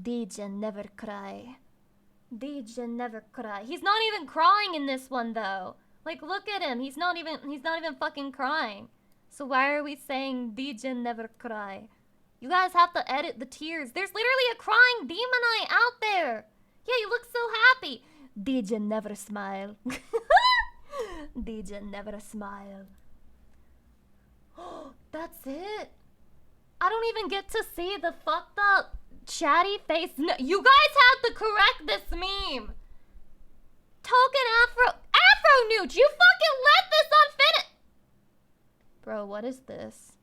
DJ never cry. DJ never cry. He's not even crying in this one though. Like, look at him. He's not even fucking crying. So why are we saying DJ never cry? You guys have to edit the tears. There's literally a crying demonite out there. Yeah, you look so happy. DJ never smile. DJ never smile. That's it? I don't even get to see the fucked up chatty face. No, you guys have to correct this meme. Token Afro Newt, you fucking let this unfinish. Bro, what is this?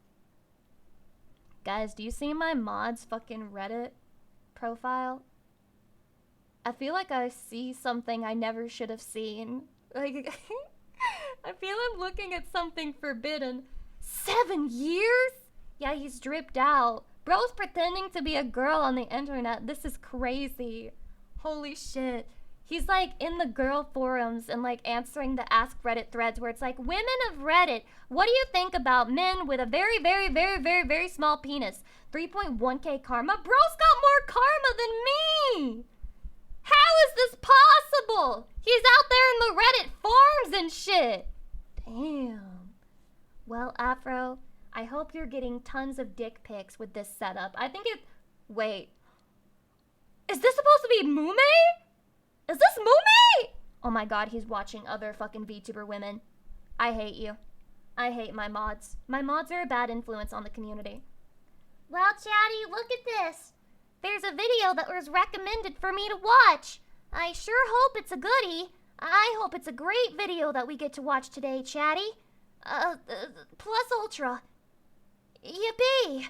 Guys, do you see my mod's fucking Reddit profile? I feel like I see something I never should have seen. Like, I feel I'm looking at something forbidden. 7 years? Yeah, he's dripped out. Bro's pretending to be a girl on the internet. This is crazy. Holy shit. He's like in the girl forums and like answering the Ask Reddit threads where it's like, women of Reddit, what do you think about men with a very, very, very, very, very small penis? 3.1k karma? Bro's got more karma than me! How is this possible? He's out there in the Reddit forums and shit. Damn. Well, Afro, I hope you're getting tons of dick pics with this setup. I think it... Wait. Is this supposed to be Mume? Is this Mume? Oh my god, he's watching other fucking VTuber women. I hate you. I hate my mods. My mods are a bad influence on the community. Well, Chatty, look at this. There's a video that was recommended for me to watch. I sure hope it's a goodie. I hope it's a great video that we get to watch today, Chatty. Plus Ultra. Yippee!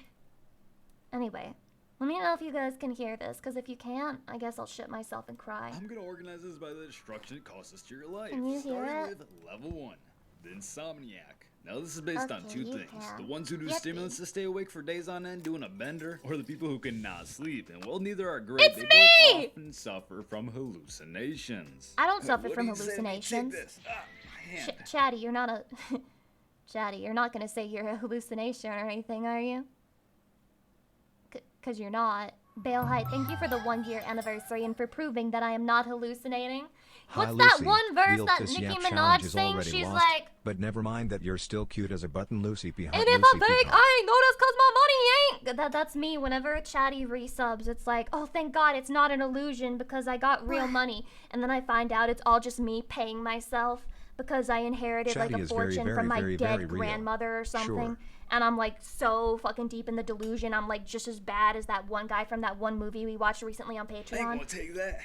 Anyway, let me know if you guys can hear this, because if you can't, I guess I'll shit myself and cry. I'm gonna organize this by the destruction it causes to your life. Can you hear starting it? with level 1, the Insomniac. Now this is based on two things. can. The ones who do Yippee. stimulants to stay awake for days on end doing a bender, or the people who cannot sleep. And while neither are great, It's they me! both often suffer from hallucinations. I don't suffer What from do you say we take hallucinations. this? Ah, my hand. Chatty, you're not a... Chatty, you're not gonna say you're a hallucination or anything, are you? Because you're not. Baleheit, thank you for the 1-year anniversary and for proving that I am not hallucinating. What's Hi, that Lucy. one verse Real that Kiss Nicki Yap Minaj challenge is sings? already She's lost, like, but never mind that you're still cute as a button, Lucy behind and if Lucy I think Peacock. I ain't noticed cause my money ain't. That's me. Whenever Chatty resubs, it's like, oh, thank God it's not an illusion because I got real money. And then I find out it's all just me paying myself because I inherited Chatty like a is very, fortune very, from my very, dead very real. grandmother or something. Sure. And I'm like so fucking deep in the delusion. I'm like just as bad as that one guy from that one movie we watched recently on I ain't Patreon. gonna take that.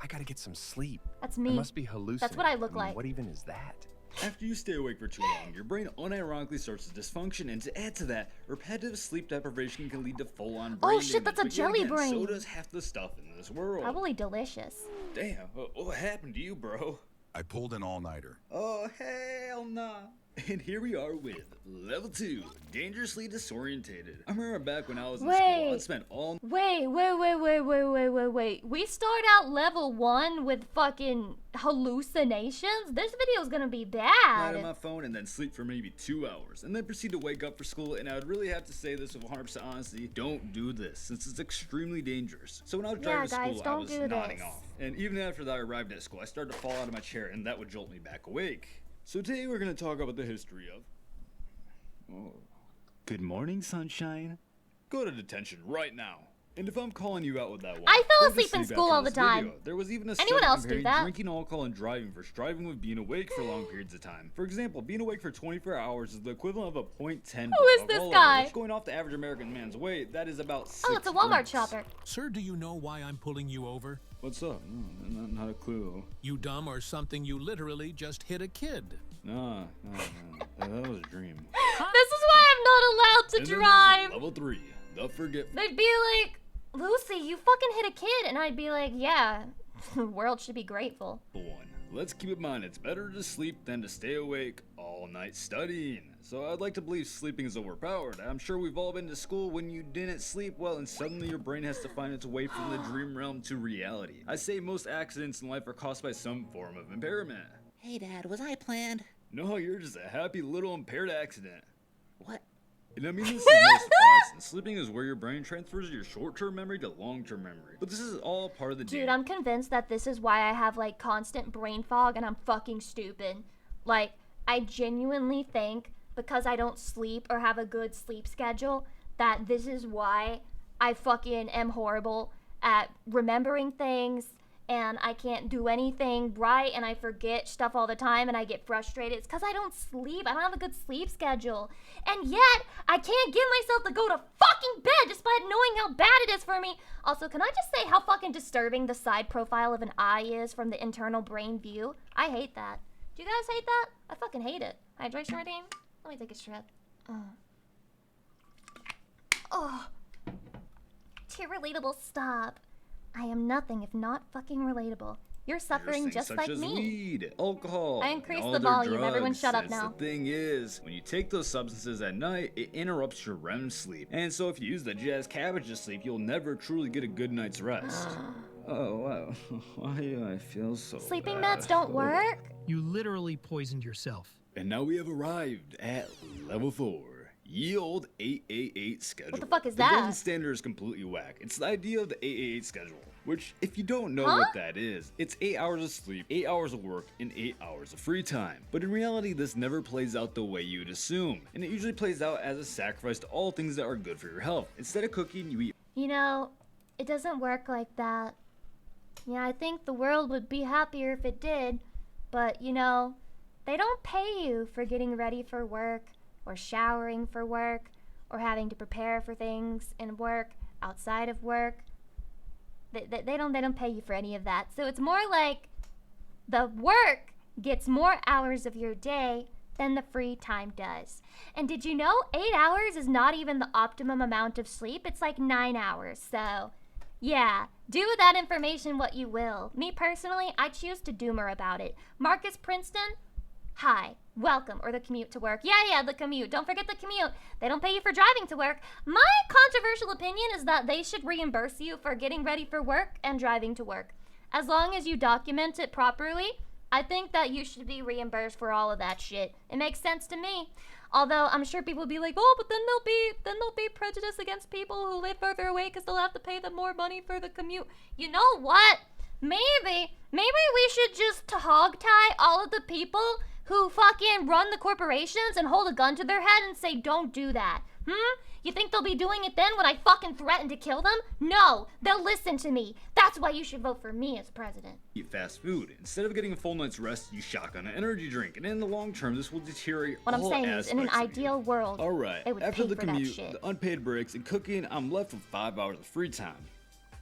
I gotta get some sleep. That's I me. must be hallucinating. That's what I look mean, like. What even is that? After you stay awake for too long, your brain unironically starts to dysfunction, and to add to that, repetitive sleep deprivation can lead to full-on brain Oh, shit, damage. that's a But yet jelly again, brain. So does half the stuff in this world. Probably delicious. Damn, what happened to you, bro? I pulled an all-nighter. Oh, hell nah. And here we are with level 2, dangerously disorientated. I remember back when I was in school, I'd spent all Wait. We start out level 1 with fucking hallucinations? This video's gonna be night on bad. my phone and then sleep for maybe 2 hours, and then proceed to wake up for school. And I would really have to say this with 100% honesty: don't do this, since it's extremely dangerous. So when I was driving to guys, school, I don't was do nodding this. off, and even after that I arrived at school, I started to fall out of my chair, and that would jolt me back awake. So today we're gonna talk about the history of... Oh. Good morning, sunshine. Go to detention right now. And if I'm calling you out with that one, I fell go to asleep in sleep school after all the this time. video. There was even a Anyone study else do comparing that? drinking alcohol and driving for striving with being awake for long periods of time. For example, being awake for 24 hours is the equivalent of a 0.10 Who is this alcohol guy? level, which, going off the average American man's weight, that is about 6 Oh, it's a Walmart drinks. shopper. Sir, do you know why I'm pulling you over? What's up? No, not a clue. You dumb or something, you literally just hit a kid. No. That was a dream. This is why I'm not allowed to And then drive. there's level 3, the forgetful. They'd be like, Lucy, you fucking hit a kid. And I'd be like, yeah, the world should be grateful. One. Let's keep in mind it's better to sleep than to stay awake all night studying. So I'd like to believe sleeping is overpowered. I'm sure we've all been to school when you didn't sleep well and suddenly your brain has to find its way from the dream realm to reality. I say most accidents in life are caused by some form of impairment. Hey, Dad, was I planned? No, you're just a happy little impaired accident. What? And I mean, this is no surprise, and sleeping is where your brain transfers your short-term memory to long-term memory. But this is all part of the Dude, day. I'm convinced that this is why I have like constant brain fog and I'm fucking stupid. Like, I genuinely think because I don't sleep or have a good sleep schedule that this is why I fucking am horrible at remembering things and I can't do anything right and I forget stuff all the time and I get frustrated. It's because I don't sleep. I don't have a good sleep schedule. And yet, I can't get myself to go to fucking bed despite knowing how bad it is for me. Also, can I just say how fucking disturbing the side profile of an eye is from the internal brain view? I hate that. Do you guys hate that? I fucking hate it. Hydration routine? Let me take a sip. Oh. Too relatable, stop. I am nothing if not fucking relatable. You're suffering Things just such like as me. weed, alcohol, I increased and all the their volume. Everyone drugs. shut up That's now. The thing is, when you take those substances at night, it interrupts your REM sleep. And so if you use the jazz cabbage to sleep, you'll never truly get a good night's rest. Oh, wow. Why do I feel so Sleeping bad? meds don't work? You literally poisoned yourself. And now we have arrived at level 4. Ye old 888 schedule. What the fuck is The golden that? standard is completely whack. It's the idea of the 888 schedule, which, if you don't know Huh? what that is, it's 8 hours of sleep, 8 hours of work, and 8 hours of free time. But in reality, this never plays out the way you'd assume, and it usually plays out as a sacrifice to all things that are good for your health. Instead of cooking, you eat. You know, it doesn't work like that. Yeah, I think the world would be happier if it did, but you know, they don't pay you for getting ready for work, or showering for work, or having to prepare for things in work, outside of work. They don't pay you for any of that. So it's more like the work gets more hours of your day than the free time does. And did you know 8 hours is not even the optimum amount of sleep? It's like 9 hours. So yeah, do with that information what you will. Me personally, I choose to doomer about it. Marcus Princeton, hi, welcome, or the commute to work. Yeah, the commute. Don't forget the commute. They don't pay you for driving to work. My controversial opinion is that they should reimburse you for getting ready for work and driving to work. As long as you document it properly, I think that you should be reimbursed for all of that shit. It makes sense to me. Although I'm sure people will be like, oh, but then there'll be prejudice against people who live further away because they'll have to pay them more money for the commute. You know what? Maybe we should just hog tie all of the people who fucking run the corporations and hold a gun to their head and say, don't do that. You think they'll be doing it then when I fucking threaten to kill them? No, they'll listen to me. That's why you should vote for me as president. Eat fast food. Instead of getting a full night's rest, you shotgun an energy drink, and in the long term, this will deteriorate What I'm all saying is, in an aspects of you. ideal world, All right, they would after pay the for that commute, shit. the unpaid breaks, and cooking, I'm left with 5 hours of free time.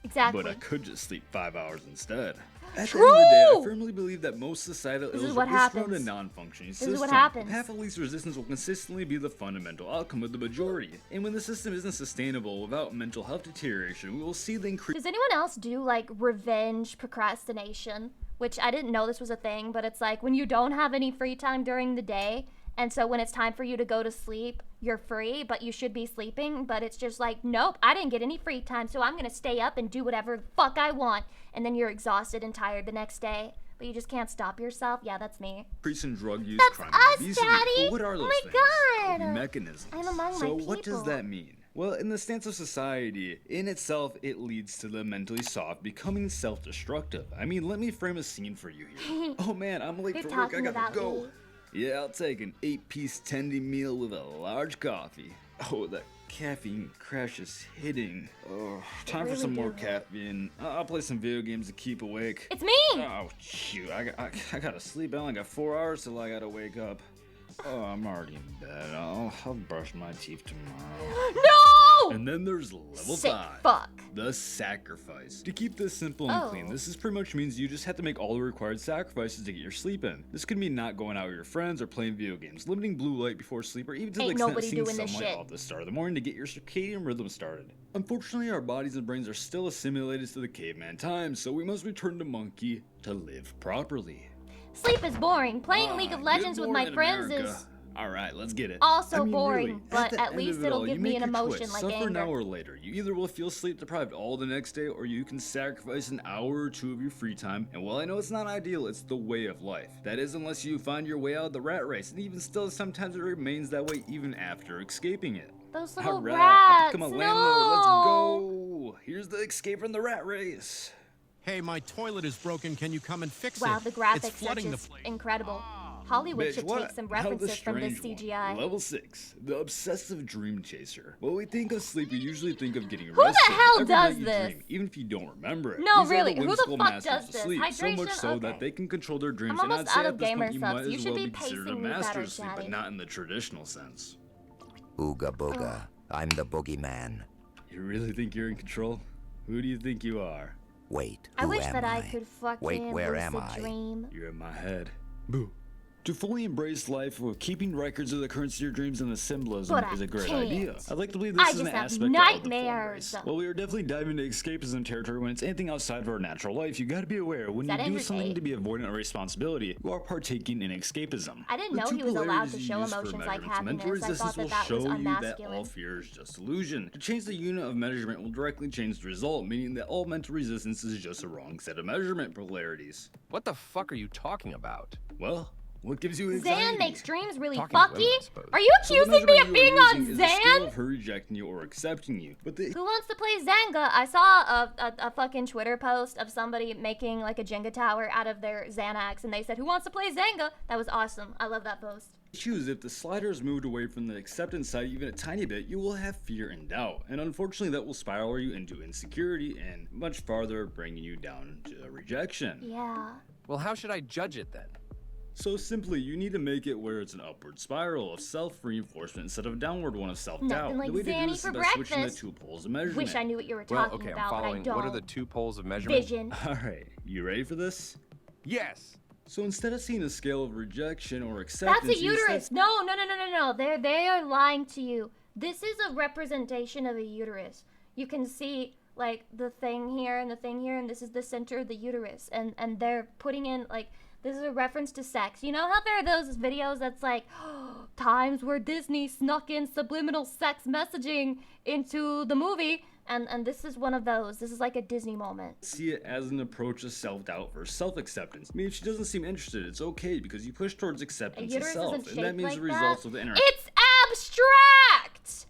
Exactly. But I could just sleep 5 hours instead. At True! the end of the day, I firmly believe that most societal This ills is what are based around a happens. non-functioning This system. is what happens. Half of least resistance will consistently be the fundamental outcome of the majority. And when the system isn't sustainable without mental health deterioration, we will see the increase. Does anyone else do like revenge procrastination? Which I didn't know this was a thing, but it's like when you don't have any free time during the day, and so when it's time for you to go to sleep, you're free, but you should be sleeping, but it's just like, nope, I didn't get any free time, so I'm gonna stay up and do whatever the fuck I want, and then you're exhausted and tired the next day, but you just can't stop yourself. Yeah, that's me. Increase in drug use, That's crime, us, and obesity. Daddy! But what are Oh those my things? God! Mechanisms. I'm among my So what does people. that mean? Well, in the stance of society, in itself, it leads to the mentally soft becoming self-destructive. I mean, let me frame a scene for you here. Oh man, I'm late You're for work, I talking gotta about go. me. Yeah, I'll take an 8-piece tendy meal with a large coffee. Oh, that caffeine crash is hitting. Oh, time for really some do more hit. caffeine. I'll play some video games to keep awake. It's me! Oh, shoot. I gotta sleep. I only got 4 hours till I gotta wake up. Oh, I'm already in bed. I'll brush my teeth tomorrow. No! And then there's level Sick 5. fuck. The sacrifice. To keep this simple and clean, Oh. this is pretty much means you just have to make all the required sacrifices to get your sleep in. This could mean not going out with your friends or playing video games, limiting blue light before sleep, or even to the Ain't extent of nobody seeing doing this sunlight shit. off the start of the morning to get your circadian rhythm started. Unfortunately, our bodies and brains are still assimilated to the caveman times, so we must return to monkey to live properly. Sleep is boring. Playing League of Good Legends with my morning, friends America. is All right, let's get it. also I mean, boring, really, but the at end least of it it'll all, give you me make an your emotion choice. like Suffer anger. now or later. You either will feel sleep deprived all the next day, or you can sacrifice an hour or two of your free time. And while I know it's not ideal, it's the way of life. That is, unless you find your way out of the rat race. And even still, sometimes it remains that way even after escaping it. Those little Alright, I'll rats. become a No. landlord. Let's go. Here's the escape from the rat race. Hey, my toilet is broken. Can you come and fix Wow, it? the It's graphics are flooding the just place. incredible. Hollywood Bitch, should what? take some How the references from this strange CGI. one. Level 6, the obsessive dream chaser. When we think of sleep, we usually think of getting the rested. hell Every does night you this? dream, even if you don't remember it. No, These are really, who the whimsical fuck masters does of this? sleep, so much Hydration? so Okay. that they can control their dreams. I'm And almost I'd say out at of this gamer point, you subs. might You as should well be considered a pacing me master better, of sleep, but Chatty. not in the traditional sense. Ooga booga. I'm the boogeyman. You really think you're in control? Who do you think you are? Wait, I who wish am that I could fucking Wait, where lucid am I? dream. You're in my head. Boo. To fully embrace life with keeping records of the currents of your dreams and the symbolism But I is a great can't. idea. I'd like to believe I this is an just have aspect of the full nightmares. embrace. Well, we are definitely diving into escapism territory when it's anything outside of our natural life. You gotta be aware when Is that you do Andrew something Tate? to be avoidant of responsibility, you are partaking in escapism. I didn't The know two he was allowed polarities to you show use for emotions like measurements. Mental happiness. I resistance thought that will that was show you that all unmasculine. fear is just illusion. To change the unit of measurement will directly change the result, meaning that all mental resistance is just a wrong set of measurement polarities. What the fuck are you talking about? Well, what gives you anxiety? Zan makes dreams really Talking to women, fucky? I suppose. Are you So the accusing me measurement of you being are on using is the scale Zan? of her rejecting you or accepting you. But the Who wants to play Zanga? I saw a fucking Twitter post of somebody making like a Jenga tower out of their Xanax, and they said, "Who wants to play Zanga?" That was awesome. I love that post. issue is if the slider is moved away from the acceptance side even a tiny bit, you will have fear and doubt. And unfortunately, that will spiral you into insecurity and much farther bringing you down to rejection. Yeah. Well, how should I judge it then? So simply, you need to make it where it's an upward spiral of self-reinforcement instead of a downward one of self-doubt. Nothing like the way to do Zanny this for is by switching the breakfast. two poles of measurement. Wish I knew what you were Well, talking okay, I'm about, but I following. don't. What are the 2 poles of measurement? Vision. Alright, you ready for this? Yes. So instead of seeing a scale of rejection or acceptance, That's a you uterus. decide- No. They are lying to you. This is a representation of a uterus. You can see like the thing here and the thing here, and this is the center of the uterus. And they're putting in like this is a reference to sex. You know how there are those videos that's like times where Disney snuck in subliminal sex messaging into the movie, and this is one of those. This is like a Disney moment. see it as an approach to self-doubt versus self-acceptance. I mean, if she doesn't seem interested, it's okay because you push towards A acceptance uterus itself, isn't and that shaped means like the results that. of the interaction. It's abstract!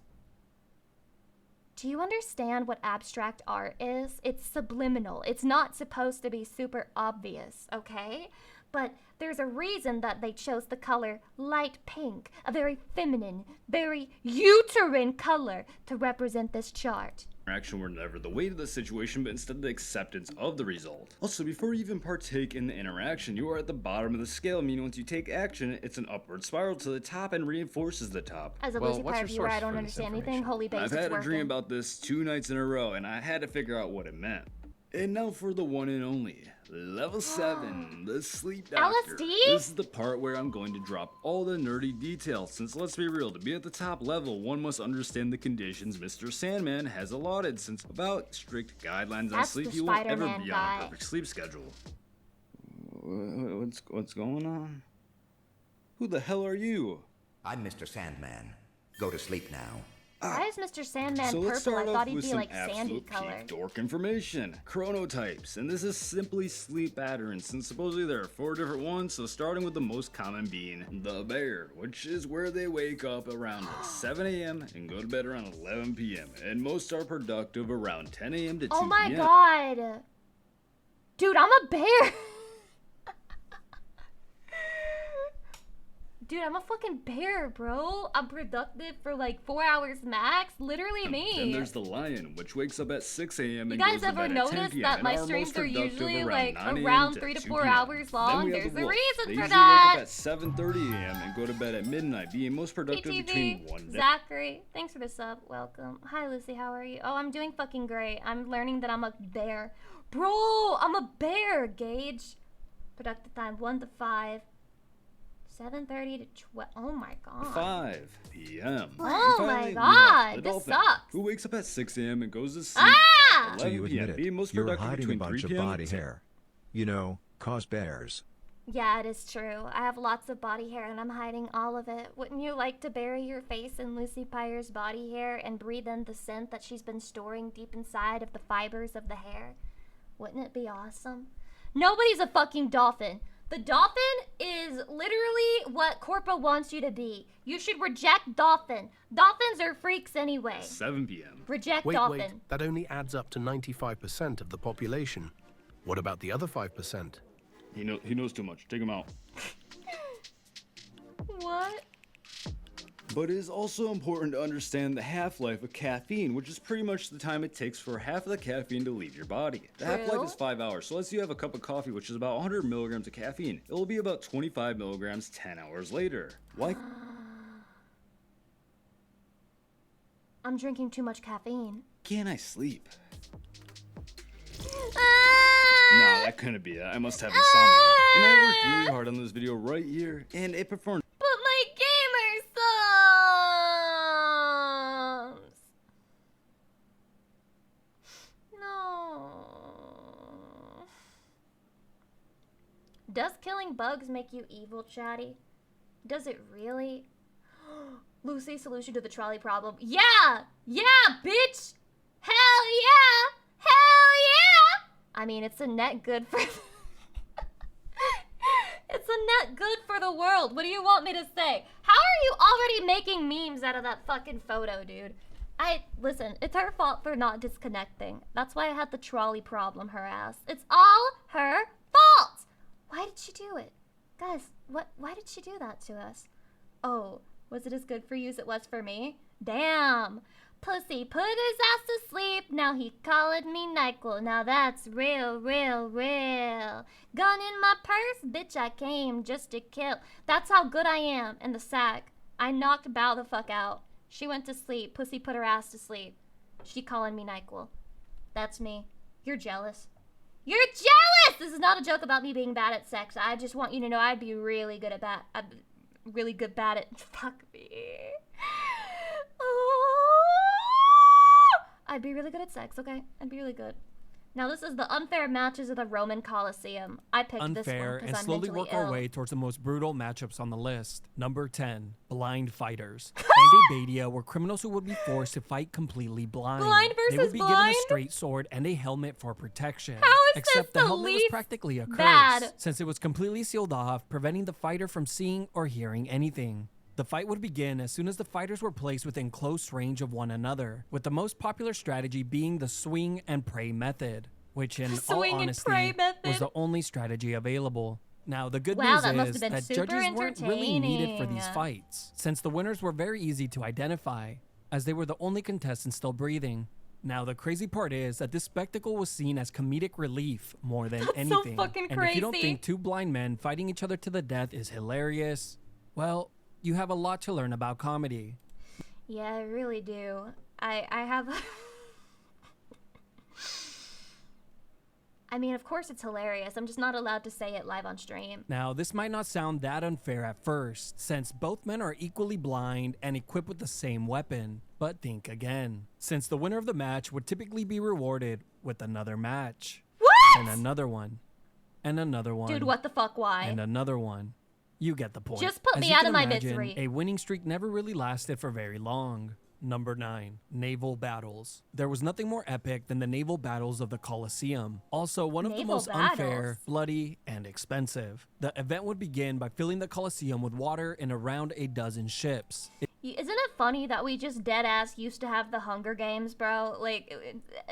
Do you understand what abstract art is? It's subliminal. It's not supposed to be super obvious, okay? But there's a reason that they chose the color light pink, a very feminine, very uterine color to represent this chart. Interaction were never the weight of the situation, but instead the acceptance of the result. Also, before you even partake in the interaction, you are at the bottom of the scale, meaning once you take action, it's an upward spiral to the top and reinforces the top. As a Well, Lucy what's Fire your viewer, source I don't for this understand anything. information? Holy base, I've it's had a working. dream about this 2 nights in a row, and I had to figure out what it meant. And now for the one and only, level 7, the sleep doctor. LSD? This is the part where I'm going to drop all the nerdy details, since let's be real, to be at the top level, one must understand the conditions Mr. Sandman has allotted, since without strict guidelines on That's sleep, the you won't ever Spider-Man be on guy. a perfect sleep schedule. What's going on? Who the hell are you? I'm Mr. Sandman. Go to sleep now. Why is Mr. Sandman So let's purple? I start thought off he'd with be some like sandy absolute color. peak dork information. Chronotypes, and this is simply sleep patterns, since supposedly there are 4 different ones, so starting with the most common being the bear, which is where they wake up around 7 a.m. and go to bed around 11 p.m., and most are productive around 10 a.m. to 2 Oh my p.m. god. Dude, I'm a bear. Dude, I'm a fucking bear, bro. I'm productive for like 4 hours max. Literally me. Then there's the lion, which wakes up at 6 a.m. You and guys goes to ever bed at 10 noticed p.m. that and my are streams most are productive usually around like 9 a.m. around to 3 to 2 4 p.m. hours Then long? we have There's the a wolf. reason They for usually that. wake up at 7:30 a.m. and go to bed at midnight, being most productive between PTV, 1 day. Zachary, thanks for the sub. Welcome. Hi, Lucy. How are you? Oh, I'm doing fucking great. I'm learning that I'm a bear. Bro, I'm a bear, Gage. Productive time 1 to 5. 7:30 to 12. Oh my god. 5 p.m. Oh And my finally, we God, have the this dolphin, sucks. who wakes up at 6 a.m. and goes to sleep Ah! at So 11 you p.m. admit being it, most you're productive hiding a between bunch 3 of p.m. body and 10. hair. You know, cause bears. Yeah, it is true. I have lots of body hair and I'm hiding all of it. Wouldn't you like to bury your face in Lucy Pyre's body hair and breathe in the scent that she's been storing deep inside of the fibers of the hair? Wouldn't it be awesome? Nobody's a fucking dolphin. The dolphin is literally what Corpo wants you to be. You should reject dolphin. Dolphins are freaks anyway. 7 p.m. Reject Wait, dolphin. wait. That only adds up to 95% of the population. What about the other 5%? He knows too much. Take him out. What? But it is also important to understand the half-life of caffeine, which is pretty much the time it takes for half of the caffeine to leave your body. The half-life True. is 5 hours, so let's say you have a cup of coffee, which is about 100 milligrams of caffeine. It will be about 25 milligrams 10 hours later. Why? I'm drinking too much caffeine. Can't I sleep? Ah! No, that couldn't be it. I must have insomnia. And I worked really hard on this video right here, and it performed. But my gamer subs! No. Does killing bugs make you evil, Chatty? Does it really? Lucy's solution to the trolley problem. Yeah! Yeah, bitch! Hell yeah! Hell yeah! I mean, it's a net good for... It's a net good for the world. What do you want me to say? How are you already making memes out of that fucking photo, dude? Listen, it's her fault for not disconnecting. That's why I had the trolley problem, her ass. It's all her fault! Why did she do it? Guys, why did she do that to us? Oh, was it as good for you as it was for me? Damn. Pussy put his ass to sleep, now he called me NyQuil. Now that's real, real, real. Gun in my purse, bitch, I came just to kill. That's how good I am in the sack. I knocked Bao the fuck out. She went to sleep. Pussy put her ass to sleep. She calling me NyQuil. That's me. You're jealous. You're jealous! This is not a joke about me being bad at sex. I just want you to know I'd be really good at bad at... Fuck me. I'd be really good at sex, okay? I'd be really good. Now this is the unfair matches of the Roman Colosseum. I picked this one Unfair, because and I'm slowly mentally work ill. our way towards the most brutal matchups on the list. Number 10, blind fighters. Bandabadia were criminals who would be forced to fight completely blind. Blind They versus would be given blind? a straight sword and a helmet for protection. How is Except this the the helmet was least practically a curse, bad? since it was completely sealed off, preventing the fighter from seeing or hearing anything. The fight would begin as soon as the fighters were placed within close range of one another, with the most popular strategy being the swing and pray method, which in all Swing and honesty pray method? was the only strategy available. Now, the good Wow, news that must is have been that super judges weren't really needed for these entertaining. fights, since the winners were very easy to identify, as they were the only contestants still breathing. Now, the crazy part is that this spectacle was seen as comedic relief more than That's so anything. fucking And if you don't crazy. think two blind men fighting each other to the death is hilarious, well, you have a lot to learn about comedy. Yeah, I really do. I have... I mean, of course it's hilarious. I'm just not allowed to say it live on stream. Now, this might not sound that unfair at first, since both men are equally blind and equipped with the same weapon. But think again, since the winner of the match would typically be rewarded with another match. What? And another one. And another one. Dude, what the fuck, why? And another one. You get the point. Just put As me you out can of my imagine, misery. A winning streak never really lasted for very long. Number 9, naval battles. There was nothing more epic than the naval battles of the Colosseum. Also, one of the Naval most unfair, battles? bloody, and expensive. The event would begin by filling the Colosseum with water in around a dozen ships. Isn't it funny that we just dead ass used to have the Hunger Games, bro? Like,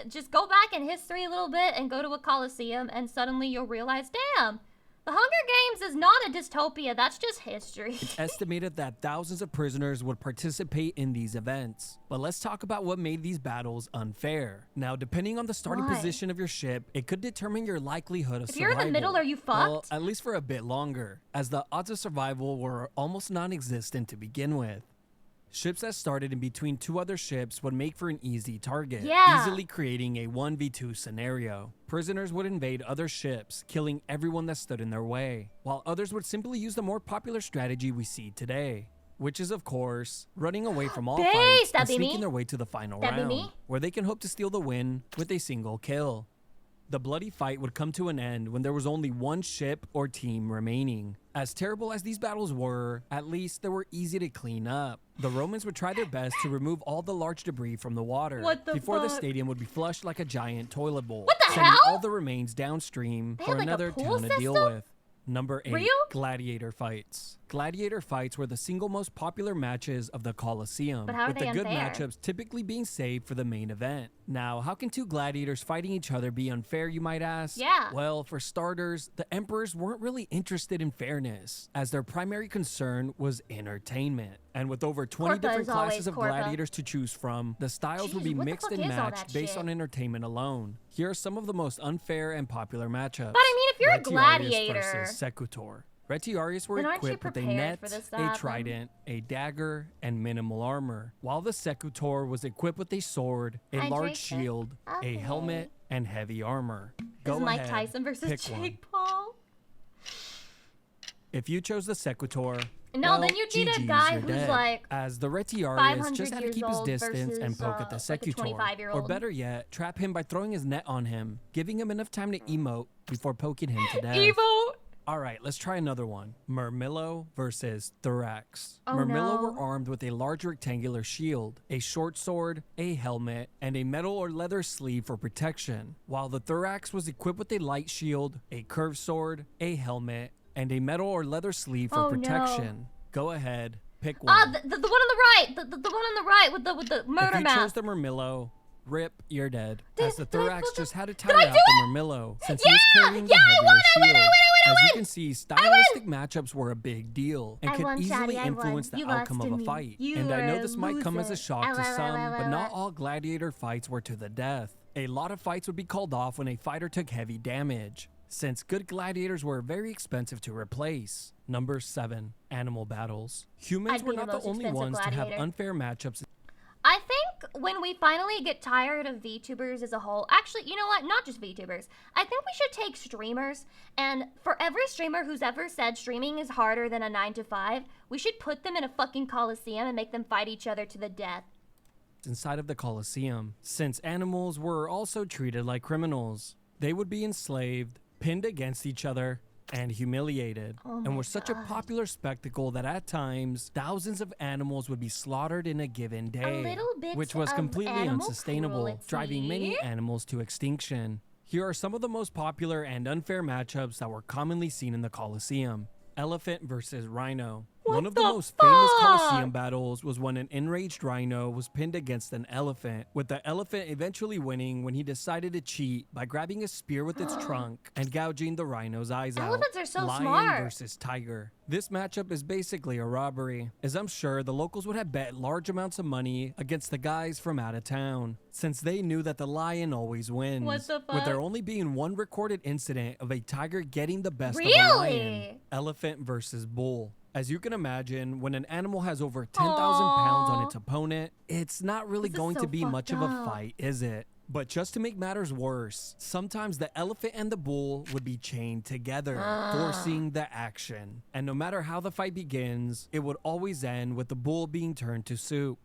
just go back in history a little bit and go to a Coliseum and suddenly you'll realize, damn, the Hunger Games is not a dystopia, that's just history. Estimated that thousands of prisoners would participate in these events. But let's talk about what made these battles unfair. Now, depending on the starting Why? position of your ship, it could determine your likelihood of If survival. you're in the middle, are you Well, fucked? at least for a bit longer, as the odds of survival were almost non-existent to begin with. Ships that started in between two other ships would make for an easy target, Yeah. easily creating a 1v2 scenario. Prisoners would invade other ships, killing everyone that stood in their way, while others would simply use the more popular strategy we see today, which is, of course, running away from all Base, fights and that'd be sneaking me. their way to the final That'd be round, me. where they can hope to steal the win with a single kill. The bloody fight would come to an end when there was only one ship or team remaining. As terrible as these battles were, at least they were easy to clean up. The Romans would try their best to remove all the large debris from the water What the before the fuck? stadium would be flushed like a giant toilet bowl, What the sending hell? all the remains downstream They for had, like, a another pool town to deal system? with. Number 8, Real? gladiator fights. Gladiator fights were the single most popular matches of the Colosseum, But how are with they the good unfair? matchups typically being saved for the main event. Now, how can two gladiators fighting each other be unfair, you might ask? Yeah. Well, for starters, the emperors weren't really interested in fairness, as their primary concern was entertainment. And with over 20 Corpa different is always classes of Corpa. gladiators to choose from, the styles would Jeez, be what the mixed fuck and is all that matched based shit? on entertainment alone. Here are some of the most unfair and popular matchups. But I mean, if you're a Retiarius gladiator, versus Secutor. Retiarius were then aren't you equipped with a prepared net, for this to a happen? trident, a dagger, and minimal armor, while the Secutor was equipped with a sword, a Hi, large Drake. shield, Okay. a helmet, and heavy armor. This Go is Mike ahead, Tyson versus pick one. Jake Paul. If you chose the Secutor, No, well, then you'd need a GG's, guy you're who's dead. like As the Retiarius 500 just had to years keep his old distance and versus, poke at the like a Secutor. 25-year-old. Or better yet, trap him by throwing his net on him, giving him enough time to emote before poking him to death. Evo. All right, let's try another one. Murmillo versus Thorax. Oh, Murmillo no. were armed with a large rectangular shield, a short sword, a helmet, and a metal or leather sleeve for protection, while the Thorax was equipped with a light shield, a curved sword, a helmet, and a metal or leather sleeve for Oh, no. protection. Go ahead, pick one. Ah, the one on the right. The one on the right with the murder If you map. chose the Murmillo, rip, you're dead. As the did I Thorax fucking- just had to Did tire I out do the it? Murmillo since Yeah! he was carrying the Yeah, I heavier won, shield. I As you won! can see, stylistic matchups were a big deal and I could won, easily Shotty, I won. influence the You outcome lost of to a me. fight. You And I are know a this might come as a loser. shock to some, but not I- all gladiator fights were to the death. A lot of fights would be called off when a fighter took heavy damage, since good gladiators were very expensive to replace. Number 7, animal battles. Humans I'd were be the not the most only expensive ones to have gladiator. unfair matchups. I think when we finally get tired of VTubers as a whole, actually, you know what? Not just VTubers. I think we should take streamers, and for every streamer who's ever said streaming is harder than a 9 to 5, we should put them in a fucking coliseum and make them fight each other to the death. Inside of the Colosseum, since animals were also treated like criminals. They would be enslaved, pinned against each other, and humiliated, Oh and my were such a popular spectacle that at times thousands of animals would be slaughtered in a given day, little bit which was of completely animal unsustainable, driving many cruelty. animals to extinction. Here are some of the most popular and unfair matchups that were commonly seen in the Colosseum. Elephant versus rhino. One of the the most famous fuck? Colosseum battles was when an enraged rhino was pinned against an elephant, with the elephant eventually winning when he decided to cheat by grabbing a spear with its trunk and gouging the rhino's eyes out. Elephants are so Lion smart. versus tiger. This matchup is basically a robbery, as I'm sure the locals would have bet large amounts of money against the guys from out of town, since they knew that the lion always wins. What the With there fuck? only being one recorded incident of a tiger getting the best of a Really? lion. Elephant versus bull. As you can imagine, when an animal has over 10,000 pounds on Aw. its opponent, it's not really This is going so to be much of fucked a up. fight, is it? But just to make matters worse, sometimes the elephant and the bull would be chained together, forcing the action. And no matter how the fight begins, it would always end with the bull being turned to soup.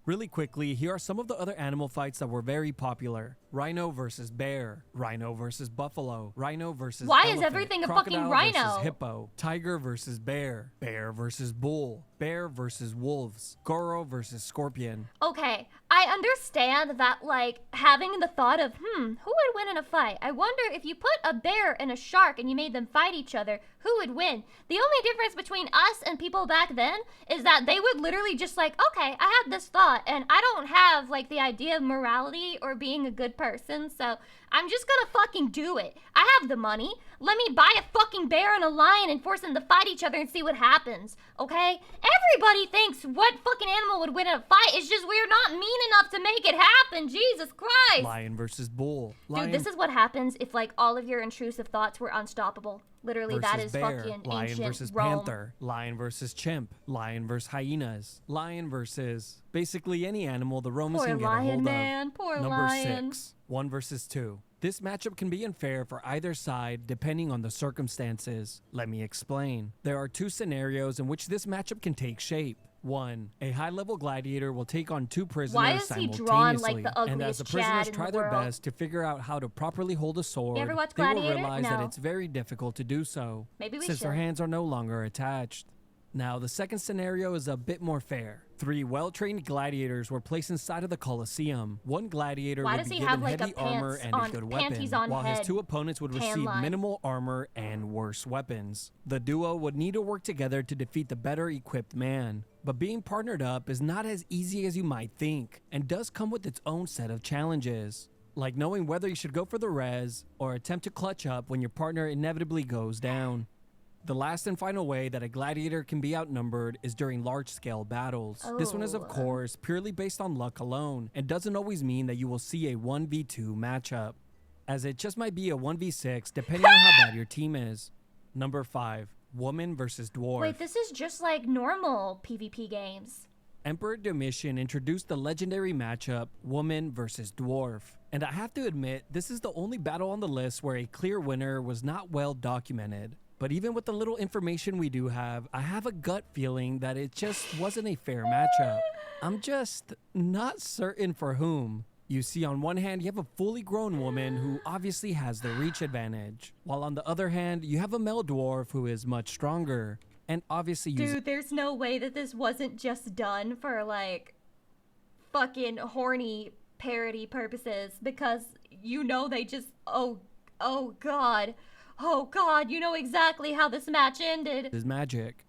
Really quickly, here are some of the other animal fights that were very popular. Rhino versus bear, rhino versus buffalo, rhino versus Why is elephant, everything a fucking crocodile rhino? versus hippo, tiger versus bear, bear versus bull, bear versus wolves, goro versus scorpion. Okay, I understand that, like, having the thought of, who would win in a fight? I wonder if you put a bear and a shark and you made them fight each other, who would win? The only difference between us and people back then is that they would literally just like, okay, I had this thought and I don't have, like, the idea of morality or being a good person, so I'm just gonna fucking do it. I have the money. Let me buy a fucking bear and a lion and force them to fight each other and see what happens, okay? Everybody thinks what fucking animal would win in a fight. It's just we're not mean enough to make it happen. Jesus Christ. Lion versus bull. Dude, Lion this is what happens if, like, all of your intrusive thoughts were unstoppable. Literally, that versus is bear, fucking lion ancient versus Rome. panther, lion versus chimp, lion versus hyenas, lion versus basically any animal the Romans Poor can get a lion, hold man. of. Poor Number lion. 6, 1 versus 2. This matchup can be unfair for either side depending on the circumstances. Let me explain. There are 2 scenarios in which this matchup can take shape. 1. A high-level gladiator will take on 2 prisoners Why is he drawn like simultaneously, the and as ugliest the prisoners Chad in try the their world? best to figure out how to properly hold a sword, ever watch they will Gladiator? realize that No. it's very difficult to do so, Maybe we since their should. hands are no longer attached. Now, the second scenario is a bit more fair. 3 well-trained gladiators were placed inside of the Colosseum. One gladiator Why would does be he given have, like, a heavy armor pants and a on- good panties weapon, on while his head 2 opponents would tan receive line? minimal armor and worse weapons. The duo would need to work together to defeat the better equipped man. But being partnered up is not as easy as you might think, and does come with its own set of challenges, like knowing whether you should go for the res or attempt to clutch up when your partner inevitably goes down. The last and final way that a gladiator can be outnumbered is during large-scale battles. This one is, of Oh. course, purely based on luck alone, and doesn't always mean that you will see a 1v2 matchup, as it just might be a 1v6 depending on how bad your team is. Number 5. Woman versus dwarf. Wait, this is just like normal PvP games. Emperor Domitian introduced the legendary matchup Woman versus Dwarf. And I have to admit, this is the only battle on the list where a clear winner was not well documented. But even with the little information we do have, I have a gut feeling that it just wasn't a fair matchup. I'm just not certain for whom. You see, on one hand, you have a fully grown woman who obviously has the reach advantage, while on the other hand, you have a male dwarf who is much stronger, and obviously uses Dude, there's no way that this wasn't just done for, like, fucking horny parody purposes, because you know they just, oh god, you know exactly how this match ended. his magic.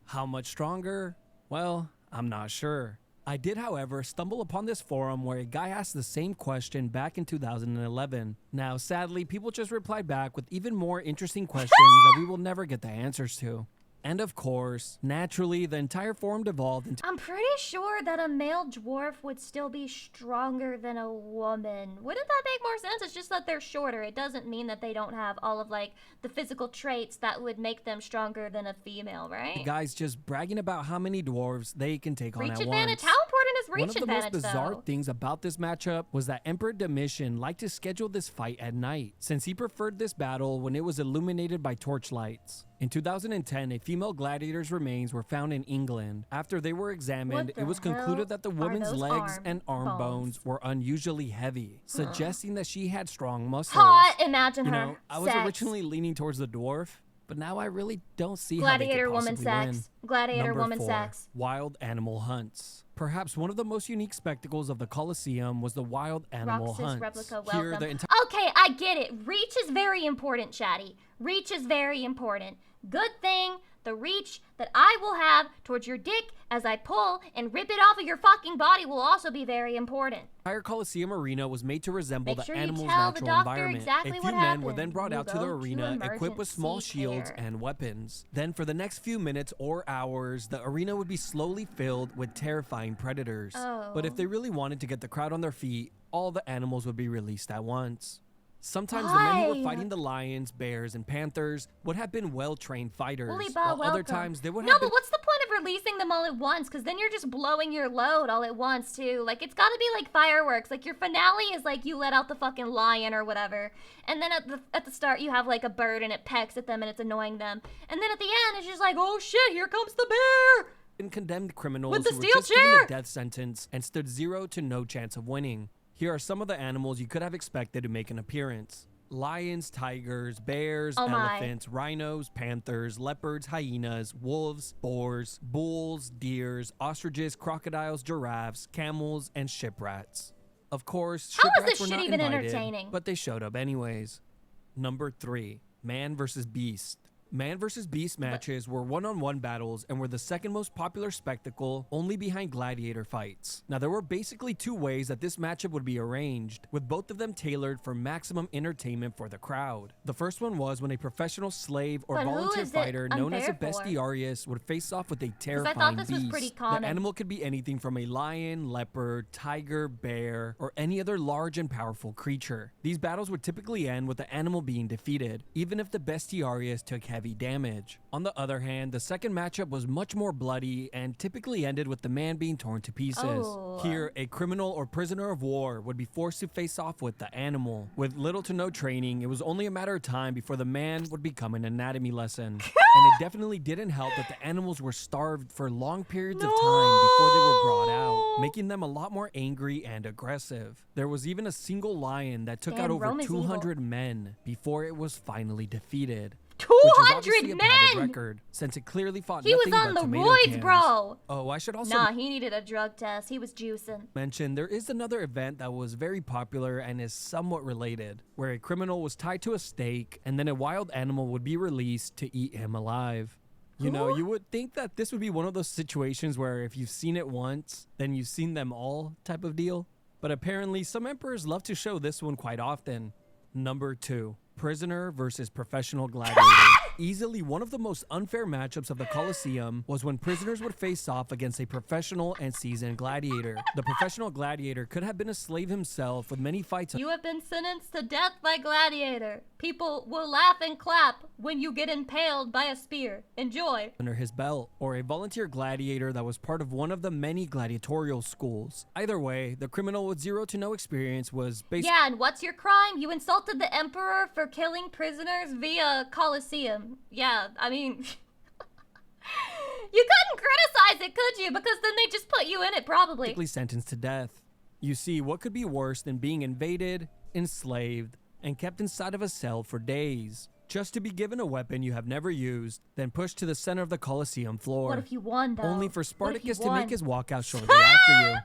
How much stronger? Well, I'm not sure. I did, however, stumble upon this forum where a guy asked the same question back in 2011. Now, sadly, people just replied back with even more interesting questions that we will never get the answers to. And of course, naturally, the entire forum devolved into I'm pretty sure that a male dwarf would still be stronger than a woman. Wouldn't that make more sense? It's just that they're shorter. It doesn't mean that they don't have all of, like, the physical traits that would make them stronger than a female, right? guys just bragging about how many dwarves they can take on Reach at advantage. once. How important is reach One of the advantage, most bizarre though? things about this matchup was that Emperor Domitian liked to schedule this fight at night, since he preferred this battle when it was illuminated by torchlights. In 2010, a female gladiator's remains were found in England. After they were examined, What it was the hell concluded that the are woman's those legs arm and arm bones bones? were unusually heavy, suggesting that she had strong muscles. Hot. Imagine You her. know, I was Sex. originally leaning towards the dwarf, but now I really don't see Gladiator how they woman could possibly sex. win. Gladiator Number woman 4, sex. Wild animal hunts. Perhaps one of the most unique spectacles of the Colosseum was the wild animal Roxas hunts. replica, Here, welcome. the entire Okay, I get it. Reach is very important, Chatty. Reach is very important. Good thing the reach that I will have towards your dick as I pull and rip it off of your fucking body will also be very important. entire Colosseum arena was made to resemble Make the sure you animal's tell the natural doctor environment. exactly A few what men were happened. then brought You out to the go to arena equipped with small emergency shields care. and weapons. Then for the next few minutes or hours, the arena would be slowly filled with terrifying predators. But if Oh. they really wanted to get the crowd on their feet, all the animals would be released at once. Sometimes the men who were Why? fighting the lions, bears, and panthers would have been well-trained fighters, Holy while ball, other welcome. times they would No, have but been what's the point of releasing them all at once? Because then you're just blowing your load all at once, too. Like, it's gotta be like fireworks. Like, your finale is like you let out the fucking lion or whatever. And then at the start, you have like a bird and it pecks at them and it's annoying them. And then at the end, it's just like, oh shit, here comes the bear! been condemned criminals With the who were steel just given chair! a death sentence and stood 0 to no chance of winning. Here are some of the animals you could have expected to make an appearance. Lions, tigers, bears, Oh my. elephants, rhinos, panthers, leopards, hyenas, wolves, boars, bulls, deers, ostriches, crocodiles, giraffes, camels, and shiprats. Of course, How is shiprats this were shit not even invited, entertaining? but they showed up anyways. Number 3, man versus beast. Man versus beast matches were one-on-one battles and were the second most popular spectacle, only behind gladiator fights. Now, there were basically 2 ways that this matchup would be arranged, with both of them tailored for maximum entertainment for the crowd. The first one was when a professional slave or But who volunteer is it fighter known as a unfair for? bestiarius would face off with a I terrifying thought this was beast. pretty The common. animal could be anything from a lion, leopard, tiger, bear, or any other large and powerful creature. These battles would typically end with the animal being defeated, even if the bestiarius took heavy damage. On the other hand, the second matchup was much more bloody and typically ended with the man being torn to pieces. Oh. Here, a criminal or prisoner of war would be forced to face off with the animal. With little to no training, it was only a matter of time before the man would become an anatomy lesson. And it definitely didn't help that the animals were starved for long periods of time before they were brought out, making them a lot more angry and aggressive. There was even a single lion that took out Damn, over Rome is evil. 200 men before it was finally defeated. which is obviously 200 a padded men! record, since it clearly fought He was nothing on but the tomato roids, cans. bro. Oh, I should also Nah, he needed a drug test. He was juicing. mention there is another event that was very popular and is somewhat related, where a criminal was tied to a stake and then a wild animal would be released to eat him alive. You know, Who? you would think that this would be one of those situations where if you've seen it once, then you've seen them all type of deal. But apparently, some emperors love to show this one quite often. Number 2, prisoner versus professional gladiator. Easily one of the most unfair matchups of the Colosseum was when prisoners would face off against a professional and seasoned gladiator. The professional gladiator could have been a slave himself with many fights You have been sentenced to death by gladiator. People will laugh and clap when you get impaled by a spear. Enjoy. under his belt, or a volunteer gladiator that was part of one of the many gladiatorial schools. Either way, the criminal with 0 to no experience was basically Yeah, and what's your crime? You insulted the emperor for killing prisoners via Colosseum. Yeah, I mean, you couldn't criticize it, could you? Because then they just put you in it, probably. sentenced to death. You see, what could be worse than being invaded, enslaved, and kept inside of a cell for days, just to be given a weapon you have never used, then pushed to the center of the Colosseum floor. What if you won, though? Only for What if Spartacus you to make won? his walkout shortly after you.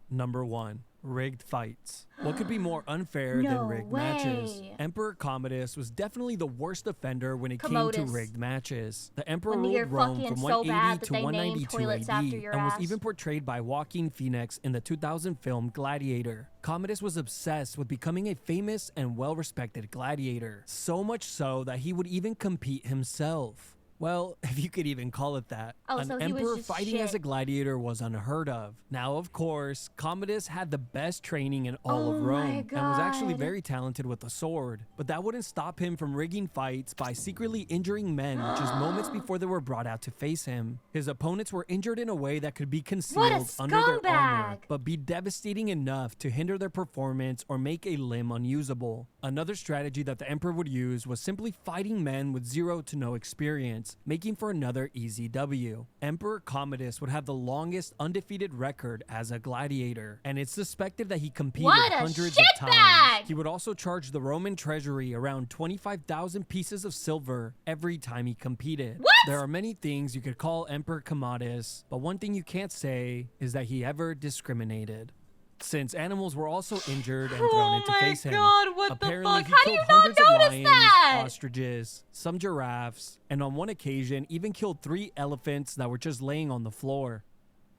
Number 1. Rigged fights. What could be more unfair No than rigged matches? way. Emperor Commodus was definitely the worst offender when it came to Commodus. rigged matches. The emperor When ruled you're Rome fucking from so 180 bad that to they named 192 toilets AD after your and was ass. even portrayed by Joaquin Phoenix in the 2000 film Gladiator. Commodus was obsessed with becoming a famous and well-respected gladiator, so much so that he would even compete himself. Well, if you could even call it that. Oh, An so he was emperor just fighting as a shit. gladiator was unheard of. Now, of course, Commodus had the best training in all Oh of my Rome and was actually God. very talented with the sword. But that wouldn't stop him from rigging fights by secretly injuring men just moments before they were brought out to face him. His opponents were injured in a way that could be concealed under their armor, scumbag. but be devastating enough to hinder their performance or make a limb unusable. Another strategy that the emperor would use was simply fighting men with 0 to no experience, making for another easy W. Emperor Commodus would have the longest undefeated record as a gladiator, and it's suspected that he competed What a hundreds of times. shitbag! He would also charge the Roman treasury around 25,000 pieces of silver every time he competed. What? There are many things you could call Emperor Commodus, but one thing you can't say is that he ever discriminated, since animals were also injured and thrown Oh into my face him. God, what the Apparently, fuck? he How do killed you not hundreds of notice lions, that? ostriches, some giraffes, and on one occasion even killed 3 elephants that were just laying on the floor.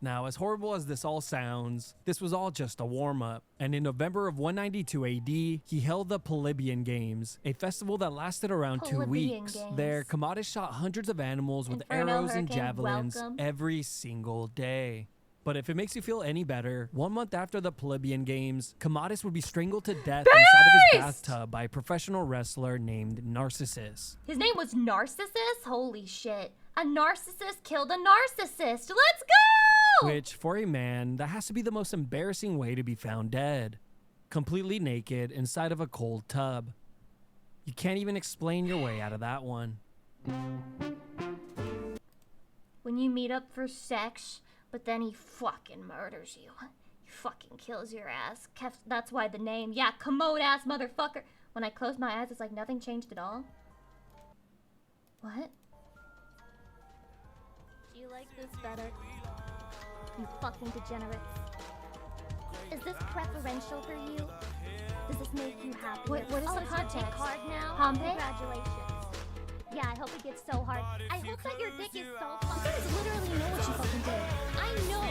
Now, as horrible as this all sounds, this was all just a warm-up, and in November of 192 AD, he held the Polybian Games, a festival that lasted around 2 Polybian weeks. Games. There, Commodus shot hundreds of animals with Inferno arrows and Hurricane, javelins welcome. every single day. But if it makes you feel any better, 1 month after the Polybian Games, Commodus would be strangled to death inside of his Beast! bathtub by a professional wrestler named Narcissus. His name was Narcissus? Holy shit. A narcissist killed a narcissist. Let's go! Which, for a man, that has to be the most embarrassing way to be found dead. Completely naked inside of a cold tub. You can't even explain your way out of that one. When you meet up for sex, but then he fucking murders you. He fucking kills your ass. That's why the name. Yeah, commode ass motherfucker. When I close my eyes, it's like nothing changed at all. What? Do you like this better? You fucking degenerates. Is this preferential for you? Does this make you happy? What is the it's your context? dick hard now? Pompeii? Congratulations. Yeah, I hope it gets so hard. I hope that your dick is so You fucking. guys literally know what you fucking did. I know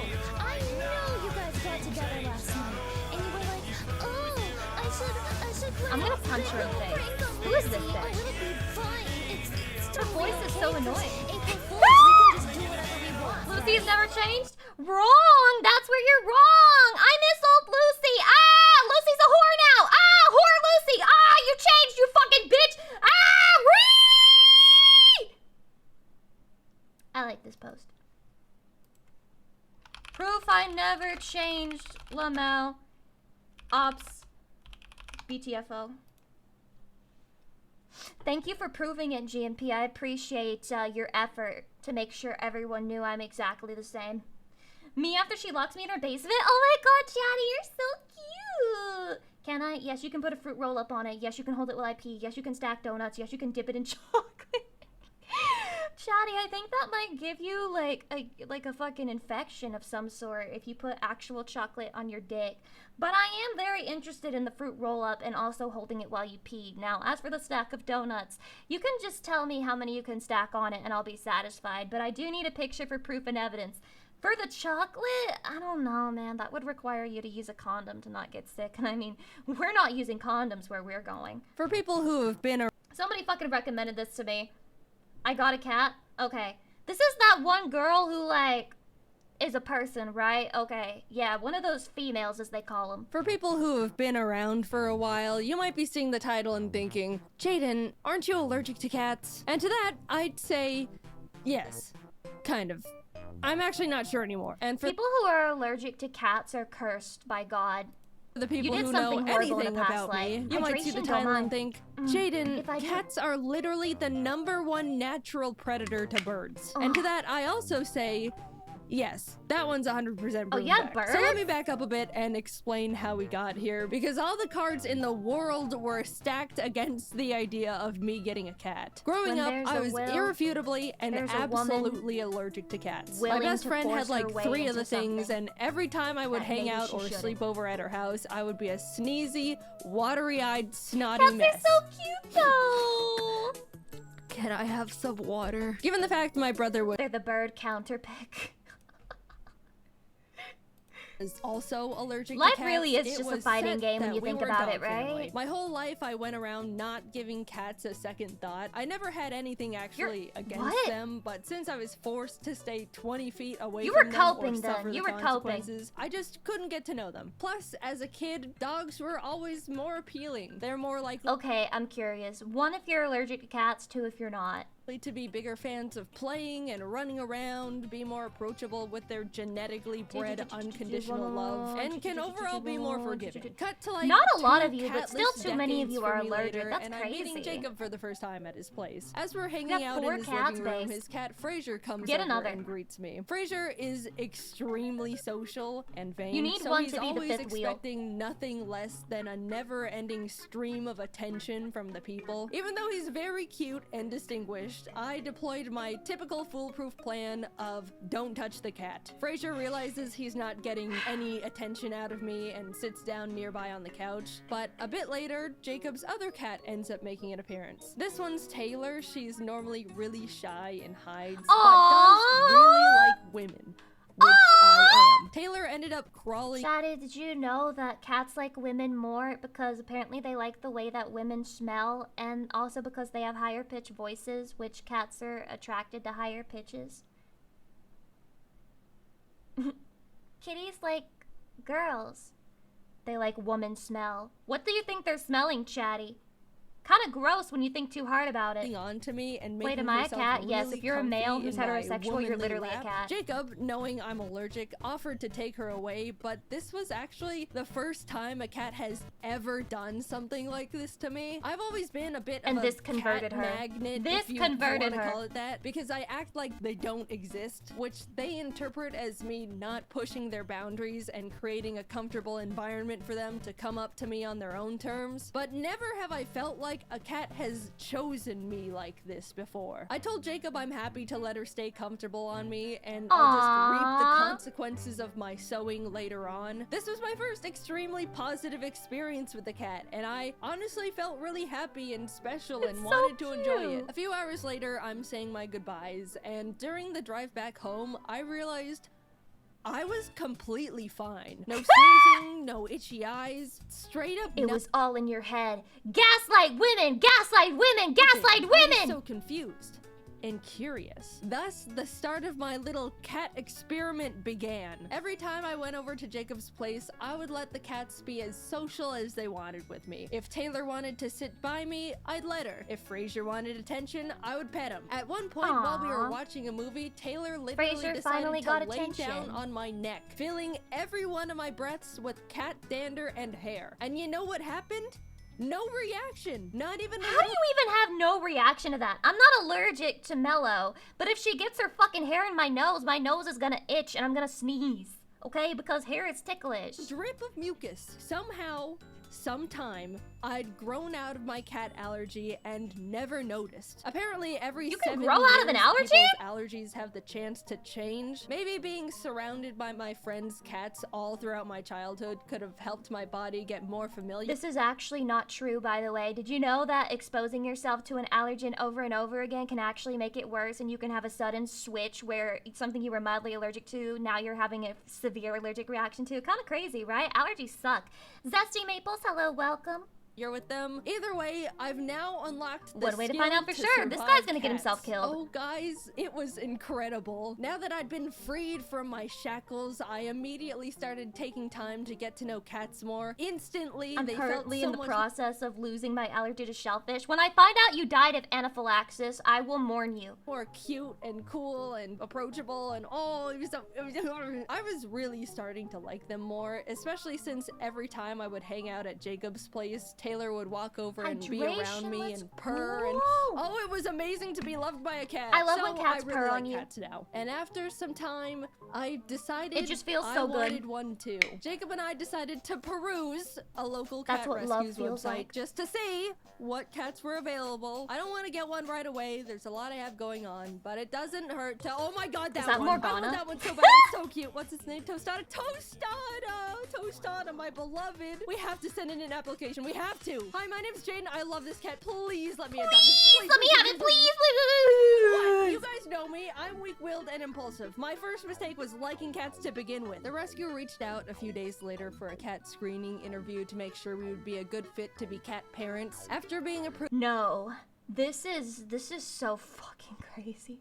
you guys got together last night. And you were like, oh, I should put I'm gonna on punch her in the ring face. on Who is this Lucy. bitch? Oh, it'll be fine. It's Her totally voice is okay so 'cause annoying. April Fools, we can just do whatever we want. Lucy's right? never changed? Wrong! That's where you're wrong! I miss old Lucy! Ah! Lucy's a whore now! Ah! Whore Lucy! Ah! You changed, you fucking bitch! Ah! Read! I like this post. Proof I never changed, Lamau. Ops. BTFO. Thank you for proving it, GMP. I appreciate your effort to make sure everyone knew I'm exactly the same. Me after she locks me in her basement? Oh my god, Chatty, you're so cute! Can I? Yes, you can put a fruit roll up on it. Yes, you can hold it while I pee. Yes, you can stack donuts. Yes, you can dip it in chocolate. Chatty, I think that might give you like a fucking infection of some sort if you put actual chocolate on your dick. But I am very interested in the fruit roll-up and also holding it while you pee. Now, as for the stack of donuts, you can just tell me how many you can stack on it and I'll be satisfied. But I do need a picture for proof and evidence. For the chocolate, I don't know, man. That would require you to use a condom to not get sick. And I mean, we're not using condoms where we're going. For people who have been Somebody fucking recommended this to me. I got a cat? Okay. This is that one girl who, like, is a person, right? Okay. Yeah, one of those females, as they call them. For people who have been around for a while, you might be seeing the title and thinking, Jaden, aren't you allergic to cats? And to that, I'd say, yes. Kind of. I'm actually not sure anymore. And for people who are allergic to cats are cursed by God. the people You did who know something horrible in anything a past about life. me, you might see the Hydration, title don't and mind. think, If Jaden, I did- cats are literally the #1 natural predator to birds. And to that, I also say, yes, that one's 100% proven yeah, fact. So let me birds? back up a bit and explain how we got here, because all the cards in the world were stacked against the idea of me getting a cat. Growing When up, there's I a was will, irrefutably and there's a woman absolutely allergic to cats. My willing best to friend had force her like way 3 of the into things, something and every time I would that hang maybe out she or shouldn't. sleep over at her house, I would be a sneezy, watery-eyed, snotty Cats mess. are so cute, though. Can I have some water? Given the fact my brother was They're the bird counter pick. also allergic Life to cats, really is it just a was fighting set game when that you we think were a about dog it, right? family. My whole life I went around not giving cats a second thought. I never had anything actually against what? them, but since I was forced to stay 20 feet away You from were them or coping then. suffer You the were coping. consequences, I just couldn't get to know them. Plus, as a kid, dogs were always more appealing. They're more likely Okay, I'm curious. 1, if you're allergic to cats. 2, if you're not. to be bigger fans of playing and running around, be more approachable with their genetically bred unconditional love, and can overall be more forgiving. Cut to like Not a lot 2 of you, but still catless too many of decades you for are me allergic. later, That's and I'm meeting crazy. Jacob for the first time at his place. As we're hanging got out 4 in his cats, living room, base. his cat Fraser comes Get over another. and greets me. Fraser is extremely social and vain, You need so one he's to be the always fifth wheel. expecting nothing less than a never-ending stream of attention from the people. Even though he's very cute and distinguished, I deployed my typical foolproof plan of don't touch the cat. Fraser realizes he's not getting any attention out of me and sits down nearby on the couch, but a bit later, Jacob's other cat ends up making an appearance. This one's Taylor. She's normally really shy and hides, but does really like women, which I am. Taylor ended up crawling Shadi, did you know that cats like women more because apparently they like the way that women smell, and also because they have higher pitched voices, which cats are attracted to higher pitches? Kitties like girls. They like woman smell. What do you think they're smelling, Chatty? Kind of gross when you think too hard about it. on to me and Wait, making am I a herself cat? Yes, really if you're a male comfy who's in my heterosexual, you're womanly literally a lap. cat. Jacob, knowing I'm allergic, offered to take her away, but this was actually the first time a cat has ever done something like this to me. I've always been a bit And of this a converted cat her. magnet, This if you converted wanna her. call it that, because I act like they don't exist, which they interpret as me not pushing their boundaries and creating a comfortable environment for them to come up to me on their own terms. But never have I felt like a cat has chosen me like this before. I told Jacob I'm happy to let her stay comfortable on me, and I'll just reap the Aww. consequences of my sewing later on. This was my first extremely positive experience with the cat, and I honestly felt really happy and special and so wanted to enjoy it. cute. A few hours later, I'm saying my goodbyes, and during the drive back home, I realized I was completely fine. No sneezing, no itchy eyes, straight up It was all in your head. Gaslight women! Gaslight women! Gaslight I was women! so confused and curious. Thus, the start of my little cat experiment began. Every time I went over to Jacob's place, I would let the cats be as social as they wanted with me. If Taylor wanted to sit by me, I'd let her. If Fraser wanted attention, I would pet him. At one point, while we were Aw. watching a movie, Taylor literally Fraser decided finally to got lay attention. down on my neck, filling every one of my breaths with cat dander and hair. And you know what happened? No reaction. Not even a How do little you even have no reaction to that? I'm not allergic to Mellow, but if she gets her fucking hair in my nose is gonna itch and I'm gonna sneeze. Okay? Because hair is ticklish. drip of mucus. Somehow, sometime, I'd grown out of my cat allergy and never noticed. Apparently, every You can 7 grow out of an years, allergy? people's allergies have the chance to change. Maybe being surrounded by my friends' cats all throughout my childhood could have helped my body get more familiar. This is actually not true, by the way. Did you know that exposing yourself to an allergen over and over again can actually make it worse, and you can have a sudden switch where something you were mildly allergic to, now you're having a severe allergic reaction to? Kind of crazy, right? Allergies suck. Zesty Maples, hello, welcome. You're with them. Either way, I've now unlocked the One way to find skill out for to sure. This survive guy's gonna get cats. himself killed. Oh, guys, it was incredible. Now that I'd been freed from my shackles, I immediately started taking time to get to know cats more. Instantly, I'm they currently felt in so the much process of losing my allergy to shellfish. When I find out you died of anaphylaxis, I will mourn you. more cute and cool and approachable, and I was really starting to like them more, especially since every time I would hang out at Jacob's place, Taylor would walk over and be around me let's and purr, and go. it was amazing to be loved by a cat. I love so when cats I really purr like on you. cats now. And after some time, I decided It just feels I so good. wanted one too. Jacob and I decided to peruse a local That's cat what love rescues feels website like. just to see what cats were available. I don't want to get one right away. There's a lot I have going on, but it doesn't hurt to. Oh my god, that that one! I Morgana? want that one so bad. It's so cute. What's its name? Tostada. Tostada, my beloved. We have to send in an application. We have to. Hi, my name's Jane. I love this cat. Please let me adopt it. Please, let me have it, please. What? You guys know me. I'm weak-willed and impulsive. My first mistake was liking cats to begin with. The rescue reached out a few days later for a cat screening interview to make sure we would be a good fit to be cat parents. After being approved. No, this is so fucking crazy.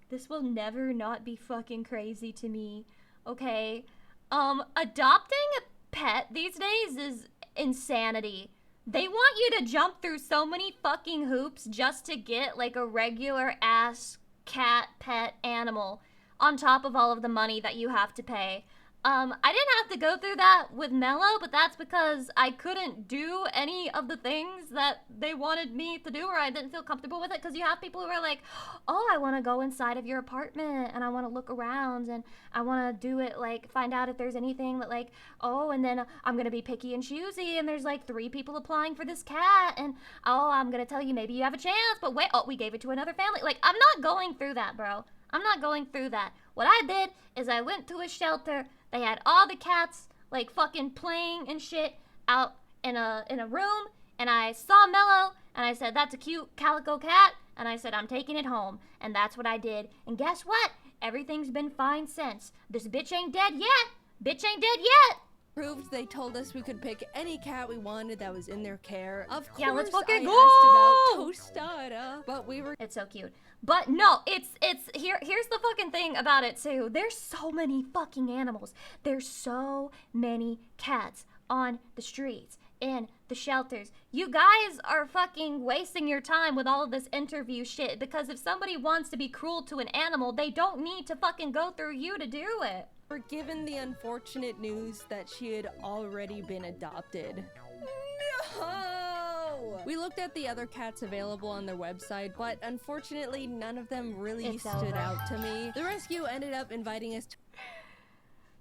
This will never not be fucking crazy to me. Okay, adopting a pet these days is insanity. They want you to jump through so many fucking hoops just to get like a regular ass cat pet animal on top of all of the money that you have to pay. I didn't have to go through that with Mello, but that's because I couldn't do any of the things that they wanted me to do, or I didn't feel comfortable with it, because you have people who are like, oh, I want to go inside of your apartment, and I want to look around, and I want to do it, like, find out if there's anything that, like, oh, and then I'm going to be picky and choosy, and there's, like, 3 people applying for this cat, and, oh, I'm going to tell you maybe you have a chance, but wait, oh, we gave it to another family. Like, I'm not going through that, bro. I'm not going through that. What I did is I went to a shelter. They had all the cats, like, fucking playing and shit out in a room, and I saw Mello, and I said, that's a cute calico cat, and I said, I'm taking it home, and that's what I did. And guess what? Everything's been fine since. This bitch ain't dead yet. Bitch ain't dead yet. Approved, they told us we could pick any cat we wanted that was in their care. Of course, Yeah, let's fucking I go! asked about Tostada, but we were. It's so cute. But no, here's the fucking thing about it too. There's so many fucking animals. There's so many cats on the streets, in the shelters. You guys are fucking wasting your time with all of this interview shit, because if somebody wants to be cruel to an animal, they don't need to fucking go through you to do it. We're given the unfortunate news that she had already been adopted. No! We looked at the other cats available on their website, but unfortunately none of them really It's stood over. out to me. The rescue ended up inviting us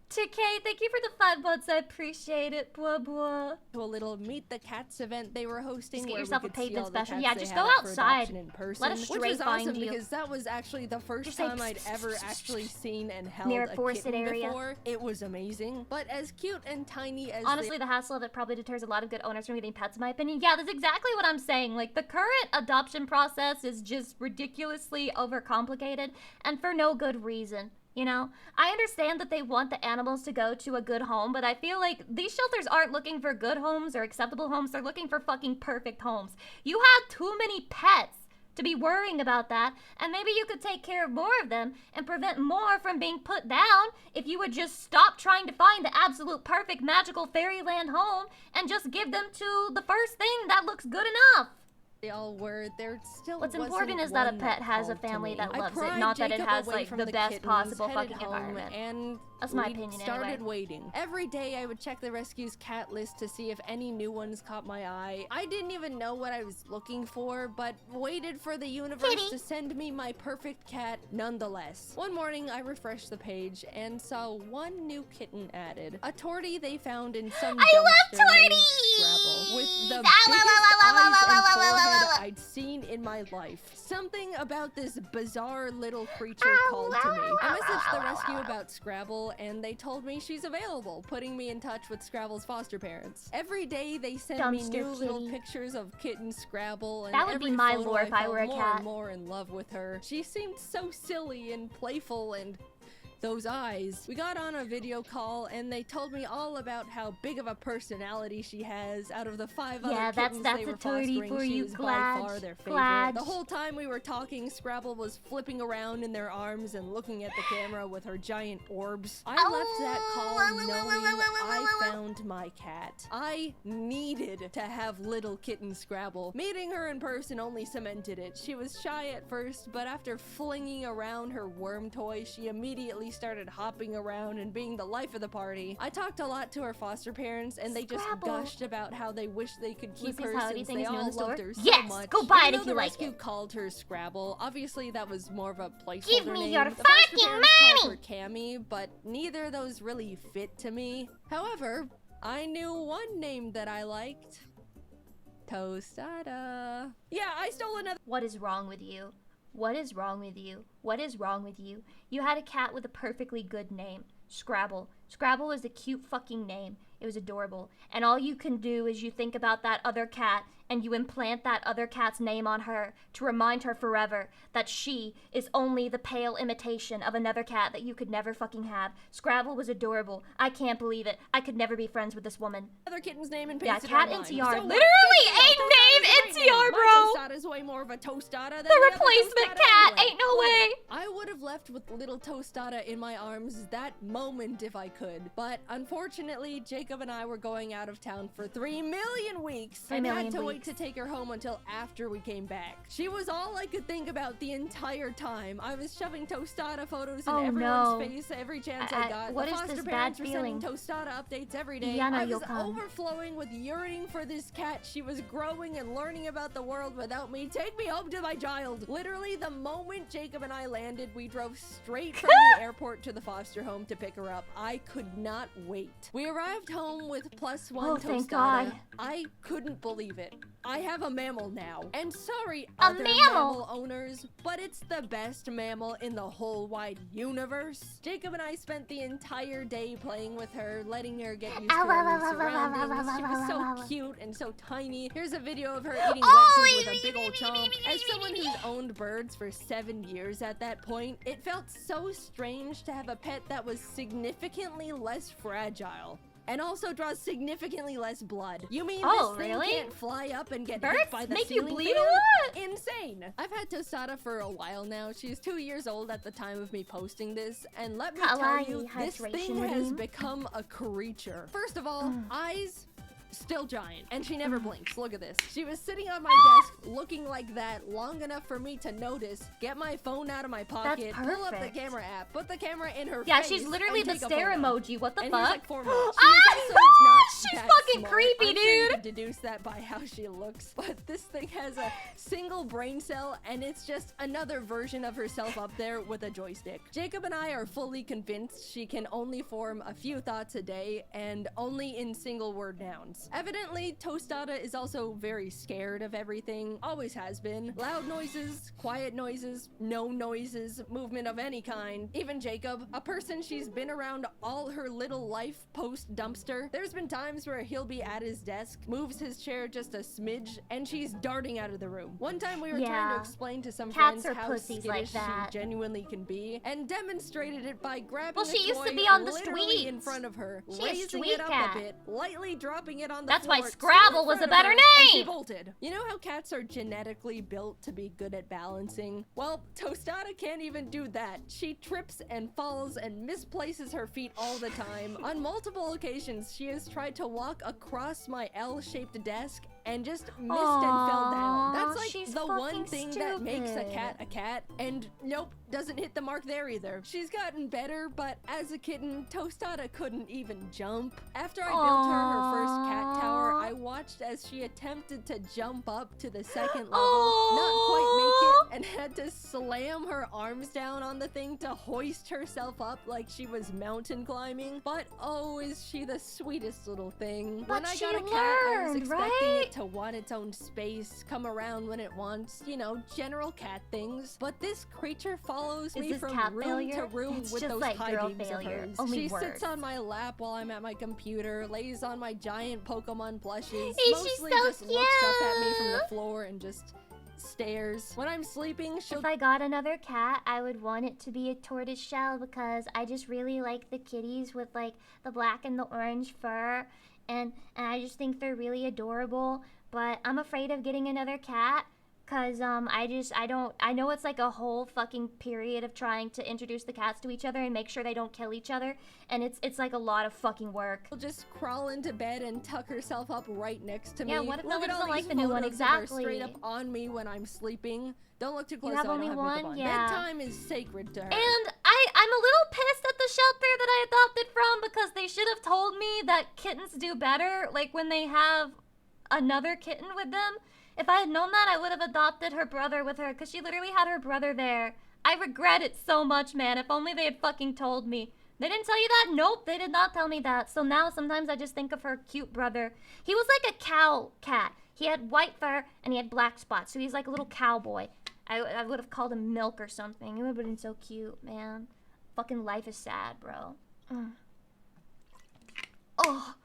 2K, thank you for the 5 months. I appreciate it. Blah blah. to a little Meet the Cats event they were hosting. Just get where yourself we a could see pavement all the special. cats Yeah, they just had go up for outside. adoption in person, Let a which stray was awesome find you. because that was actually the first Just say time I'd ever actually seen and held near a a forested kitten area. before. It was amazing, but as cute and tiny as Honestly, the hassle of it probably deters a lot of good owners from getting pets, in my opinion. Yeah, that's exactly what I'm saying. Like, the current adoption process is just ridiculously overcomplicated, and for no good reason. You know, I understand that they want the animals to go to a good home, but I feel like these shelters aren't looking for good homes or acceptable homes. They're looking for fucking perfect homes. You have too many pets to be worrying about that, and maybe you could take care of more of them and prevent more from being put down if you would just stop trying to find the absolute perfect magical fairyland home and just give them to the first thing that looks good enough. they all were, there still What's wasn't important is that a one pet has a called to family me. that I loves it, pried not that it Jacob has away like from the best kittens, possible headed fucking home, environment. and That's my we opinion started anyway. waiting. Every day I would check the rescue's cat list to see if any new ones caught my eye. I didn't even know what I was looking for, but waited for the universe to send me my perfect cat nonetheless. One morning I refreshed the page and saw one new kitten added. A tortie they found in some I love dumpster named torties! Scrabble, with the Ah, biggest eyes and forehead I'd seen in my life. Something about this bizarre little creature called to me. I messaged the rescue about Scrabble and they told me she's available, putting me in touch with Scrabble's foster parents. Every day they send me Dumpster new little kitty. pictures of kitten Scrabble, and That would be every my photo lore if I fell were a more cat. and more in love with her. She seemed so silly and playful, and those eyes. We got on a video call and they told me all about how big of a personality she has. Out of the 5 Yeah, other that's kittens they a were tortie fostering, for she you, was by Glad. far their favorite. Glad. The whole time we were talking, Scrabble was flipping around in their arms and looking at the camera with her giant orbs. I left that call knowing I found my cat. I needed to have little kitten Scrabble. Meeting her in person only cemented it. She was shy at first, but after flinging around her worm toy, she immediately started hopping around and being the life of the party. I talked a lot to her foster parents, and they just Scrabble. gushed about how they wish they could keep Lucy's her how since anything they is known in all the store? loved her so Yes, much. go buy it Even if though you the like rescue it. called her Scrabble. Obviously, that was more of a placeholder Give me name. your The foster fucking parents called money! her Cammy, but neither of those really fit to me. However, I knew one name that I liked. Tostada. Yeah, I stole another. What is wrong with you? What is wrong with you? What is wrong with you? You had a cat with a perfectly good name. Scrabble. Scrabble was a cute fucking name. It was adorable. And all you can do is you think about that other cat and you implant that other cat's name on her to remind her forever that she is only the pale imitation of another cat that you could never fucking have. Scrabble was adorable. I can't believe it. I could never be friends with this woman. Other kitten's name and Yeah, pasted cat online. NTR. So what? Literally Guess a what? name Tostada's a great NTR, name. bro. My Tostada's way more of a tostada than The other replacement tostada cat. anyway. Ain't no way. I would have left with little Tostada in my arms that moment if I could. But unfortunately, Jacob and I were going out of town for 3 million weeks 3 and million had to wait weeks. to take her home until after we came back. She was all I could think about the entire time. I was shoving Tostada photos in Oh, everyone's no. face every chance I got. what The is foster this bad parents were feeling? sending Tostada updates every day. Yeah, no, I you'll was come. overflowing with yearning for this cat. She was growing and learning about the world without me. Take me home to my child. Literally, the moment Jacob and I landed, we drove straight from the airport to the foster home to pick her up. I could not wait. We arrived home with +1 Oh, thank Tostada. God. I couldn't believe it. I have a mammal now. And sorry, A other mammal? owners, but it's the best mammal in the whole wide universe. Jacob and I spent the entire day playing with her, letting her get used to her new surroundings. She was so cute and so tiny. Here's a video of her eating wet food with a big old chomp. As someone who's owned birds for 7 years at that point, it felt so strange to have a pet that was significantly less fragile. And also draws significantly less blood. You mean Oh, this thing really? can't fly up and get Birds hit by the make you ceiling bleed a fan? lot? Insane. I've had Tostada for a while now. She's 2 years old at the time of me posting this, and let me tell Kawaii you, this hydration thing has routine. become a creature. First of all, eyes. Still giant, and she never blinks. Look at this. She was sitting on my desk looking like that long enough for me to notice, get my phone out of my pocket, pull up the perfect. camera app, put the camera in her Yeah, face, she's literally and the take a stare photo. emoji. What the And fuck? here's, like, 4 more. Ah, She's also not she's that fucking smart. creepy, I'm sure you dude. can deduce that by how she looks, but this thing has a single brain cell, and it's just another version of herself up there with a joystick. Jacob and I are fully convinced she can only form a few thoughts a day, and only in single-word nouns. Evidently, Tostada is also very scared of everything, always has been. Loud noises, quiet noises, no noises, movement of any kind. Even Jacob, a person she's been around all her little life post-dumpster. There's been times where he'll be at his desk, moves his chair just a smidge, and she's darting out of the room. One time we were trying Yeah. to explain to some Cats friends are how pussies like skittish that. she genuinely can be, and demonstrated it by grabbing Well, she a used to toy be on the literally in streets. front of her, She a raising street it up cat. a bit, lightly dropping it on the That's why floor, Scrabble in was a front of better her, and she name. bolted. You know how cats are genetically built to be good at balancing? Well, Tostada can't even do that. She trips and falls and misplaces her feet all the time. On multiple occasions, she has tried to walk across my L-shaped desk and just missed and fell down. That's like she's the one fucking thing that makes a cat stupid. a cat, and nope, doesn't hit the mark there either. She's gotten better, but as a kitten, Tostada couldn't even jump. After I built her first cat tower, I watched as she attempted to jump up to the second level, not quite make it, and had to slam her arms down on the thing to hoist herself up like she was mountain climbing. But oh, is she the sweetest little thing. But When I she got a cat, I was learned, expecting right? it to want its own space, come around when it wants, you know, general cat things. But this creature follows me this from cat room failure? to room It's with just those like high girl beams of failure, hers. only She worse. sits on my lap while I'm at my computer, lays on my giant Pokemon plushies, She mostly so just looks up at me from the cute. floor and just stares. When I'm sleeping, she'll If I got another cat, I would want it to be a tortoise shell because I just really like the kitties with like the black and the orange fur, and I just think they're really adorable. But I'm afraid of getting another cat because I know it's like a whole fucking period of trying to introduce the cats to each other and make sure they don't kill each other, and it's like a lot of fucking work. just crawl into bed and tuck herself up right next to me. Yeah, what if Look Mel at all doesn't like these the new one? photos of her Exactly. straight up on me when I'm sleeping. Don't look too close. have so I only don't have makeup one? on. Yeah. Bedtime is sacred to her. And I'm a little pissed at the shelter that I adopted from because they should have told me that kittens do better, like when they have another kitten with them. If I had known that, I would have adopted her brother with her because she literally had her brother there. I regret it so much, man. If only they had fucking told me. They didn't tell you that? Nope, they did not tell me that. So now sometimes I just think of her cute brother. He was like a cow cat. He had white fur and he had black spots, so he's like a little cowboy. I would have called him Milk or something. He would have been so cute, man. Fucking life is sad, bro. Oh.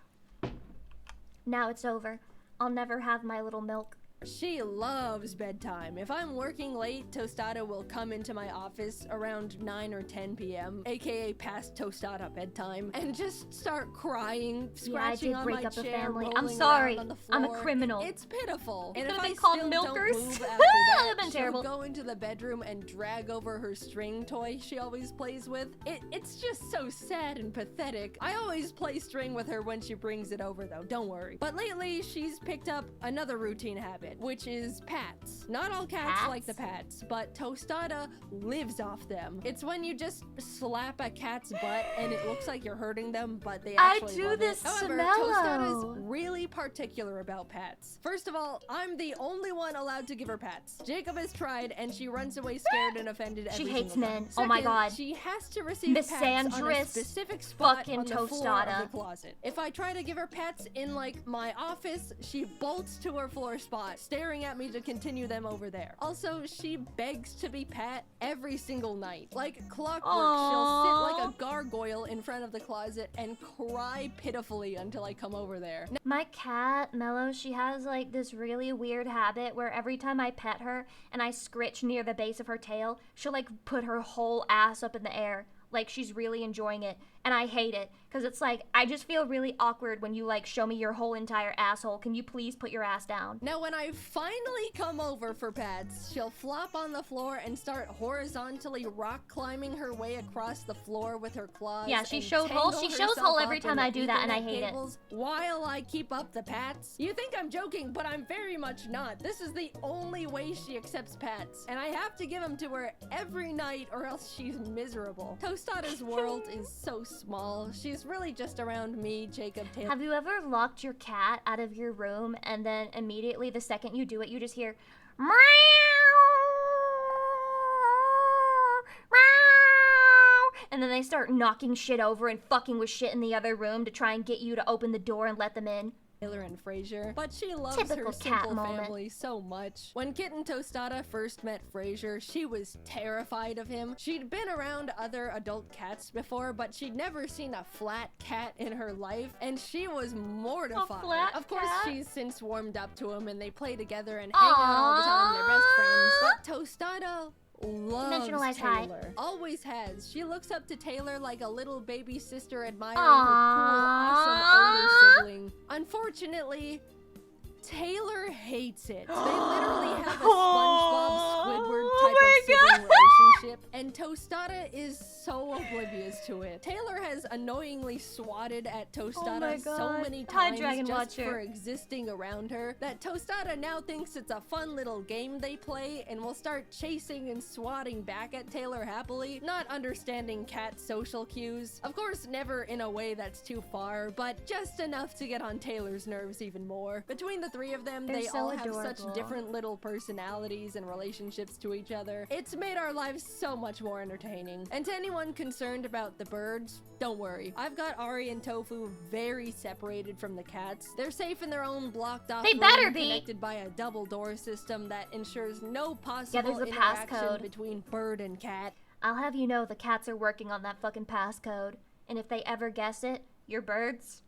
Now it's over. I'll never have my little Milk. She loves bedtime. If I'm working late, Tostada will come into my office around 9 or 10 p.m., aka past Tostada bedtime, and just start crying, scratching did on break my up a chair, family. I'm rolling sorry. around on the I'm a floor. criminal. It's pitiful. You And if could've I been called still milkers. don't move after That that, would've been she'll terrible. go into the bedroom and drag over her string toy she always plays with. It's just so sad and pathetic. I always play string with her when she brings it over, though. Don't worry. But lately, she's picked up another routine habit, which is pats. Not all cats Pats? like the pats, but Tostada lives off them. It's when you just slap a cat's butt and it looks like you're hurting them, but they I actually do love this it. to However, Mello. Tostada's really particular about pats. First of all, I'm the only one allowed to give her pats. Jacob has tried, and she runs away scared and offended every She hates single men. time. Oh my Second, God. She has to receive pats on a Misandrous specific spot fucking on the floor Tostada. of the closet. If I try to give her pats in like my office, she bolts to her floor spot, staring at me to continue them over there. Also, she begs to be pat every single night. Like clockwork, she'll sit like a gargoyle in front of the closet and cry pitifully until I come over there. My cat, Mello, she has like this really weird habit where every time I pet her and I scritch near the base of her tail, she'll like put her whole ass up in the air. Like she's really enjoying it. And I hate it. Because it's like, I just feel really awkward when you like show me your whole entire asshole. Can you please put your ass down? Now, when I finally come over for pats, she'll flop on the floor and start horizontally rock climbing her way across the floor with her claws. Yeah, she and shows hole- tangle she shows herself hole every up in time the I do that, and I Ethernet hate it. cables while I keep up the pats. You think I'm joking, but I'm very much not. This is the only way she accepts pats, and I have to give them to her every night or else she's miserable. Tostada's world is so small. She's really just around me, Jacob, Taylor. Have you ever locked your cat out of your room and then immediately the second you do it, you just hear meow, meow, and then they start knocking shit over and fucking with shit in the other room to try and get you to open the door and let them in? Taylor and Frasier, but she loves Typical her cat simple moment. family so much. When Kitten Tostada first met Frasier, she was terrified of him. She'd been around other adult cats before, but she'd never seen a flat cat in her life, and she was mortified. flat Of course, cat? she's since warmed up to him, and they play together and hang out all the time. They're best friends. But Tostada loves Dimensionalized high. Taylor. Always has. She looks up to Taylor like a little baby sister admiring her cool, awesome older sibling. Unfortunately, Taylor hates it. They literally have a SpongeBob Squidward type of sibling relationship relationship, and Tostada is so oblivious to it. Taylor has annoyingly swatted at Tostada so many times just for existing around her that Tostada now thinks it's a fun little game they play and will start chasing and swatting back at Taylor happily, not understanding Cat's social cues. Of course, never in a way that's too far, but just enough to get on Taylor's nerves even more. Between the three of them, they all have such different little personalities and relationships to each other. It's made our lives so much more entertaining. And to anyone concerned about the birds, don't worry. I've got Ari and Tofu very separated from the cats. They're safe in their own blocked off room, connected by a double door system that ensures no possible interaction between bird and cat. I'll have you know the cats are working on that fucking passcode. And if they ever guess it, your birds,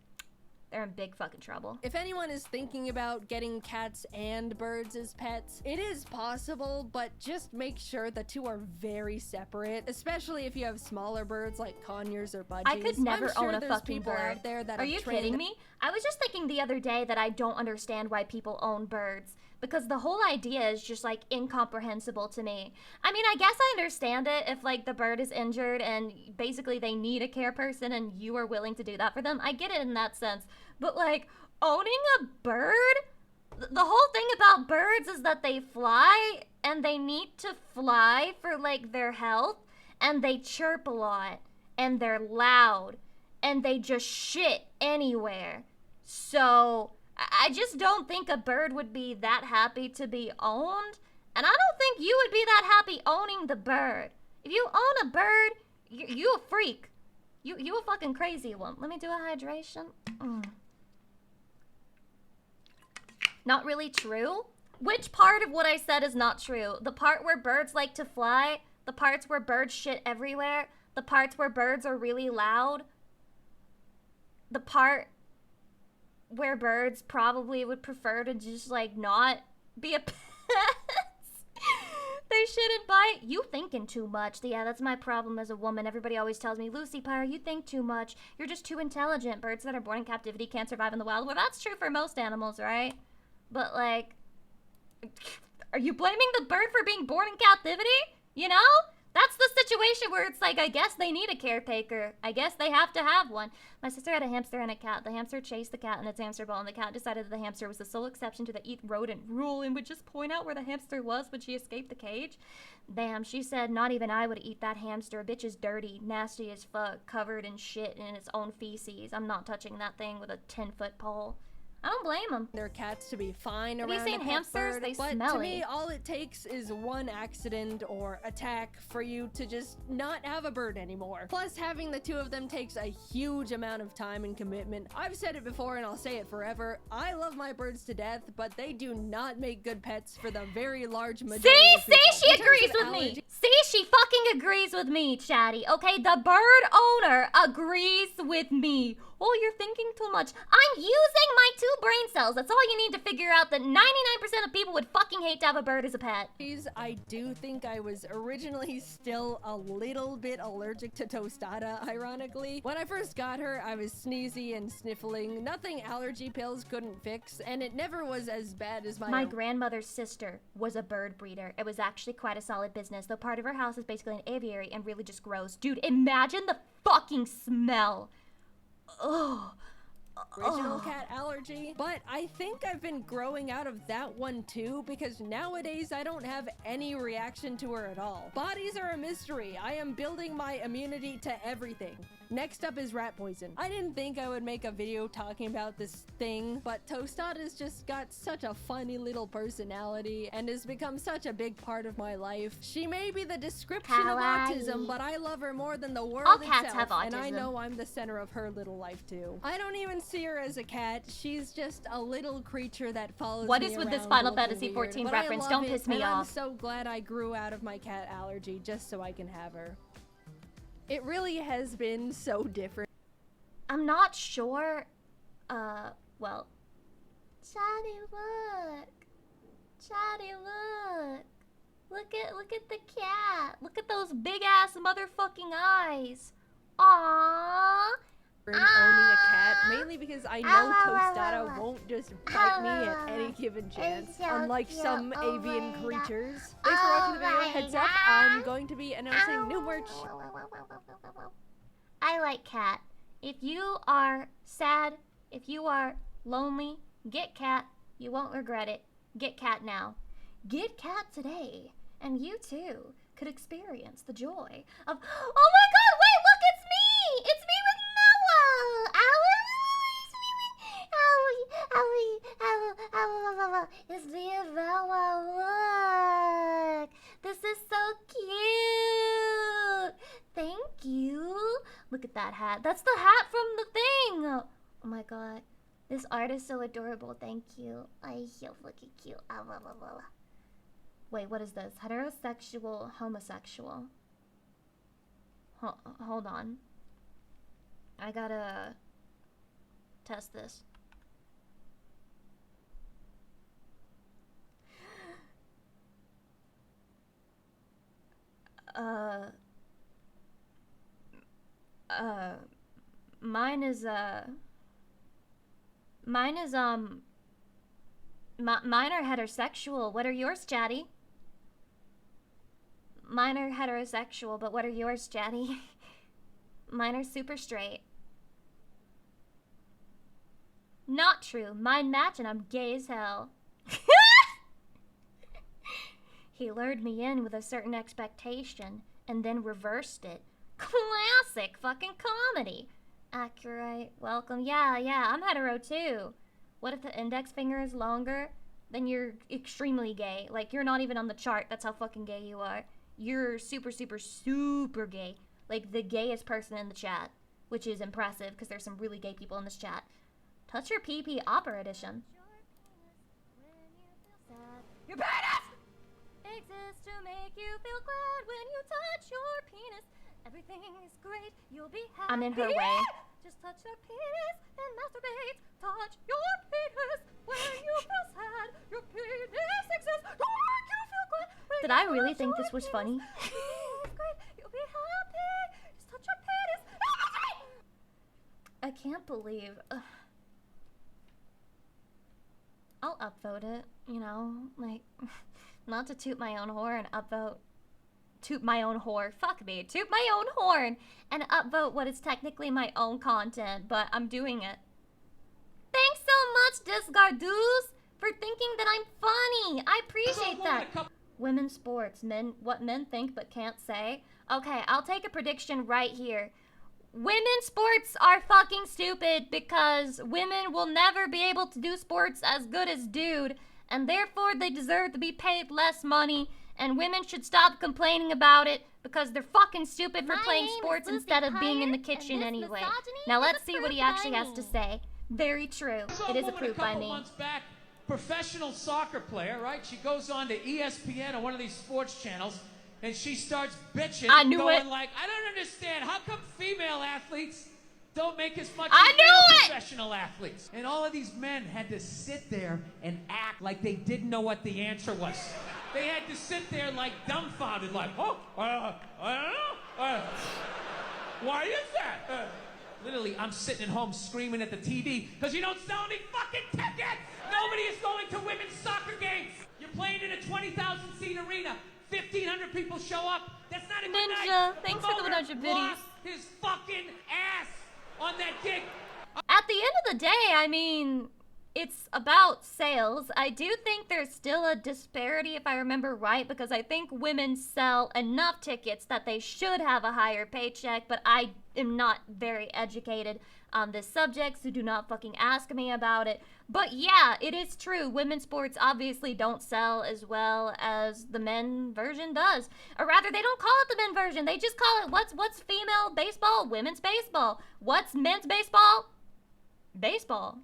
they're in big fucking trouble. If anyone is thinking about getting cats and birds as pets, it is possible, but just make sure the two are very separate, especially if you have smaller birds like conures or budgies. I could never own a fucking people bird. Out there that are you kidding me? I was just thinking the other day that I don't understand why people own birds. Because the whole idea is just, like, incomprehensible to me. I mean, I guess I understand it if, like, the bird is injured and basically they need a care person and you are willing to do that for them. I get it in that sense. But, like, owning a bird? The whole thing about birds is that they fly and they need to fly for, like, their health. And they chirp a lot. And they're loud. And they just shit anywhere. So I just don't think a bird would be that happy to be owned. And I don't think you would be that happy owning the bird. If you own a bird, you a freak. You a fucking crazy one. Let me do a hydration. Not really true? Which part of what I said is not true? The part where birds like to fly? The parts where birds shit everywhere? The parts where birds are really loud? The part where birds probably would prefer to just, like, not be a pet. They shouldn't bite. You thinking too much. Yeah, that's my problem as a woman. Everybody always tells me, Lucy Pyre, you think too much. You're just too intelligent. Birds that are born in captivity can't survive in the wild. Well, that's true for most animals, right? But, like, are you blaming the bird for being born in captivity? You know? That's the situation where it's like, I guess they need a caretaker. I guess they have to have one. My sister had a hamster and a cat. The hamster chased the cat in its hamster ball, and the cat decided that the hamster was the sole exception to the eat rodent rule and would just point out where the hamster was when she escaped the cage. Damn, she said, not even I would eat that hamster. Bitch is dirty, nasty as fuck, covered in shit in its own feces. I'm not touching that thing with a 10-foot pole. I don't blame them. Their cats to be fine around. Have you seen hamsters? They but smelly. To me, all it takes is one accident or attack for you to just not have a bird anymore. Plus, having the two of them takes a huge amount of time and commitment. I've said it before and I'll say it forever. I love my birds to death, but they do not make good pets for the very large majority of people. See, she agrees with me. See, she fucking agrees with me, Chatty. Okay, the bird owner agrees with me. Oh, you're thinking too much. I'm using my 2 brain cells. That's all you need to figure out that 99% of people would fucking hate to have a bird as a pet. I do think I was originally still a little bit allergic to Tostada, ironically. When I first got her, I was sneezy and sniffling. Nothing allergy pills couldn't fix, and it never was as bad as my grandmother's sister was a bird breeder. It was actually quite a solid business, though part of her house is basically an aviary and really just gross. Dude, imagine the fucking smell. Ugh. Original cat allergy, but I think I've been growing out of that one too, because nowadays I don't have any reaction to her at all. Bodies are a mystery. I am building my immunity to everything. Next up is rat poison. I didn't think I would make a video talking about this thing, but Tostada's just got such a funny little personality and has become such a big part of my life. She may be the description of autism, but I love her more than the world All itself, cats have autism. and I know I'm the center of her little life too. I don't even see her as a cat. She's just a little creature that follows me What is with this Final Fantasy weird, 14 but reference? I love Don't it, piss me and off. I'm so glad I grew out of my cat allergy just so I can have her. It really has been so different. I'm not sure. Well. Chatty, look. Chatty, look. Look at the cat. Look at those big ass motherfucking eyes. Aww. owning a cat, mainly because I know Tostada won't just bite me at any given chance, unlike some avian creatures. Thanks for watching the video. Heads up, I'm going to be announcing new merch. I like cat. If you are sad, if you are lonely, get cat. You won't regret it. Get cat now. Get cat today, and you too could experience the joy of. Oh my God! Wait, look, it's me! It's me with Noah. It's me and Noah. Look, this is so cute. Thank you. Look at that hat. That's the hat from the thing. Oh my God. This art is so adorable. Thank you. I'm so fucking cute. Wait, what is this? Heterosexual, homosexual. Hold on. I gotta test this. Mine is mine are heterosexual. What are yours, Chatty? Mine are heterosexual, but what are yours, Chatty? Mine are super straight. Not true. Mine match and I'm gay as hell. He lured me in with a certain expectation and then reversed it. Classic fucking comedy. Accurate. Welcome. Yeah, I'm hetero too. What if the index finger is longer? Then you're extremely gay. Like, you're not even on the chart. That's how fucking gay you are. You're super, super, super gay. Like, the gayest person in the chat. Which is impressive, because there's some really gay people in this chat. Touch your PP Opera Edition. Your penis exists to make you feel glad when you touch your penis. Everything is great, you'll be happy. I'm in her way. Just touch your penis and masturbate. Touch your penis when you feel sad. Your penis exists to make you feel glad. Did I really think this was funny? It's great, you'll be happy. Just touch your penis. I can't believe. I'll upvote it, you know, like, not to toot my own horn and upvote. Toot my own horn. Fuck me. Toot my own horn and upvote what is technically my own content, but I'm doing it. Thanks so much, Disgardoos, for thinking that I'm funny. I appreciate that. Women's sports, what men think but can't say. Okay, I'll take a prediction right here. Women's sports are fucking stupid because women will never be able to do sports as good as dude, and therefore they deserve to be paid less money. And women should stop complaining about it because they're fucking stupid for playing sports instead of being in the kitchen anyway. Now let's see what he actually has to say. Very true. It is approved by me. Months back, professional soccer player, right? She goes on to ESPN or one of these sports channels, and she starts bitching. I knew going it. Like, I don't understand. How come female athletes don't make as much I as knew male it! professional athletes? And all of these men had to sit there and act like they didn't know what the answer was. They had to sit there like dumbfounded, like, I don't know. Why is that? Literally, I'm sitting at home screaming at the TV because you don't sell any fucking tickets. Nobody is going to women's soccer games. You're playing in a 20,000 seat arena. 1,500 people show up. That's not a good night. Ninja, thanks for the 100 biddies. Lost his fucking ass on that gig. At the end of the day, I mean, it's about sales. I do think there's still a disparity, if I remember right, because I think women sell enough tickets that they should have a higher paycheck, but I am not very educated on this subject, so do not fucking ask me about it. But yeah, it is true. Women's sports obviously don't sell as well as the men version does. Or rather, they don't call it the men version. They just call it what's female baseball? Women's baseball. What's men's baseball? Baseball.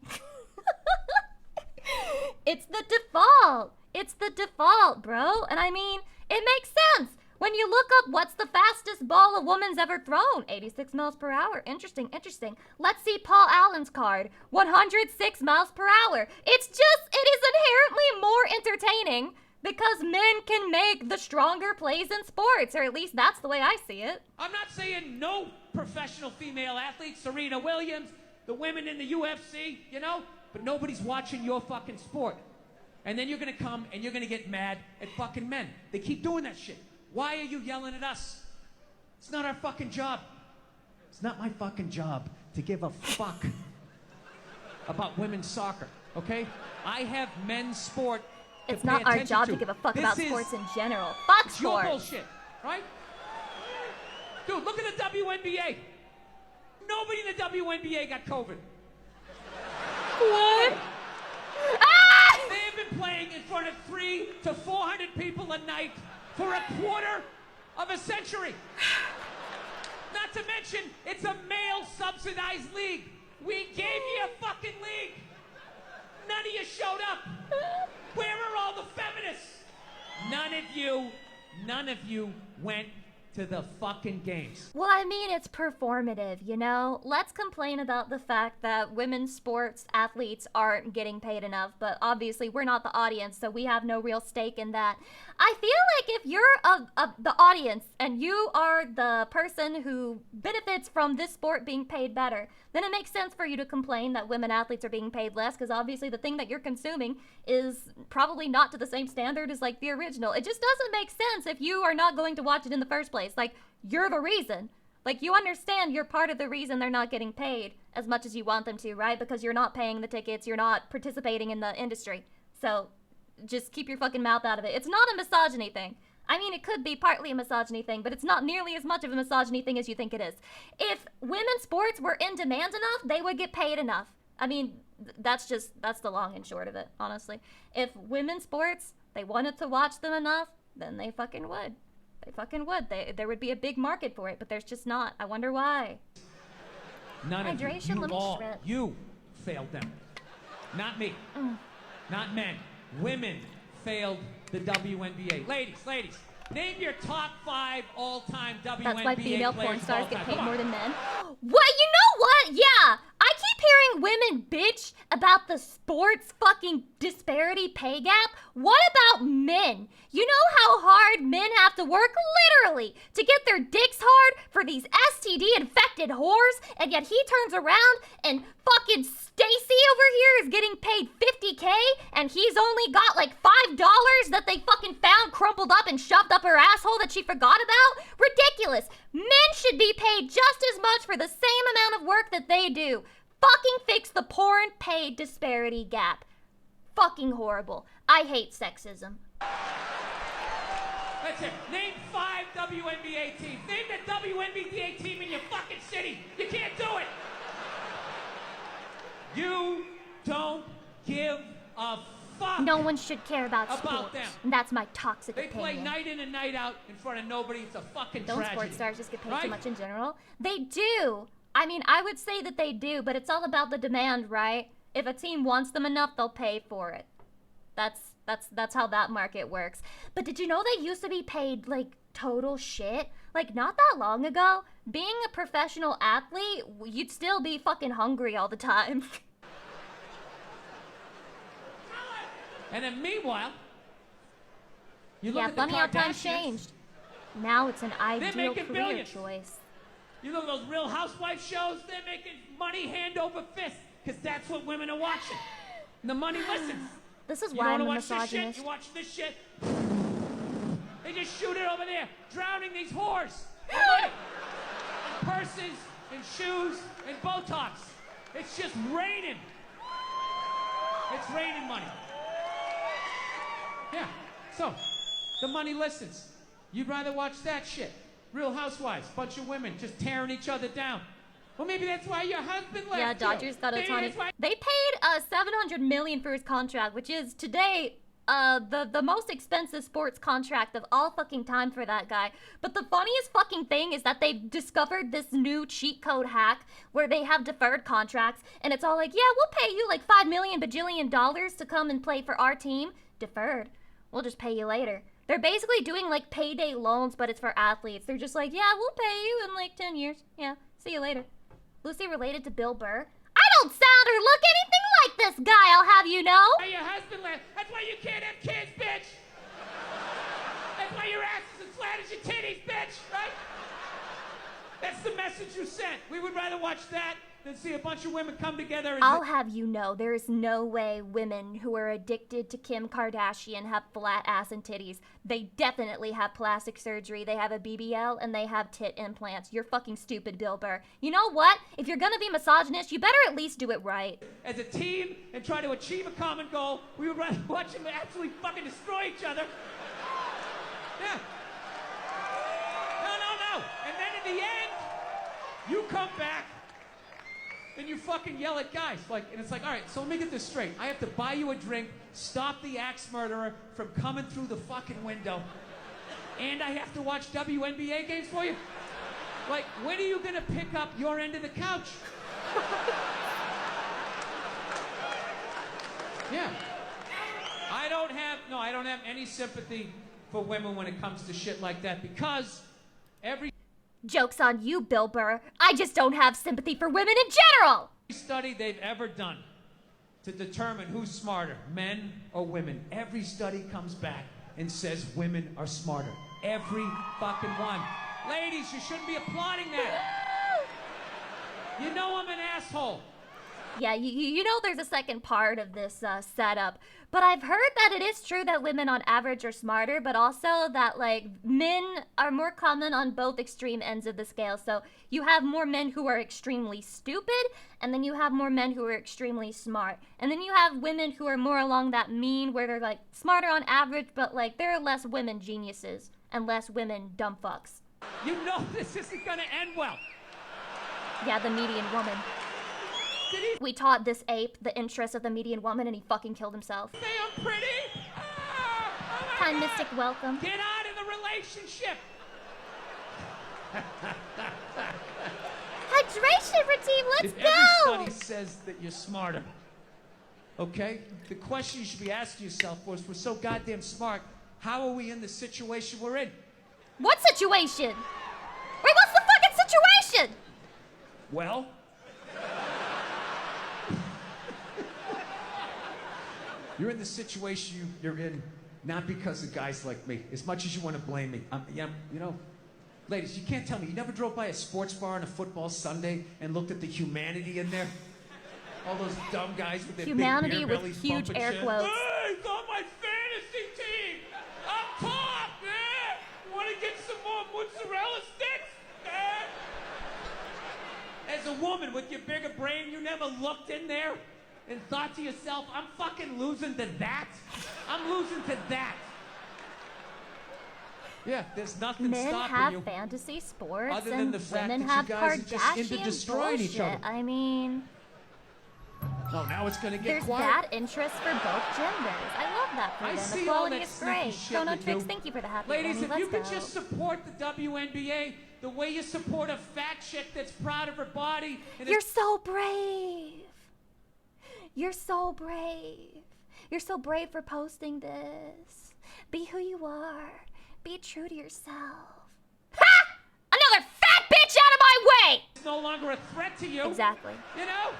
It's the default. It's the default, bro. And I mean, it makes sense. When you look up what's the fastest ball a woman's ever thrown, 86 miles per hour. Interesting, interesting. Let's see Paul Allen's card, 106 miles per hour. It is inherently more entertaining Because men can make the stronger plays in sports, or at least that's the way I see it. I'm not saying no professional female athletes, Serena Williams, the women in the UFC, you know? But nobody's watching your fucking sport. And then you're gonna come and you're gonna get mad at fucking men. They keep doing that shit. Why are you yelling at us? It's not our fucking job. It's not my fucking job to give a fuck about women's soccer, okay? I have men's sport. It's not our job to give a fuck about sports in general. Fuck it's your sports. bullshit, right? Dude, look at the WNBA. Nobody in the WNBA got COVID. What? Ah! They have been playing in front of 300 to 400 people a night for a quarter of a century. Not to mention, it's a male-subsidized league. We gave you a fucking league. None of you showed up. Where are all the feminists? None of you went to the fucking games. Well, I mean, it's performative, you know? Let's complain about the fact that women's sports athletes aren't getting paid enough, but obviously we're not the audience, so we have no real stake in that. I feel like if you're the audience and you are the person who benefits from this sport being paid better, then it makes sense for you to complain that women athletes are being paid less, because obviously the thing that you're consuming is probably not to the same standard as like the original. It just doesn't make sense if you are not going to watch it in the first place. Like, you're the reason. Like, you understand you're part of the reason they're not getting paid as much as you want them to, right? Because you're not paying the tickets, you're not participating in the industry. So just keep your fucking mouth out of it. It's not a misogyny thing. I mean, it could be partly a misogyny thing, but it's not nearly as much of a misogyny thing as you think it is. If women's sports were in demand enough, they would get paid enough. I mean, that's the long and short of it, honestly. If women's sports, they wanted to watch them enough, then they fucking would. They fucking would. There would be a big market for it, but there's just not. I wonder why. None of Hydration, let me shred. you failed them. Not me. Not men. Women failed the WNBA. Ladies, name your top 5 all-time WNBA players. That's why female porn of stars all get time. paid Come more on. than men. What? You know what? Yeah. I keep hearing women bitch about the sports fucking disparity pay gap. What about men? You know how hard men have to work, literally, to get their dicks hard for these STD-infected whores, and yet he turns around and fucking Stacy over here is getting paid $50K, and he's only got like $5 that they fucking found crumpled up and shoved up her asshole that she forgot about? Ridiculous. Men should be paid just as much for the same amount of work that they do. Fucking fix the porn pay disparity gap. Fucking horrible. I hate sexism. That's it. Name 5 WNBA teams. Name the WNBA team in your fucking city. You can't do it. You don't give a fuck. No one should care about sports. them. And that's my toxic They opinion. play night in and night out in front of nobody. It's a fucking Don't tragedy. sports stars just get paid right? so much in general? They do. I mean, I would say that they do, but it's all about the demand, right? If a team wants them enough, they'll pay for it. That's how that market works. But did you know they used to be paid like total shit? Like not that long ago, being a professional athlete, you'd still be fucking hungry all the time. And then meanwhile, you look Yeah, at the funny how times Kardashians. changed. Now it's an ideal making career billions. choice. You know those Real Housewife shows? They're making money hand over fist because that's what women are watching. And the money listens. This is You why don't I'm a wanna watch this shit? misogynist. You watch this shit? They just shoot it over there, drowning these whores. in money. Purses and shoes and Botox. It's just raining. It's raining money. Yeah. So, the money listens. You'd rather watch that shit. Real Housewives, bunch of women just tearing each other down. Well, maybe that's why your husband left. Yeah, you. Dodgers got Maybe Otani. that's why- They paid $700 million for his contract, which is today the most expensive sports contract of all fucking time for that guy. But the funniest fucking thing is that they've discovered this new cheat code hack where they have deferred contracts, and it's all like, yeah, we'll pay you like $5 million bajillion to come and play for our team. Deferred. We'll just pay you later. They're basically doing like payday loans, but it's for athletes. They're just like, yeah, we'll pay you in like 10 years. Yeah, see you later. Lucy related to Bill Burr? I don't sound or look anything like this guy, I'll have you know. Why your husband left. That's why you can't have kids, bitch. That's why your ass is as flat as your titties, bitch, right? That's the message you sent. We would rather watch that than see a bunch of women come together and... I'll have you know, there is no way women who are addicted to Kim Kardashian have flat ass and titties. They definitely have plastic surgery, they have a BBL, and they have tit implants. You're fucking stupid, Bill Burr. You know what? If you're gonna be misogynist, you better at least do it right. As a team and try to achieve a common goal, we would rather watch them absolutely fucking destroy each other. Yeah. No. And then in the end, you come back and you fucking yell at guys. And it's like, all right, so let me get this straight. I have to buy you a drink, stop the axe murderer from coming through the fucking window, and I have to watch WNBA games for you? Like, when are you gonna pick up your end of the couch? Yeah. I don't have any sympathy for women when it comes to shit like that, because every Joke's on you, Bill Burr. I just don't have sympathy for women in general! study they've ever done to determine who's smarter, men or women, every study comes back and says women are smarter. Every fucking one. Ladies, you shouldn't be applauding that. You know I'm an asshole. Yeah, you know there's a second part of this setup, but I've heard that it is true that women on average are smarter, but also that, like, men are more common on both extreme ends of the scale. So you have more men who are extremely stupid, and then you have more men who are extremely smart. And then you have women who are more along that mean, where they're, like, smarter on average, but, like, there are less women geniuses and less women dumb fucks. You know this isn't gonna end well. Yeah, the median woman. We taught this ape the interests of the median woman, and he fucking killed himself. Say I'm pretty? Kind Mystic, welcome. Get out of the relationship. Hydration routine, let's If go! every study says that you're smarter, okay? The question you should be asking yourself was, we're so goddamn smart, how are we in the situation we're in? What situation? Wait, what's the fucking situation? Well, you're in the situation you're in not because of guys like me, as much as you want to blame me. You know, ladies, you can't tell me you never drove by a sports bar on a football Sunday and looked at the humanity in there? All those dumb guys with their Humanity big beer with bellies huge bumping air shit. quotes. Hey, he's on my fantasy team! Up top, man! Want to get some more mozzarella sticks? As a woman with your bigger brain, you never looked in there and thought to yourself, I'm fucking losing to that? I'm losing to that. Yeah, there's nothing Men stopping have you. fantasy sports, Other than and the fact women that you have guys are just into Kardashian destroying bullshit. each other. I mean, Oh, now it's gonna get there's quiet. that interest for both genders. I love that for I them. see all Equality that is sneaky great. shit Chrono you Tricks, do. thank you for the happy Ladies, Annie. if you Let's could go. just support the WNBA the way you support a fat chick that's proud of her body. And You're so brave. You're so brave. You're so brave for posting this. Be who you are. Be true to yourself. Ha! Another fat bitch out of my way! it's no longer a threat to you. Exactly. You know?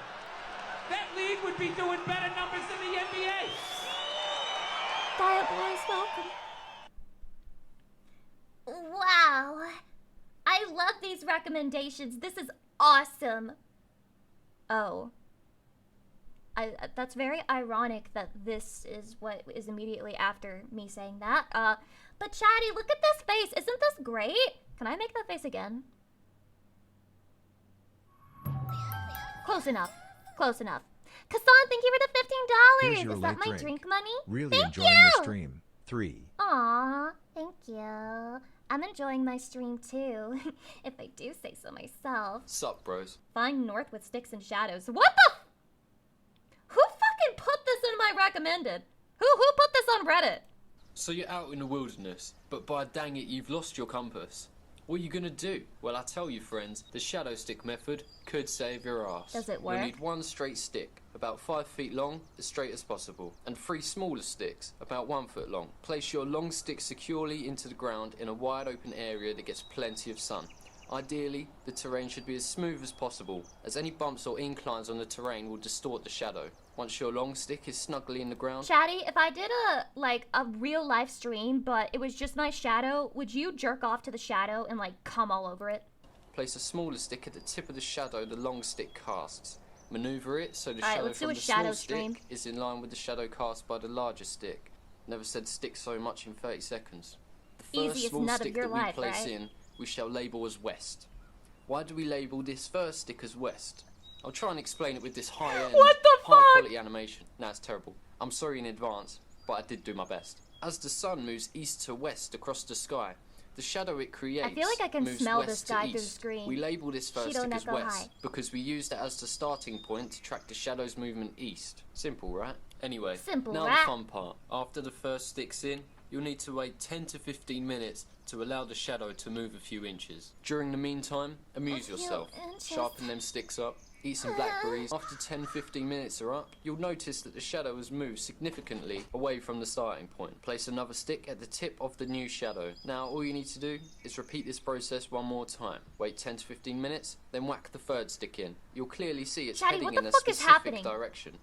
That league would be doing better numbers than the NBA. Diet Boys, welcome. Wow. I love these recommendations. This is awesome. Oh. That's very ironic that this is what is immediately after me saying that. But Chatty, look at this face. Isn't this great? Can I make that face again? Close enough. Close enough. Kassan, thank you for the Here's $15. your Is that late my drink money? Really Thank enjoying you! the stream. 3. Aw, thank you. I'm enjoying my stream too, if I do say so myself. Sup, bros? Find North with sticks and shadows. What the Who fucking put this in my recommended? Who put this on Reddit? So you're out in the wilderness, but by dang it, you've lost your compass. What are you gonna do? Well, I tell you, friends, the shadow stick method could save your ass. Does it work? You'll need one straight stick, about 5 feet long, as straight as possible, and 3 smaller sticks, about 1 foot long. Place your long stick securely into the ground in a wide open area that gets plenty of sun. Ideally, the terrain should be as smooth as possible, as any bumps or inclines on the terrain will distort the shadow. Once your long stick is snugly in the ground... Chatty, if I did a real life stream, but it was just my shadow, would you jerk off to the shadow and like come all over it? Place a smaller stick at the tip of the shadow the long stick casts. Maneuver it so the Alright, shadow let's do from a the shadow small stream. stick is in line with the shadow cast by the larger stick. Never said stick so much in 30 seconds. The first Easiest small nut of stick your that we life, place right? in, we shall label as west. Why do we label this first stick as west? I'll try and explain it with this high-end, high-quality animation. Nah, it's terrible. I'm sorry in advance, but I did do my best. As the sun moves east to west across the sky, the shadow it creates I feel like I can moves smell west this to guy through the east. screen. We label this first Shido stick as Neko west High. because we used it as the starting point to track the shadow's movement east. Simple, right? Anyway, Simple, now right? the fun part. After the first stick's in, you'll need to wait 10 to 15 minutes to allow the shadow to move a few inches. During the meantime, amuse yourself. Sharpen them sticks up. Eat some blackberries. After 10-15 minutes are up, you'll notice that the shadow has moved significantly away from the starting point. Place another stick at the tip of the new shadow. Now all you need to do is repeat this process one more time. Wait 10 to 15 minutes, then whack the third stick in. You'll clearly see it's Chatty, heading what in the a fuck is specific happening? direction.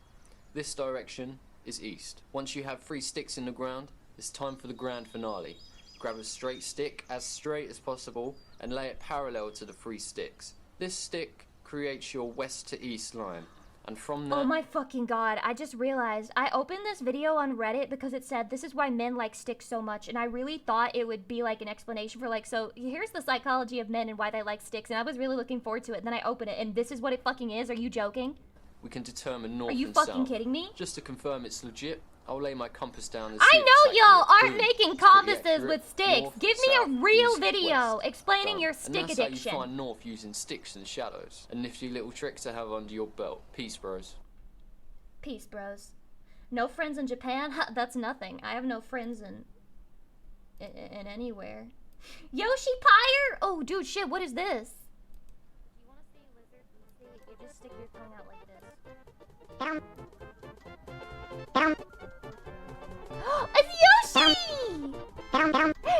This direction is east. Once you have 3 sticks in the ground, it's time for the grand finale. Grab a straight stick as possible and lay it parallel to the 3 sticks. This stick creates your west to east line, and from there... Oh my fucking god, I just realized I opened this video on Reddit because it said this is why men like sticks so much, and I really thought it would be like an explanation for like, so here's the psychology of men and why they like sticks, and I was really looking forward to it, and then I open it and this is what it fucking is. Are you joking? we can determine north Are you and fucking south. kidding me? Just to confirm it's legit, I'll lay my compass down and I see if it's know y'all accurate. aren't Boom. making It's pretty compasses accurate. with sticks. North, Give me south, a real east, video west. explaining Done. your And stick that's addiction. how you find north using sticks and shadows. A nifty little trick to have under your belt. Peace, bros. Peace, bros. No friends in Japan? Ha, that's nothing. I have no friends in anywhere. Yoshi Pyre? Oh, dude, shit, what is this? You want to see lizard? You just stick your tongue out like this. It's Yoshi!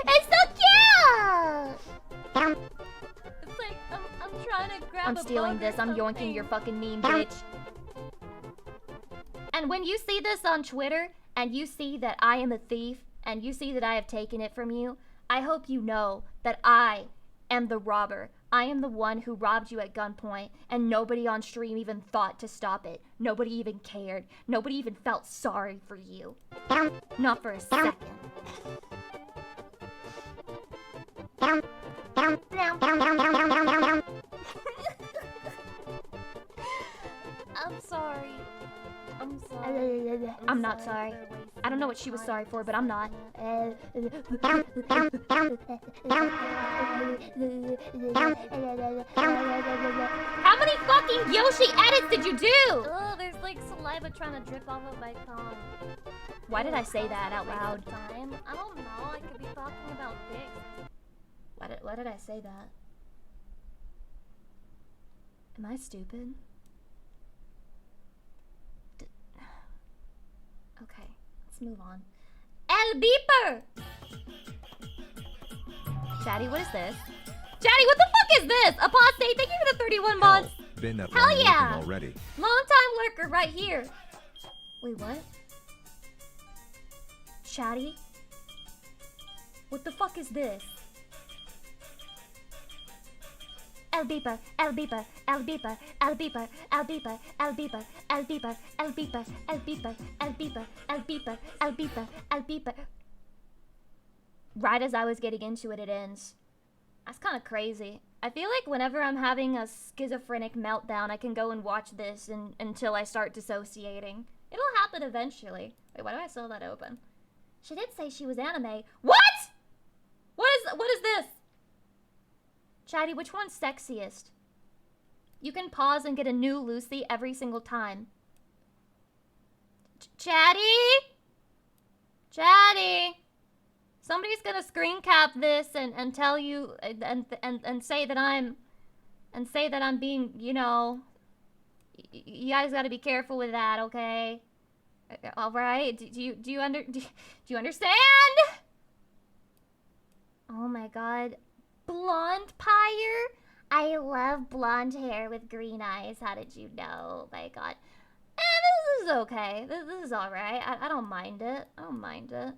It's so cute! It's like, I'm trying to grab I'm a stealing bug or this. I'm yoinking something. your fucking meme, bitch. And when you see this on Twitter, and you see that I am a thief, and you see that I have taken it from you, I hope you know that I am the robber. I am the one who robbed you at gunpoint, and nobody on stream even thought to stop it. Nobody even cared. Nobody even felt sorry for you. Not for a second. I'm sorry. I'm sorry. I'm not sorry. I don't know what she was sorry for, but I'm not. How many fucking Yoshi edits did you do? Oh, there's like saliva trying to drip off of my tongue. Why did I say that out loud? Time. I don't know. I could be talking about dicks. Why did I say that? Am I stupid? Okay, let's move on. El Beeper! Chatty, what is this? Chatty, what the fuck is this? Apostate, thank you for the 31 months. Been that Hell long yeah! looking already. Long time lurker right here. Wait, what? Chatty? What the fuck is this? El Beeper, El Beeper, El Beeper, El Beeper, El Beeper, El Beeper, El Beeper, El Beeper, El Beeper, El Beeper, El Beeper, El Beeper, El Beeper. Right as I was getting into it, it ends. That's kind of crazy. I feel like whenever I'm having a schizophrenic meltdown, I can go and watch this until I start dissociating. It'll happen eventually. Wait, why do I still have that open? She did say she was anime. What? What is this? Chatty, which one's sexiest? You can pause and get a new Lucy every single time. Chatty? Chatty? Somebody's gonna screen cap this and tell you and say that I'm being, you know, you guys gotta be careful with that, okay? All right. Do you understand? Oh my god. blonde pyre? I love blonde hair with green eyes. How did you know? Oh my god. This is okay. This is alright. I don't mind it. I don't mind it.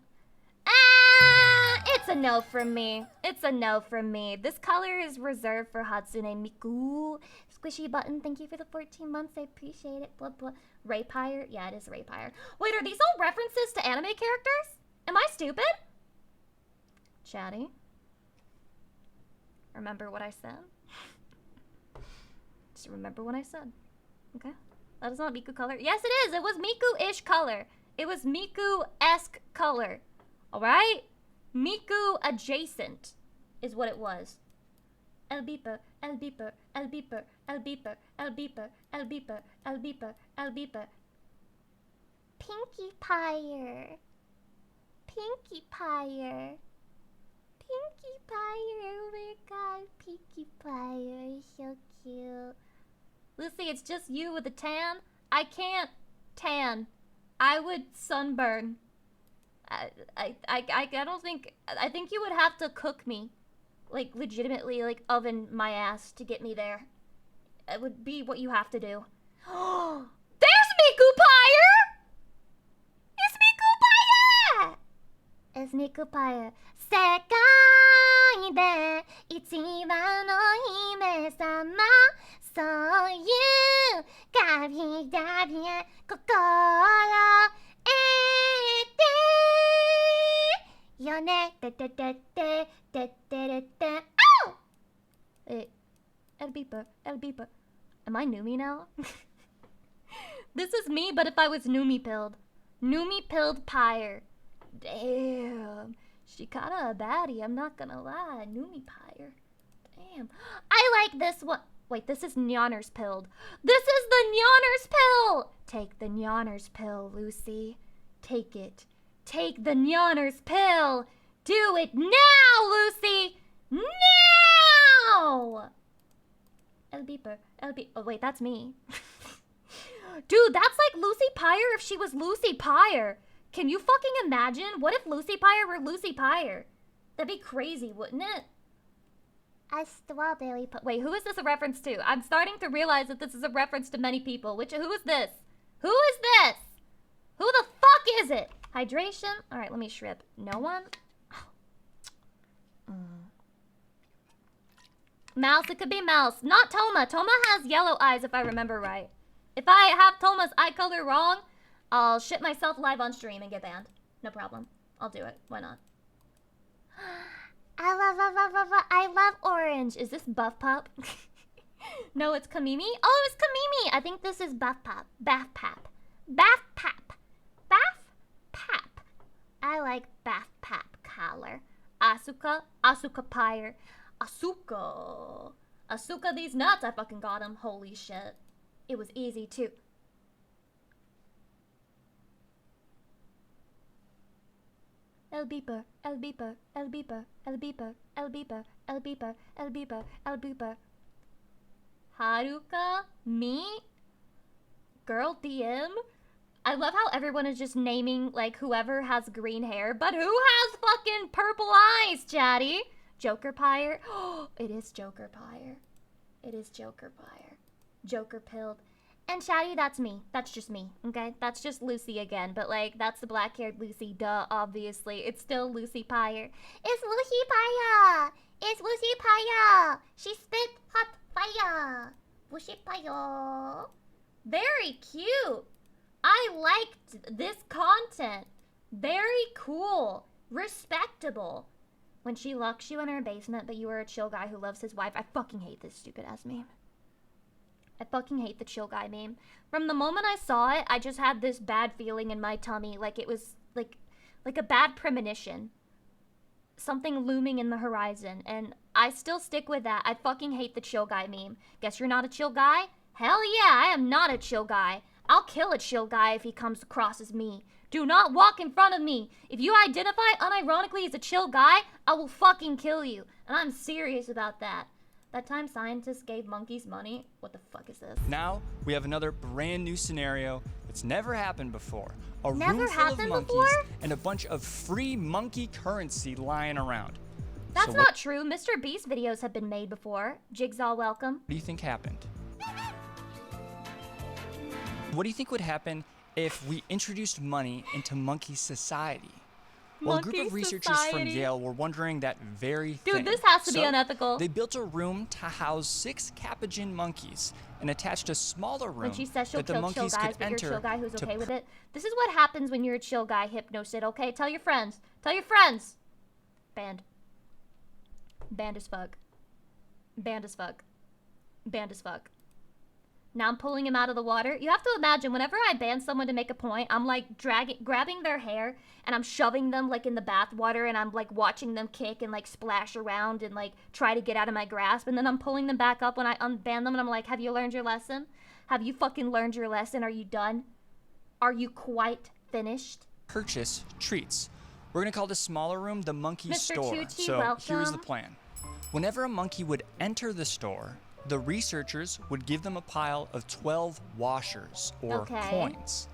It's a no from me. It's a no from me. This color is reserved for Hatsune Miku. Squishy button, thank you for the 14 months. I appreciate it. Blah, blah. Raypire? Yeah, it is Raypire. Wait, are these all references to anime characters? Am I stupid? Chatty. Remember what I said? Just remember what I said. Okay? That is not Miku color. Yes, it is. It was Miku-ish color. It was Miku-esque color. Alright? Miku adjacent is what it was. El beeper, el beeper, el beeper, el beeper, el beeper, el beeper, el beeper, el beeper. Pinkie Pyre. Pinkie Pyre. Pinkie Pyre. Oh my god, Pinkie Pyre. So cute. Lucy, it's just you with a tan. I can't tan. I would sunburn. I don't think. I think you would have to cook me, like legitimately, like oven my ass to get me there. It would be what you have to do. There's Miku Pyre. It's Miku Pyre. It's Miku Pyre. 世界で一番の姫様そういうガビガビ心得てよねてててててててて Ow! Wait, El Beeper, El Beeper. Am I Numi now? This is me, but if I was Numi-pilled. Numi-pilled Pyre. Damn. She kinda a baddie, I'm not gonna lie. Numi-Pyre. Damn. I like this one. Wait, this is Nyanner's pilled. This is the Nyanner's pill! Take the Nyanner's pill, Lucy. Take it. Take the Nyanner's pill! Do it now, Lucy! Now! El Beeper. El Beeper. Oh, wait, that's me. Dude, that's like Lucy Pyre if she was Lucy Pyre. Can you fucking imagine? What if Lucy Pyre were Lucy Pyre? That'd be crazy, wouldn't it? A strawberry Wait, who is this a reference to? I'm starting to realize that this is a reference to many people. Who is this? Who is this? Who the fuck is it? Hydration? Alright, let me shrip. No one? Mouse, it could be Mouse. Not Toma. Toma has yellow eyes if I remember right. If I have Toma's eye color wrong, I'll shit myself live on stream and get banned. No problem. I'll do it. Why not? I love orange. Is this Buff Pup? No, it's Kamimi. Oh, it's Kamimi. I think this is Buff Pup. Bath Pap. Bath Pap. Bath Pap. I like Bath Pap color. Asuka. Asuka Pyre. Asuka. Asuka these nuts. I fucking got him. Holy shit. It was easy too. El Beeper, El Beeper, El Beeper, El Beeper, El Beeper, El Beeper, El Beeper, El Beeper. Haruka? Me? Girl DM? I love how everyone is just naming, like, whoever has green hair, but who has fucking purple eyes, chatty? Joker Pyre? Oh, it is Joker Pyre. It is Joker Pyre. Joker pilled. And chatty, that's me. That's just me, okay? That's just Lucy again, but like, that's the black-haired Lucy, duh, obviously. It's still Lucy Pyre. It's Lucy Pyre! It's Lucy Pyre! She spit hot fire! Lucy Pyre! Very cute! I liked this content. Very cool. Respectable. When she locks you in her basement, but you are a chill guy who loves his wife. I fucking hate this stupid-ass meme. I fucking hate the chill guy meme. From the moment I saw it, I just had this bad feeling in my tummy, like it was like a bad premonition. Something looming in the horizon, and I still stick with that. I fucking hate the chill guy meme. Guess you're not a chill guy? Hell yeah, I am not a chill guy. I'll kill a chill guy if he comes across as me. Do not walk in front of me. If you identify unironically as a chill guy, I will fucking kill you. And I'm serious about that. That time scientists gave monkeys money? What the fuck is this? Now, we have another brand new scenario that's never happened before. A Never room full of happened monkeys before? and a bunch of free monkey currency lying around. That's So not true. Mr. Beast videos have been made before. Jigsaw, welcome. What do you think happened? What do you think would happen if we introduced money into monkey society? Well, a group Monkey of researchers from society. Yale were wondering that very Dude, thing. this has to be So, unethical. They built a room to house 6 capuchin monkeys and attached a smaller room When she says she'll that the kill chill monkeys guys, could but you're a chill enter guy who's to okay with it. This is what happens when you're a chill guy, Hypnosid, okay? Tell your friends. Tell your friends. Banned. Banned as fuck. Banned as fuck. Banned as fuck. Now I'm pulling him out of the water. You have to imagine, whenever I ban someone to make a point, I'm like grabbing their hair and I'm shoving them like in the bath water and I'm like watching them kick and like splash around and like try to get out of my grasp. And then I'm pulling them back up when I unban them and I'm like, have you learned your lesson? Have you fucking learned your lesson? Are you done? Are you quite finished? purchase treats. We're gonna call this smaller room the monkey Mr. store. Tucci, So here's the welcome. plan. Whenever a monkey would enter the store, the researchers would give them a pile of 12 washers or Okay. coins.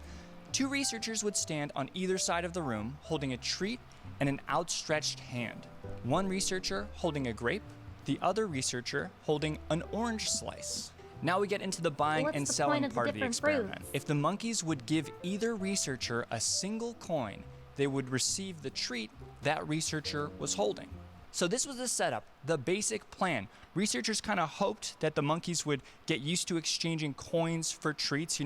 2 researchers would stand on either side of the room holding a treat and an outstretched hand. One researcher holding a grape, the other researcher holding an orange slice. Now we get into the buying What's and the selling point of the part of the different experiment. fruits? If the monkeys would give either researcher a single coin, they would receive the treat that researcher was holding. So this was the setup, the basic plan. Researchers kind of hoped that the monkeys would get used to exchanging coins for treats,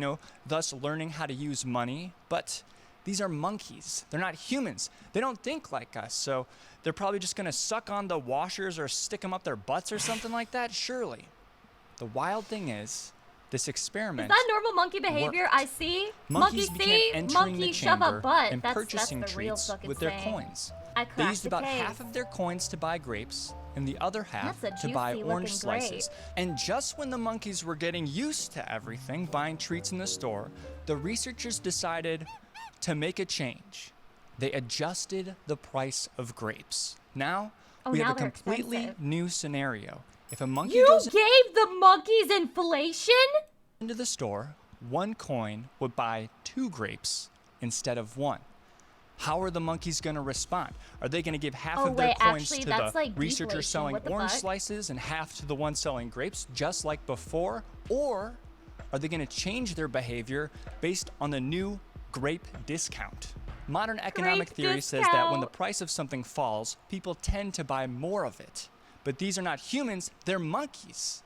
thus learning how to use money. But these are monkeys. They're not humans. They don't think like us. So they're probably just going to suck on the washers or stick them up their butts or something like that, surely. The wild thing is, this experiment Is that normal monkey behavior? worked. I see. Monkeys monkey began see. entering Monkey the shove a chamber butt. and That's purchasing the real treats fucking with their saying. coins. I They cracked used the about case. half of their coins to buy grapes and the other half That's a to buy juicy orange looking slices. And just when the monkeys were getting used to everything, buying treats in the store, the researchers decided to make a change. They adjusted the price of grapes. Now, we now have a they're completely expensive. new scenario. If a monkey You goes gave the monkeys inflation? into the store, 1 coin would buy 2 grapes instead of 1. How are the monkeys going to respond? Are they going to give half Oh, of their wait, coins actually, to that's the like researcher deflation. selling What the orange fuck? slices and half to the one selling grapes, just like before? Or are they going to change their behavior based on the new grape discount? Modern economic theory says that when the price of something falls, people tend to buy more of it. But these are not humans, they're monkeys.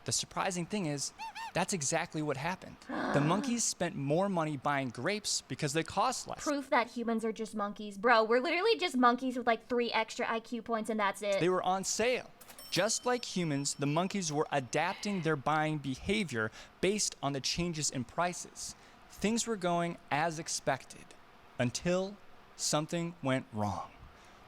The surprising thing is, that's exactly what happened. The monkeys spent more money buying grapes because they cost less. Proof that humans are just monkeys. Bro, we're literally just monkeys with like 3 extra IQ points and that's it. They were on sale. Just like humans, the monkeys were adapting their buying behavior based on the changes in prices. Things were going as expected until something went wrong.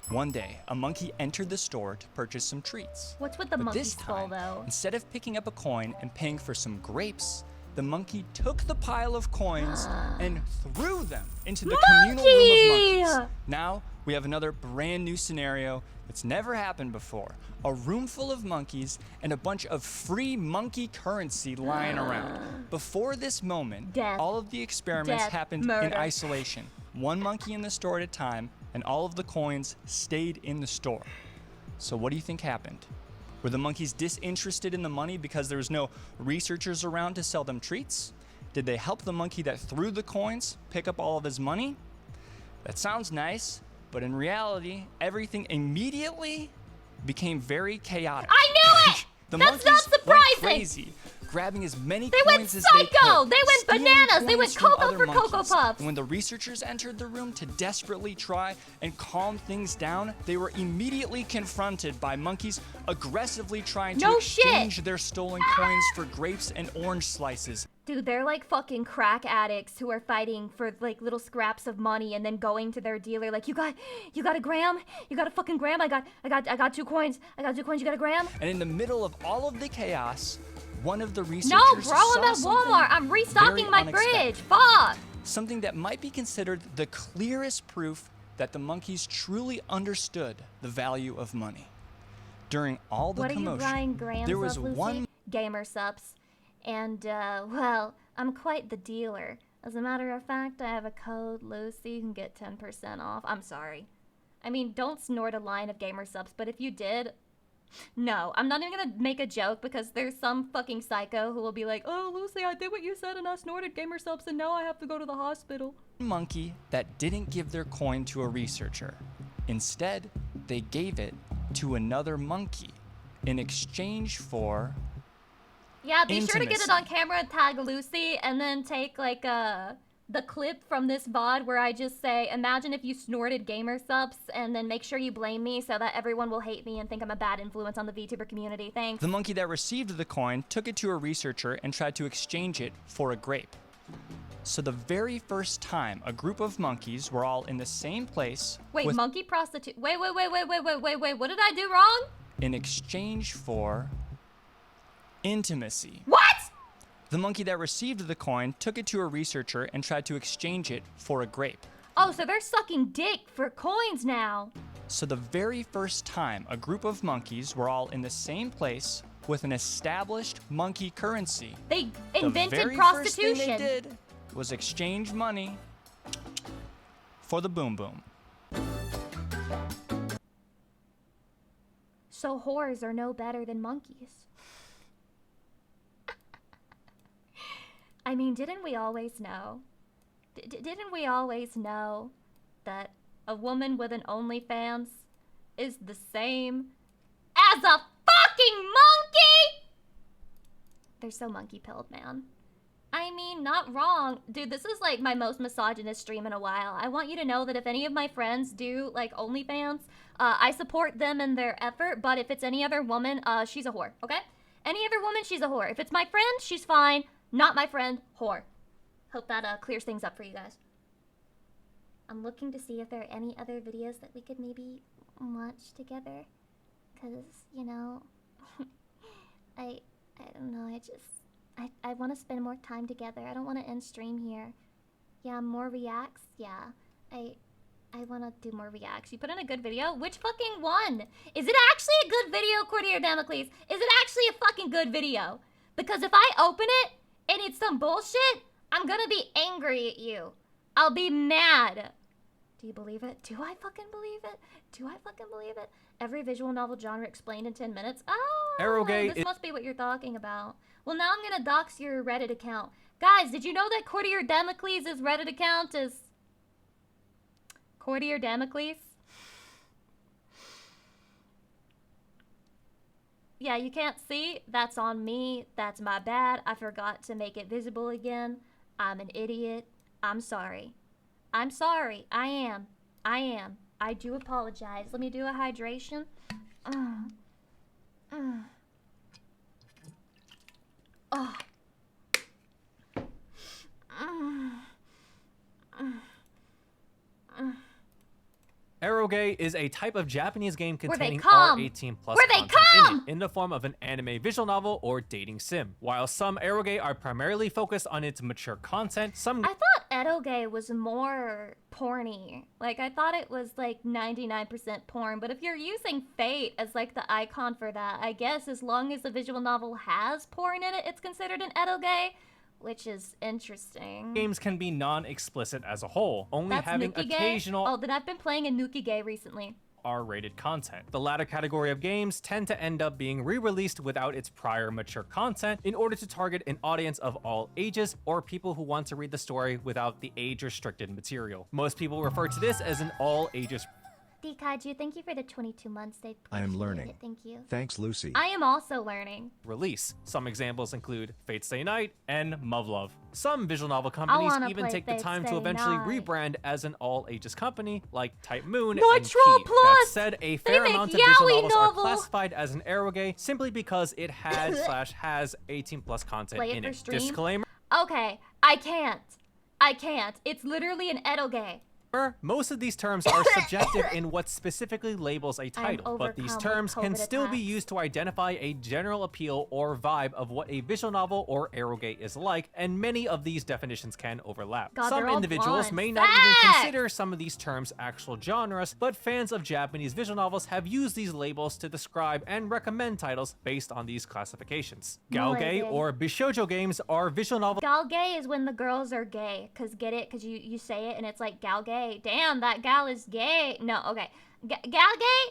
One day, a monkey entered the store to purchase some treats. What's with the But monkey this skull time, though? instead of picking up a coin and paying for some grapes, the monkey took the pile of coins and threw them into the communal room of monkeys. Now, we have another brand new scenario that's never happened before. A room full of monkeys and a bunch of free monkey currency lying around. Before this moment, Death. all of the experiments Death. happened in Murder. isolation. 1 monkey in the store at a time, and all of the coins stayed in the store. So what do you think happened? Were the monkeys disinterested in the money because there was no researchers around to sell them treats? Did they help the monkey that threw the coins pick up all of his money? That sounds nice, but in reality, everything immediately became very chaotic. I knew it! The That's monkeys not surprising! went crazy, grabbing as many They went coins as they psycho! could. They went stealing bananas! They went coins from Cocoa other for Cocoa monkeys. Puffs! And when the researchers entered the room to desperately try and calm things down, they were immediately confronted by monkeys aggressively trying to No shit! exchange their stolen coins for grapes and orange slices. Dude, they're like fucking crack addicts who are fighting for like little scraps of money and then going to their dealer like, you got a gram? You got a fucking gram? I got 2 coins. I got 2 coins. You got a gram? And in the middle of all of the chaos, one of the researchers No, bro, saw I'm at something Walmart. I'm restocking very my unexpected. fridge. Fuck. Something that might be considered the clearest proof that the monkeys truly understood the value of money. During all the What are you commotion, buying grams there was of, Lucy? one Gamer subs. And, well, I'm quite the dealer. As a matter of fact, I have a code, Lucy. You can get 10% off. I'm sorry. I mean, don't snort a line of gamer subs, but if you did, no. I'm not even gonna make a joke because there's some fucking psycho who will be like, oh, Lucy, I did what you said and I snorted gamer subs and now I have to go to the hospital. Monkey that didn't give their coin to a researcher. Instead, they gave it to another monkey in exchange for Yeah, be sure to get it intimacy. on camera and tag Lucy and then take like the clip from this VOD where I just say, imagine if you snorted gamer subs, and then make sure you blame me so that everyone will hate me and think I'm a bad influence on the VTuber community. Thanks. The monkey that received the coin took it to a researcher and tried to exchange it for a grape. So the very first time a group of monkeys were all in the same place Wait, with- monkey prostitute. Wait, what did I do wrong? in exchange for intimacy. What? The monkey that received the coin took it to a researcher and tried to exchange it for a grape. Oh, so they're sucking dick for coins now. So the very first time a group of monkeys were all in the same place with an established monkey currency. They The invented very prostitution. First thing they did was exchange money for the boom boom. So whores are no better than monkeys. I mean, didn't we always know? Didn't we always know that a woman with an OnlyFans is the same as a fucking monkey? They're so monkey-pilled, man. I mean, not wrong. Dude, this is like my most misogynist stream in a while. I want you to know that if any of my friends do like OnlyFans, I support them in their effort, but if it's any other woman, she's a whore, okay? Any other woman, she's a whore. If it's my friend, she's fine. Not my friend, whore. Hope that clears things up for you guys. I'm looking to see if there are any other videos that we could maybe watch together. Cause, you know, I don't know, I want to spend more time together. I don't want to end stream here. Yeah, more reacts. Yeah, I want to do more reacts. You put in a good video? Which fucking one? Is it actually a good video, Courtier Damocles? Is it actually a fucking good video? Because if I open it and it's some bullshit, I'm gonna be angry at you. I'll be mad. Do you believe it? Do I fucking believe it? Do I fucking believe it? Every visual novel genre explained in 10 minutes? Oh, Arrowgate this must be what you're talking about. Well, now I'm gonna dox your Reddit account. Guys, did you know that Courtier Damocles' Reddit account is... Courtier Damocles? Yeah, you can't see? That's on me. That's my bad. I forgot to make it visible again. I'm an idiot. I'm sorry. I'm sorry. I am. I do apologize. Let me do a hydration. Arrowgate is a type of Japanese game Where they containing come. R18 plus Where they content come. in the form of an anime visual novel or dating sim. While some Arrowgate are primarily focused on its mature content, some I thought Edoge was more porny. Like, I thought it was like 99% porn, but if you're using Fate as like the icon for that, I guess as long as the visual novel has porn in it, it's considered an Edoge, which is interesting. games can be non-explicit as a whole, only That's having Nuki Gay? occasional Oh, then I've been playing a Nuki Gay recently. R-rated content. The latter category of games tend to end up being re-released without its prior mature content in order to target an audience of all ages or people who want to read the story without the age-restricted material. Most people refer to this as an all-ages Dikaiju, thank you for the 22 months. They I am learning. it. Thank you. Thanks, Lucy. I am also learning. release. Some examples include Fate Stay Night and Muv-Luv. Some visual novel companies wanna even play take the Fate time to Stay eventually Night. rebrand as an all-ages company like Type Moon Nitro and Key. That Plus! said, a They fair make amount of visual yaoi novels novel. are classified as an Arrowgate simply because it had / has 18 plus content Play it in for it. stream? Disclaimer. Okay, I can't. It's literally an Edoge. Most of these terms are subjective in what specifically labels a title, but these overcome terms with can COVID still be attacks. used to identify a general appeal or vibe of what a visual novel or Arrowgate is like, and many of these definitions can overlap. God, Some they're all individuals blonde. may not even Facts! consider some of these terms actual genres, but fans of Japanese visual novels have used these labels to describe and recommend titles based on these classifications. Galgay idea. or Bishoujo games are visual novels. Gal gay is when the girls are gay. Cause get it? Cause you say it and it's like gal gay. Damn, that gal is gay. No, okay. Galgay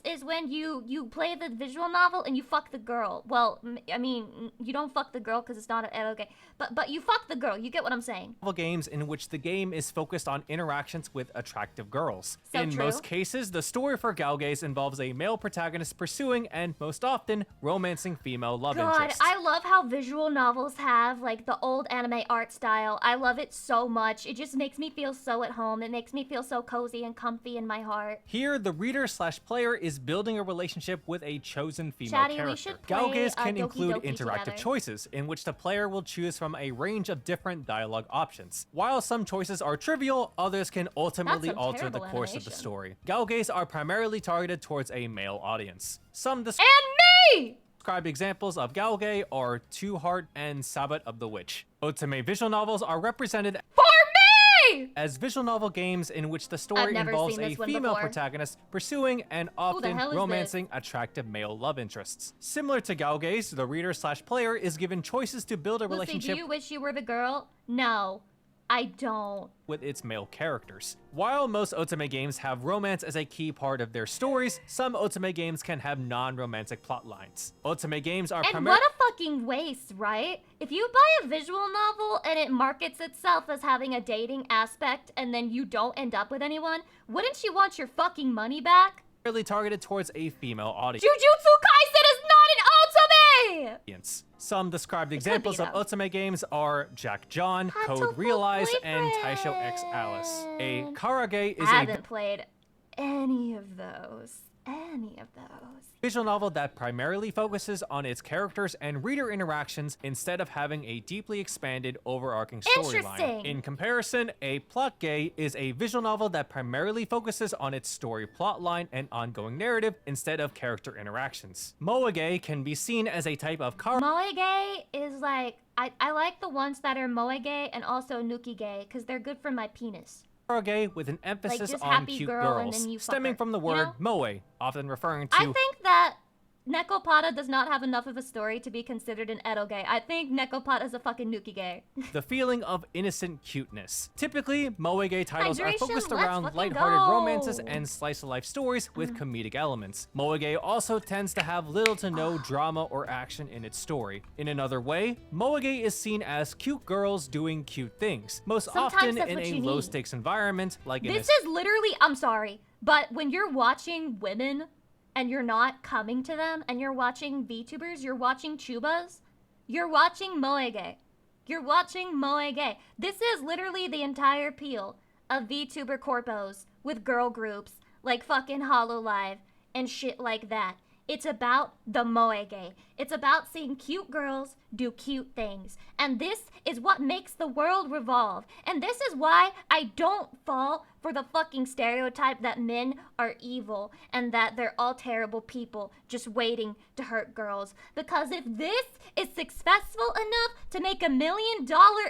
is when you play the visual novel and you fuck the girl. Well, I mean, you don't fuck the girl because it's not an eroge, but you fuck the girl. You get what I'm saying? Games in which the game is focused on interactions with attractive girls. So in true. most cases, the story for Galgays involves a male protagonist pursuing and, most often, romancing female love interests. I love how visual novels have like the old anime art style. I love it so much. It just makes me feel so at home. It makes me feel so cozy and comfy in my heart. Here, the reader/player is building a relationship with a chosen female Chatty, character. we should play, Galgays can Doki include Doki interactive together. choices, in which the player will choose from a range of different dialogue options. While some choices are trivial, others can ultimately some alter the terrible course of animation. the story. Galgays are primarily targeted towards a male audience. Some And me! described examples of Galgay are Two Heart and Sabbath of the Witch. Otome visual novels are represented For me! as visual novel games in which the story never involves seen a this one female before. protagonist pursuing and often hell is romancing attractive male love interests. Similar to Galgays, the reader/player is given choices to build a Lucy, relationship do you wish you were the girl? No, I don't. with its male characters. While most otome games have romance as a key part of their stories, some otome games can have non-romantic plot lines. Otome games are And primarily what a fucking waste, right? If you buy a visual novel and it markets itself as having a dating aspect and then you don't end up with anyone, wouldn't you want your fucking money back? targeted towards a female audience. Jujutsu Kaisen is not an otome! Some described examples of though. otome games are Jack John, Code Hatoful Realize, and Taisho X Alice. A karage is I a haven't played any of those. visual novel that primarily focuses on its characters and reader interactions instead of having a deeply expanded overarching storyline. Interesting. In comparison, a plot gay is a visual novel that primarily focuses on its story plotline and ongoing narrative instead of character interactions. Moe-gay can be seen as a type of Moe-gay is like, I like the ones that are moe-gay and also nuki-gay because they're good for my penis. karage with an emphasis just on happy cute girl and girls, then you fuck stemming her, from the you word know? moe, often referring to I think that Nekopata does not have enough of a story to be considered an eroge. I think Nekopata is a fucking nuki-gay. the feeling of innocent cuteness. Typically, moe-gay titles are Hydration, focused let's around fucking lighthearted go. romances and slice-of-life stories with comedic elements. Moe-gay also tends to have little to no drama or action in its story. In another way, moe-gay is seen as cute girls doing cute things, most Sometimes often that's in what a you need. low-stakes environment like in a This is literally, I'm sorry, but when you're watching women and you're not coming to them and you're watching VTubers, you're watching Chubas, you're watching moe-gay. You're watching moe-gay. This is literally the entire appeal of VTuber corpos with girl groups like fucking HoloLive and shit like that. It's about the moe-gay. It's about seeing cute girls do cute things. And this is what makes the world revolve. And this is why I don't fall for the fucking stereotype that men are evil and that they're all terrible people just waiting to hurt girls. Because if this is successful enough to make $1 million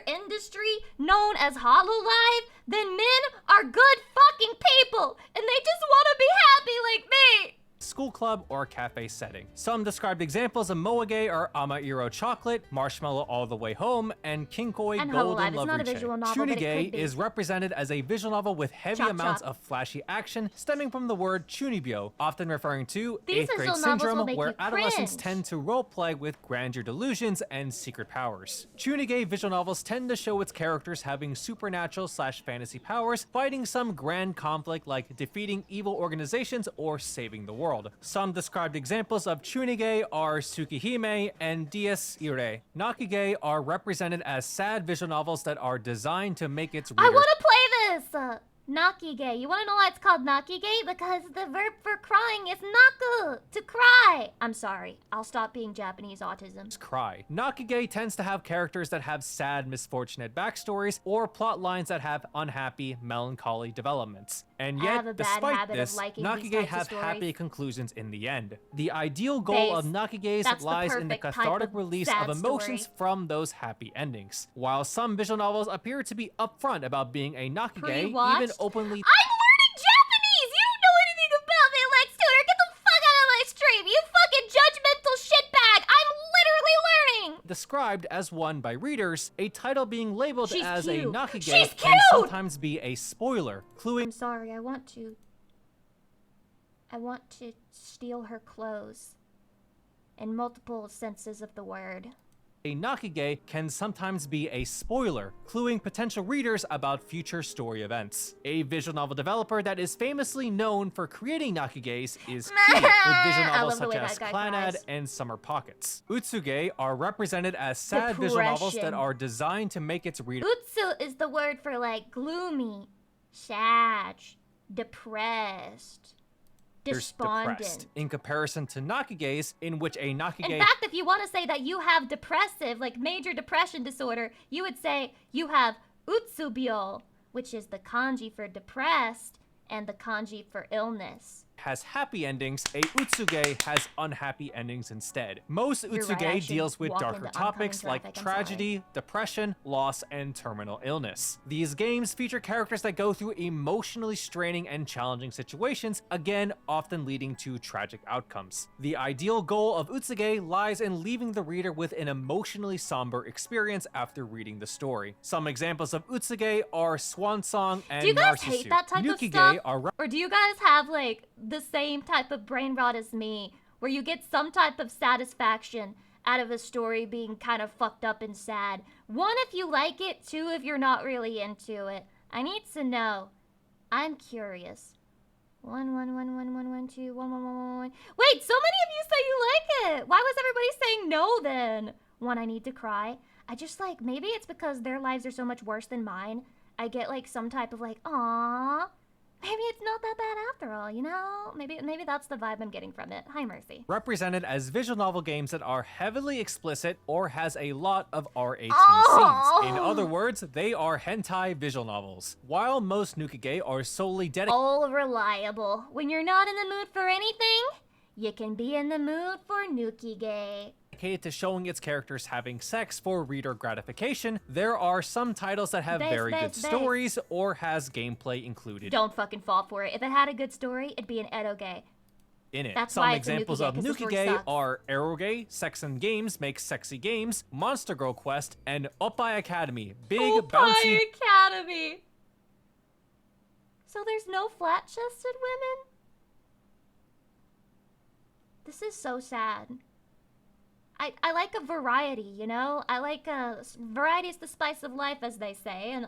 industry known as HoloLive, then men are good fucking people and they just want to be happy like me. school club or cafe setting. Some described examples of moe-gay are Amairo Chocolate, Marshmallow All the Way Home, and Kinkoi And Golden Hololive. It's not a Lovely visual novel, but it Chunigay could be. is represented as a visual novel with heavy Chop, amounts chop. of flashy action stemming from the word chunibyo, often referring to These 8th grade visual novels will syndrome make where you adolescents cringe. tend to roleplay with grandeur delusions and secret powers. Chunigay visual novels tend to show its characters having supernatural/fantasy powers, fighting some grand conflict like defeating evil organizations or saving the world. Some described examples of Chunigay are Tsukihime and Dies Irae. Nakigay are represented as sad visual novels that are designed to make its I readers want to play this! Nakigay. You want to know why it's called Nakigay? Because the verb for crying is naku, to cry. I'm sorry. I'll stop being Japanese autism. cry. Nakigay tends to have characters that have sad, misfortunate backstories or plot lines that have unhappy, melancholy developments. And I have a yet, bad despite habit of this, liking these Nakigay types of have stories. happy conclusions in the end. The ideal goal of Base. Nakigays That's the lies in the perfect type cathartic of release sad of emotions story. from those happy endings. While some visual novels appear to be upfront about being a Nakigay, even Pre-watched? openly I'm learning Japanese! You don't know anything about me, Lex Tutor! Get the fuck out of my stream, you fucking judgmental shitbag! I'm literally learning! described as one by readers, a title being labeled She's as cute. a Nakigay She's can cute! sometimes be a spoiler, cluing I'm sorry, I want to. I want to steal her clothes. In multiple senses of the word. A nakige can sometimes be a spoiler, cluing potential readers about future story events. A visual novel developer that is famously known for creating nakiges is Key, with visual novels such as Clannad and Summer Pockets. Utsuge are represented as sad visual novels that are designed to make its reader. Utsu is the word for like gloomy, sad, depressed. Despondent. Depressed, in comparison to nakiges, in which a nakige... In fact, if you want to say that you have depressive, like major depression disorder, you would say you have utsubyo, which is the kanji for depressed and the kanji for illness. Has happy endings, a utsuge has unhappy endings instead. Most utsuge deals with darker topics like tragedy, depression, loss, and terminal illness. These games feature characters that go through emotionally straining and challenging situations, again, often leading to tragic outcomes. The ideal goal of utsuge lies in leaving the reader with an emotionally somber experience after reading the story. Some examples of utsuge are Swan Song and Do you guys Narcissu. hate that type of stuff? Or do you guys have like the same type of brain rot as me, where you get some type of satisfaction out of a story being kind of fucked up and sad? One, if you like it, two, if you're not really into it. I need to know. I'm curious. 1 1 1 1 1 1 2 1 1 1 1 1. Wait, so many of you say you like it. Why was everybody saying no then? One, I need to cry. I just like, maybe it's because their lives are so much worse than mine. I get like some type of like, aww. Maybe it's not that bad after all, you know? Maybe that's the vibe I'm getting from it. Hi, Mercy. Represented as visual novel games that are heavily explicit or has a lot of R18 scenes. In other words, they are hentai visual novels. While most nukige are solely dedicated... All reliable. When you're not in the mood for anything, you can be in the mood for nukige. To showing its characters having sex for reader gratification, there are some titles that have very good stories or has gameplay included. Don't fucking fall for it. If it had a good story, it'd be an eroge. In it. That's Some why it's examples a of nukige are eroge, Sex and Games Make Sexy Games, Monster Girl Quest, and Oppai Academy. Big bouncy Academy. So there's no flat-chested women? This is so sad. I like a variety, you know? I like variety is the spice of life, as they say, and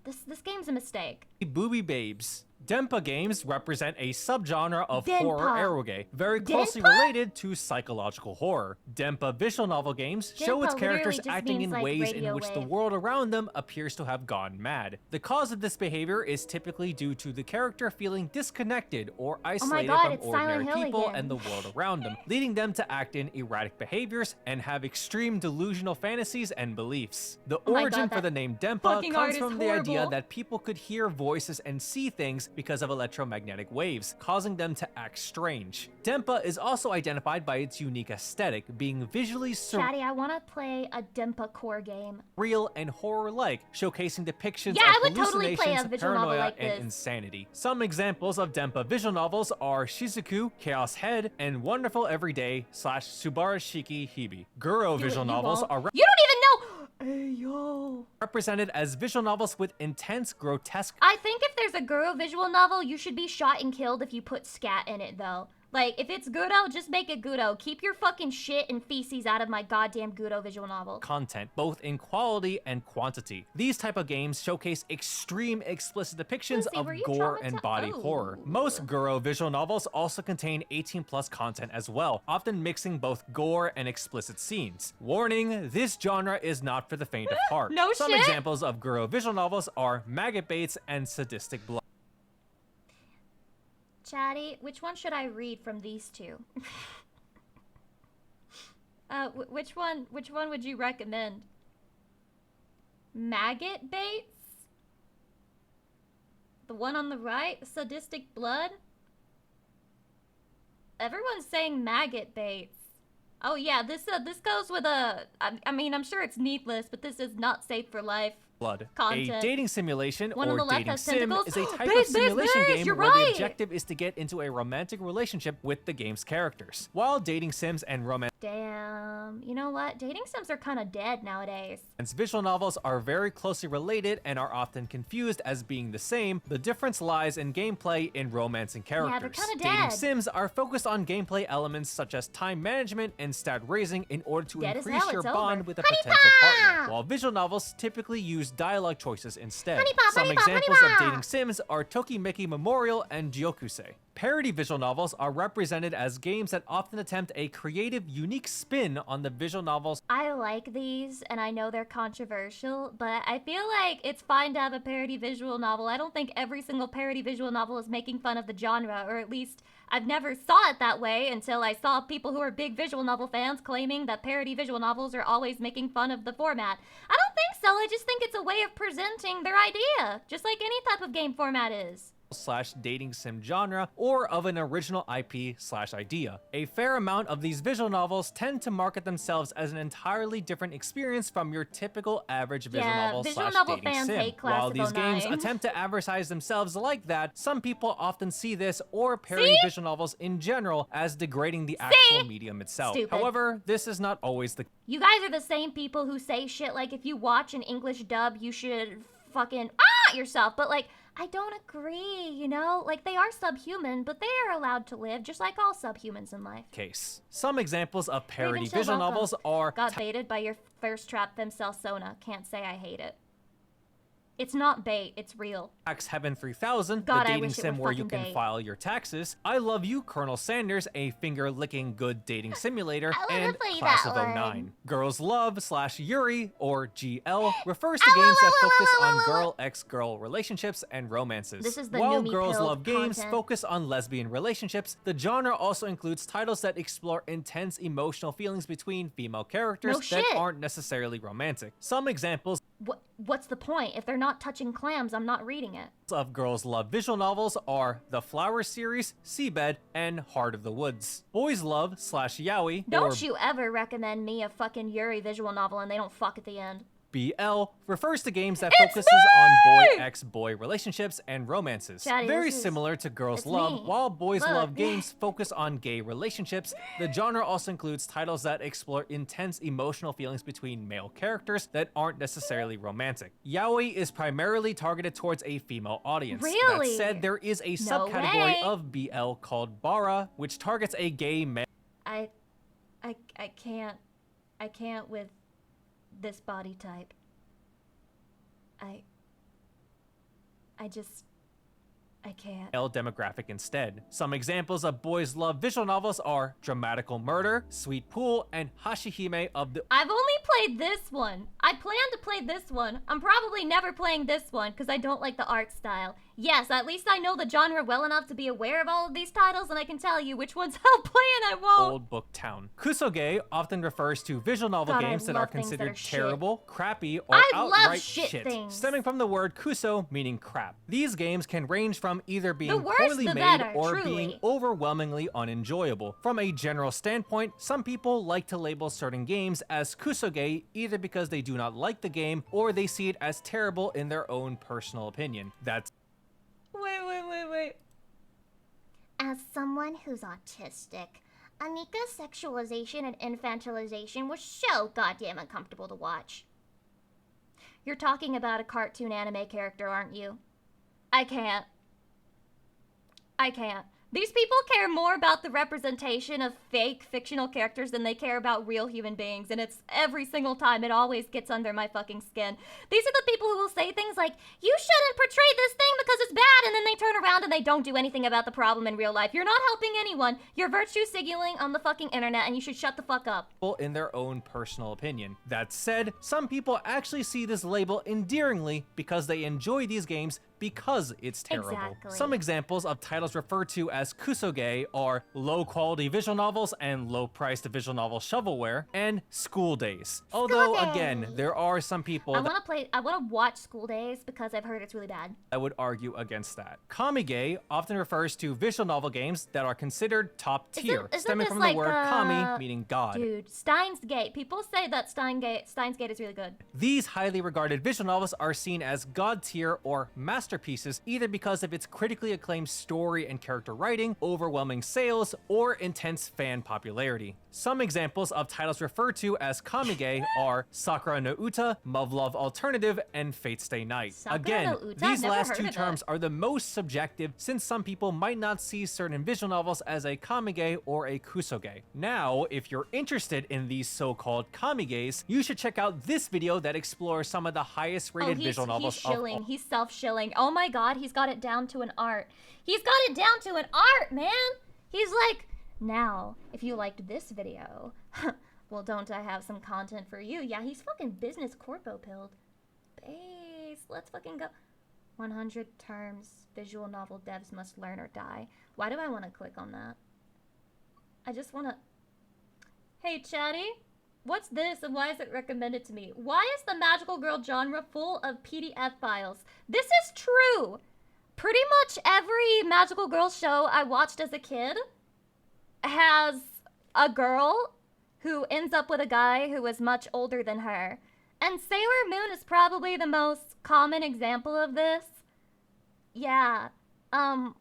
this game's a mistake. Booby Babes. Denpa games represent a subgenre of Denpa. horror eroge, very closely Denpa? related to psychological horror. Denpa visual novel games show its Denpa characters literally just acting means, in like, ways in radio which the wave. world around them appears to have gone mad. The cause of this behavior is typically due to the character feeling disconnected or isolated God, from it's Silent ordinary Hill people again. and the world around them, leading them to act in erratic behaviors and have extreme delusional fantasies and beliefs. The Oh my origin God, for that the name Denpa fucking art comes is from the idea horrible. that people could hear voices and see things because of electromagnetic waves, causing them to act strange. Denpa is also identified by its unique aesthetic, being visually Chatty, I want to play a Denpa core game. surreal and horror-like, showcasing depictions Yeah, of I would totally play a hallucinations, visual novel paranoia, like and this. insanity. Some examples of Denpa visual novels are Shizuku, Chaos Head, and Wonderful Everyday / Subarashiki Hibi. Guro visual novels are You don't even know. Hey, yo. represented as visual novels with intense, grotesque I think if there's a Guro visual novel, you should be shot and killed if you put scat in it, though. Like, if it's Guro, just make it Guro. Keep your fucking shit and feces out of my goddamn Guro visual novel. content, both in quality and quantity. These type of games showcase extreme explicit depictions Lucy, of were you gore traumatized? and body Oh. horror. Most Guro visual novels also contain 18+ content as well, often mixing both gore and explicit scenes. Warning, this genre is not for the faint of heart. No Some shit? examples of Guro visual novels are Maggot Baits and Sadistic Blood. Chatty, which one should I read from these two? Which one would you recommend? Maggot Baits? The one on the right? Sadistic Blood? Everyone's saying Maggot Baits. Oh yeah, this goes with a... I mean, I'm sure it's needless, but this is not safe for life. Blood. Content. A dating simulation One on or the left dating has sim tentacles. is a type Base, of simulation game you're where right. the objective is to get into a romantic relationship with the game's characters. While dating sims and romance Damn. You know what? Dating sims are kind of dead nowadays. visual novels are very closely related and are often confused as being the same, the difference lies in gameplay in romance and characters. they're kinda Dating dead. sims are focused on gameplay elements such as time management and stat raising in order to Dead as increase hell, your it's bond over. with a Honey potential pie! partner, while visual novels typically use dialogue choices instead. Honey pie, Some honey pie, honey examples of pie! dating sims are Tokimeki Memorial and Gyokusei. Parody visual novels are represented as games that often attempt a creative, unique spin on the visual novels. I like these, and I know they're controversial, but I feel like it's fine to have a parody visual novel. I don't think every single parody visual novel is making fun of the genre, or at least I've never saw it that way until I saw people who are big visual novel fans claiming that parody visual novels are always making fun of the format. I don't think so. I just think it's a way of presenting their idea, just like any type of game format is. / dating sim genre or of an original IP / idea. A fair amount of these visual novels tend to market themselves as an entirely different experience from your typical average visual novel visual / novel dating fans sim. hate Class While of these games 09. attempt to advertise themselves like that, some people often see this or parody visual novels in general as degrading the actual medium itself. Stupid. However, this is not always the You guys are the same people who say shit like if you watch an English dub, you should fucking yourself. But like, I don't agree, you know? Like, they are subhuman, but they are allowed to live just like all subhumans in life. case. Some examples of parody Raven, chill, visual welcome. novels are Got baited by your first trap femcel Sona. Can't say I hate it. It's not bait, it's real. Tax Heaven 3000, God, the I dating wish it sim were where you fucking can bait. file your taxes. I Love You, Colonel Sanders, a finger-licking good dating simulator, I wanna and play Class that of one. 09. Girls Love / Yuri, or GL, refers to games that focus on girl-ex-girl relationships and romances. This is the While Numi Girls Pill Love games content. focus on lesbian relationships, the genre also includes titles that explore intense emotional feelings between female characters No that shit. aren't necessarily romantic. Some examples What's the point? If they're not touching clams, I'm not reading it. of Girls Love visual novels are The Flower series, Seabed, and Heart of the Woods. Boys Love / Yaoi, Don't or you ever recommend me a fucking Yuri visual novel and they don't fuck at the end. BL, refers to games that It's focuses on me! boy-ex-boy relationships and romances. Chatty, Very this is- similar to Girls it's Love, me. while Boys Look. Love games focus on gay relationships, the genre also includes titles that explore intense emotional feelings between male characters that aren't necessarily romantic. Yaoi is primarily targeted towards a female audience. Really? That said, there is a No subcategory way. of BL called Bara, which targets a gay male. I can't with this body type. I can't. Male demographic instead. Some examples of Boys Love visual novels are Dramatical Murder, Sweet Pool, and Hashihime of the I've only played this one. I plan to play this one. I'm probably never playing this one because I don't like the art style. Yes, at least I know the genre well enough to be aware of all of these titles, and I can tell you which ones I'll play and I won't. Old Book Town. Kusoge often refers to visual novel God, I games that are love things that considered are shit. terrible, crappy, or I love outright shit things. stemming from the word kuso, meaning crap. These games can range from either being worse poorly the made better, or truly. being overwhelmingly unenjoyable. From a general standpoint, some people like to label certain games as kusoge either because they do not like the game or they see it as terrible in their own personal opinion. That's Wait. As someone who's autistic, Anika's sexualization and infantilization was so goddamn uncomfortable to watch. You're talking about a cartoon anime character, aren't you? I can't. These people care more about the representation of fake fictional characters than they care about real human beings, and it's every single time it always gets under my fucking skin. These are the people who will say things like, you shouldn't portray this thing because it's bad, and then they turn around and they don't do anything about the problem in real life. You're not helping anyone. You're virtue signaling on the fucking internet, and you should shut the fuck up. in their own personal opinion. That said, some people actually see this label endearingly because they enjoy these games because it's terrible. Exactly. Some examples of titles referred to as kusoge are low-quality visual novels and low-priced visual novel shovelware, and School Days. Although, again, there are some people I want to watch School Days because I've heard it's really bad. that would argue against that. Kamige often refers to visual novel games that are considered top tier, Isn't stemming this from like, the word kami, meaning god. Dude, Steins Gate. People say that Steins Gate is really good. These highly regarded visual novels are seen as god tier or masterpieces either because of its critically acclaimed story and character writing, overwhelming sales, or intense fan popularity. Some examples of titles referred to as kamige are Sakura no Uta, Love Alternative, and Fate Stay Night. Sakura Again, no Uta? these Never last heard two of it. terms are the most subjective since some people might not see certain visual novels as a kamige or a kusoge. Now, if you're interested in these so-called kamiges, you should check out this video that explores some of the highest rated visual novels he's of shilling. all. He's self-shilling. Oh my god, he's got it down to an art. He's got it down to an art, man. He's like, now, if you liked this video, well, don't I have some content for you? Yeah, he's fucking business corpo pilled. Base, let's fucking go. 100 terms visual novel devs must learn or die. Why do I want to click on that? I just want to... Hey, Chatty, what's this and why is it recommended to me? Why is the magical girl genre full of PDF files? This is true. Pretty much every magical girl show I watched as a kid has a girl who ends up with a guy who is much older than her. And Sailor Moon is probably the most common example of this. Yeah,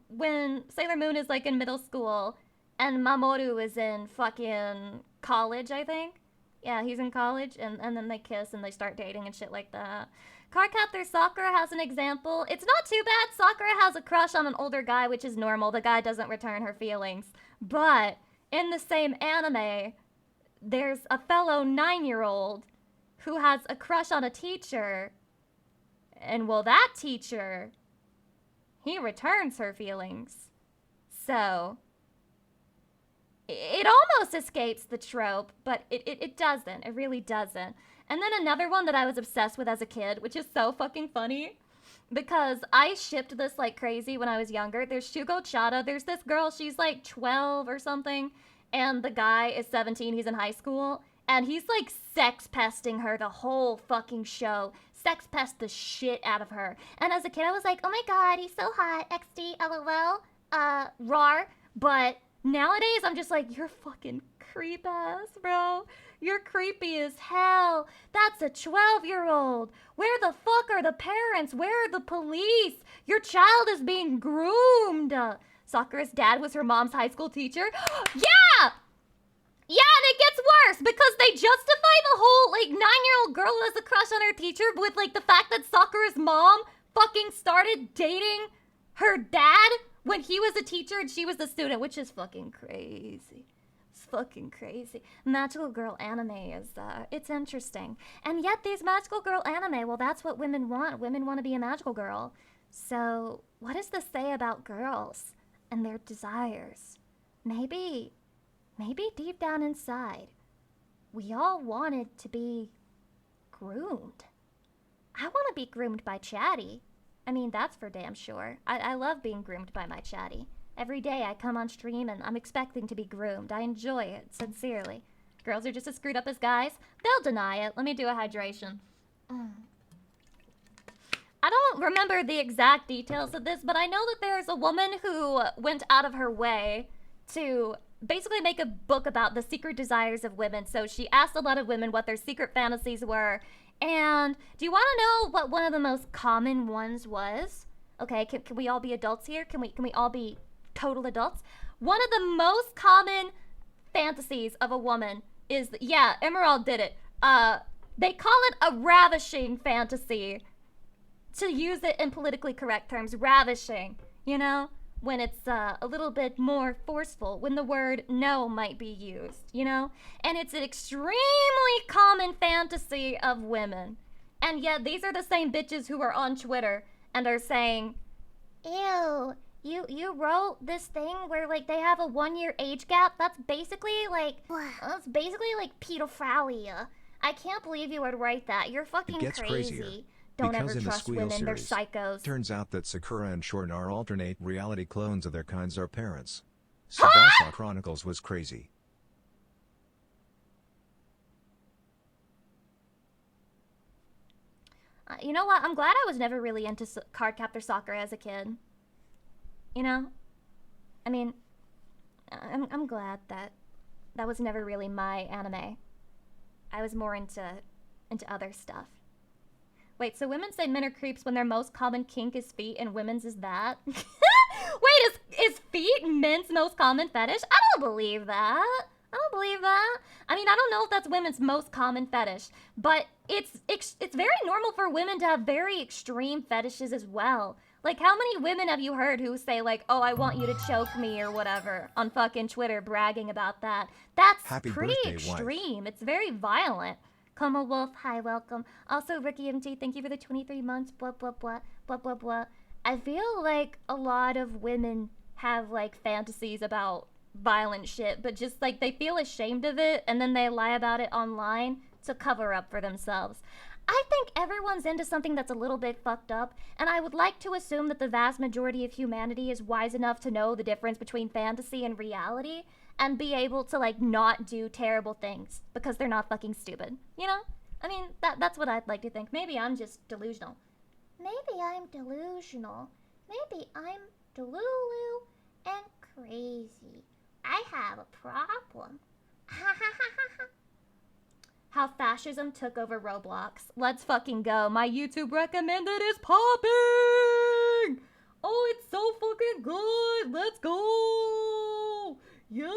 when Sailor Moon is like in middle school and Mamoru is in fucking college, I think. Yeah, he's in college and then they kiss and they start dating and shit like that. Cardcaptor Sakura has an example. It's not too bad. Sakura has a crush on an older guy, which is normal. The guy doesn't return her feelings. But in the same anime, there's a fellow 9-year-old who has a crush on a teacher. And well, that teacher, he returns her feelings. So, it almost escapes the trope, but it doesn't. It really doesn't. And then another one that I was obsessed with as a kid, which is so fucking funny, because I shipped this like crazy when I was younger. There's Shugo Chata. There's this girl, she's like 12 or something, and the guy is 17, he's in high school, and he's like sex pesting her the whole fucking show. Sex pest the shit out of her. And as a kid, I was like, oh my god, he's so hot, XD, LOL, rar. But nowadays, I'm just like, you're fucking creep ass, bro. You're creepy as hell. That's a 12-year-old. Where the fuck are the parents? Where are the police? Your child is being groomed. Sakura's dad was her mom's high school teacher. Yeah! Yeah, and it gets worse because they justify the whole, like, 9-year-old girl who has a crush on her teacher with, like, the fact that Sakura's mom fucking started dating her dad when he was a teacher and she was a student, which is fucking crazy. It's fucking crazy. Magical girl anime is, it's interesting. And yet these magical girl anime, well, that's what women want. Women want to be a magical girl. So, what does this say about girls and their desires? Maybe deep down inside, we all wanted to be groomed. I want to be groomed by Chatty. I mean, that's for damn sure. I love being groomed by my Chatty. Every day I come on stream and I'm expecting to be groomed. I enjoy it, sincerely. Girls are just as screwed up as guys. They'll deny it. Let me do a hydration. I don't remember the exact details of this, but I know that there's a woman who went out of her way to basically make a book about the secret desires of women. So she asked a lot of women what their secret fantasies were. And do you want to know what one of the most common ones was? Okay, can we all be adults here? Can we all be total adults? One of the most common fantasies of a woman is, yeah, Emerald did it. They call it a ravishing fantasy. To use it in politically correct terms, ravishing, you know? When it's a little bit more forceful, when the word no might be used, you know? And it's an extremely common fantasy of women. And yet these are the same bitches who are on Twitter and are saying, ew, you wrote this thing where like they have a 1-year age gap? That's basically like pedophilia. I can't believe you would write that. You're fucking It gets crazy. crazier. Don't Because ever in the trust Squeal women. They're series, psychos. turns out that Sakura and Shorn are alternate reality clones of their kinds are parents. Tsubasa Chronicles was crazy. You know what? I'm glad I was never really into Cardcaptor Sakura as a kid. You know? I mean, I'm glad that was never really my anime. I was more into other stuff. Wait, so women say men are creeps when their most common kink is feet and women's is that? Wait, is feet men's most common fetish? I don't believe that. I don't believe that. I mean, I don't know if that's women's most common fetish, but it's very normal for women to have very extreme fetishes as well. Like, how many women have you heard who say, like, oh, I want you to choke me or whatever on fucking Twitter bragging about that? That's pretty extreme. It's very violent. Como Wolf, hi, welcome. Also, Ricky MT, thank you for the 23 months, blah, blah, blah, blah, blah, blah. I feel like a lot of women have, like, fantasies about violent shit, but just, like, they feel ashamed of it, and then they lie about it online to cover up for themselves. I think everyone's into something that's a little bit fucked up, and I would like to assume that the vast majority of humanity is wise enough to know the difference between fantasy and reality, and be able to, like, not do terrible things because they're not fucking stupid. You know? I mean, that's what I'd like to think. Maybe I'm just delusional. Maybe I'm delusional. Maybe I'm delulu and crazy. I have a problem. How fascism took over Roblox. Let's fucking go. My YouTube recommended is popping! Oh, it's so fucking good! Let's go! Yo!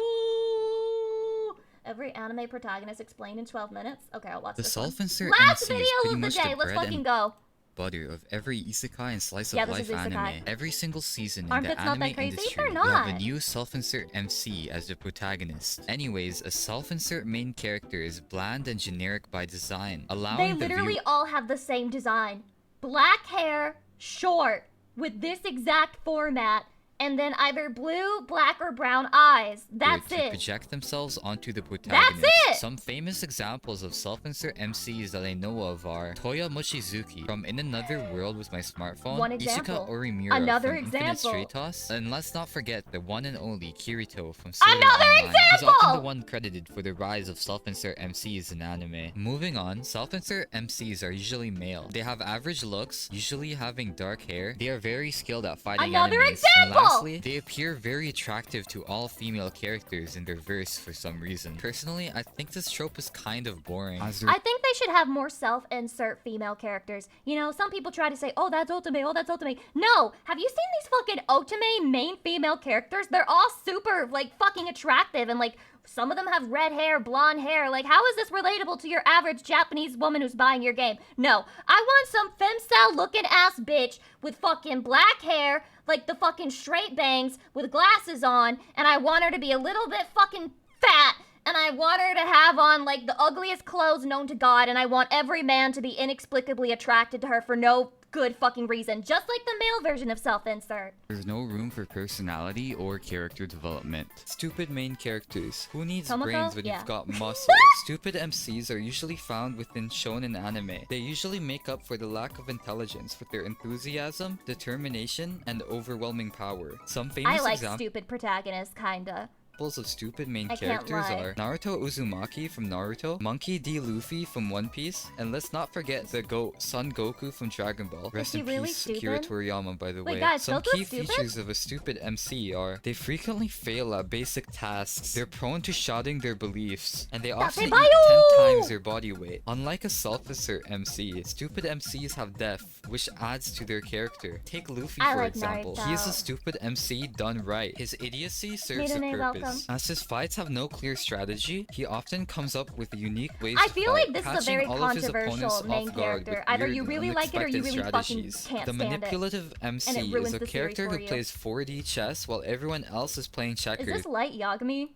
Every anime protagonist explained in 12 minutes. Okay, I'll watch The this one. self-insert Last MC video is pretty of the much day. the Let's bread fucking and go. butter of every isekai and slice Yeah, of this life is isekai. anime. Every single season in Aren't the it's not that anime crazy? industry, They're we have a not. new self-insert MC as the protagonist. Anyways, a self-insert main character is bland and generic by design, They allowing the literally viewer all have the same design. Black hair, short, with this exact format, and then either blue, black, or brown eyes. That's to it. project themselves onto the protagonist. it! Some famous examples of self-insert MCs that I know of are Toya Mochizuki from In Another World with My Smartphone, One example. Isuka Orimura Another from Infinite example. Stray Toss, and let's not forget the one and only Kirito from Sword Art Another Online. He's often example! the one credited for the rise of self-insert MCs in anime. Moving on, self-insert MCs are usually male. They have average looks, usually having dark hair. They are very skilled at fighting Another enemies. example! And lastly, they appear very attractive to all female characters in their verse for some reason. Personally, I think this trope is kind of boring. I think they should have more self-insert female characters. You know, some people try to say, oh, that's Otome, oh, that's Otome. No! Have you seen these fucking Otome main female characters? They're all super, like, fucking attractive, and, like, some of them have red hair, blonde hair. Like, how is this relatable to your average Japanese woman who's buying your game? No. I want some femcel looking ass bitch with fucking black hair, like the fucking straight bangs with glasses on, and I want her to be a little bit fucking fat, and I want her to have on, like, the ugliest clothes known to God, and I want every man to be inexplicably attracted to her for no good fucking reason, just like the male version of self-insert. There's no room for personality or character development. Stupid main characters. Who needs Tomoko? brains when Yeah. you've got muscles? Stupid MCs are usually found within shonen anime. They usually make up for the lack of intelligence with their enthusiasm, determination, and overwhelming power. Some famous I like examples stupid protagonists, kinda. of stupid main I can't characters lie. are Naruto Uzumaki from Naruto, Monkey D. Luffy from One Piece, and let's not forget the GOAT Son Goku from Dragon Ball. Rest he in really peace, Akira stupid? Toriyama, by the Wait, way. guys, Some Goku's key stupid? features of a stupid MC are they frequently fail at basic tasks, they're prone to shouting their beliefs, and they often eat 10 times their body weight. Unlike a self-insert MC, stupid MCs have depth, which adds to their character. Take Luffy I for like example. Naruto. He is a stupid MC done right. His idiocy serves a Midone, purpose. welcome. As his fights have no clear strategy, he often comes up with unique ways I to feel fight, like this is a catching very all of his controversial opponents main off guard character. with Either weird you and really like it or you unexpected really fucking strategies. can't The stand it. manipulative And MC it is ruins a the series character for who you. plays 4D chess while everyone else is playing Is checkers. this light Yagami?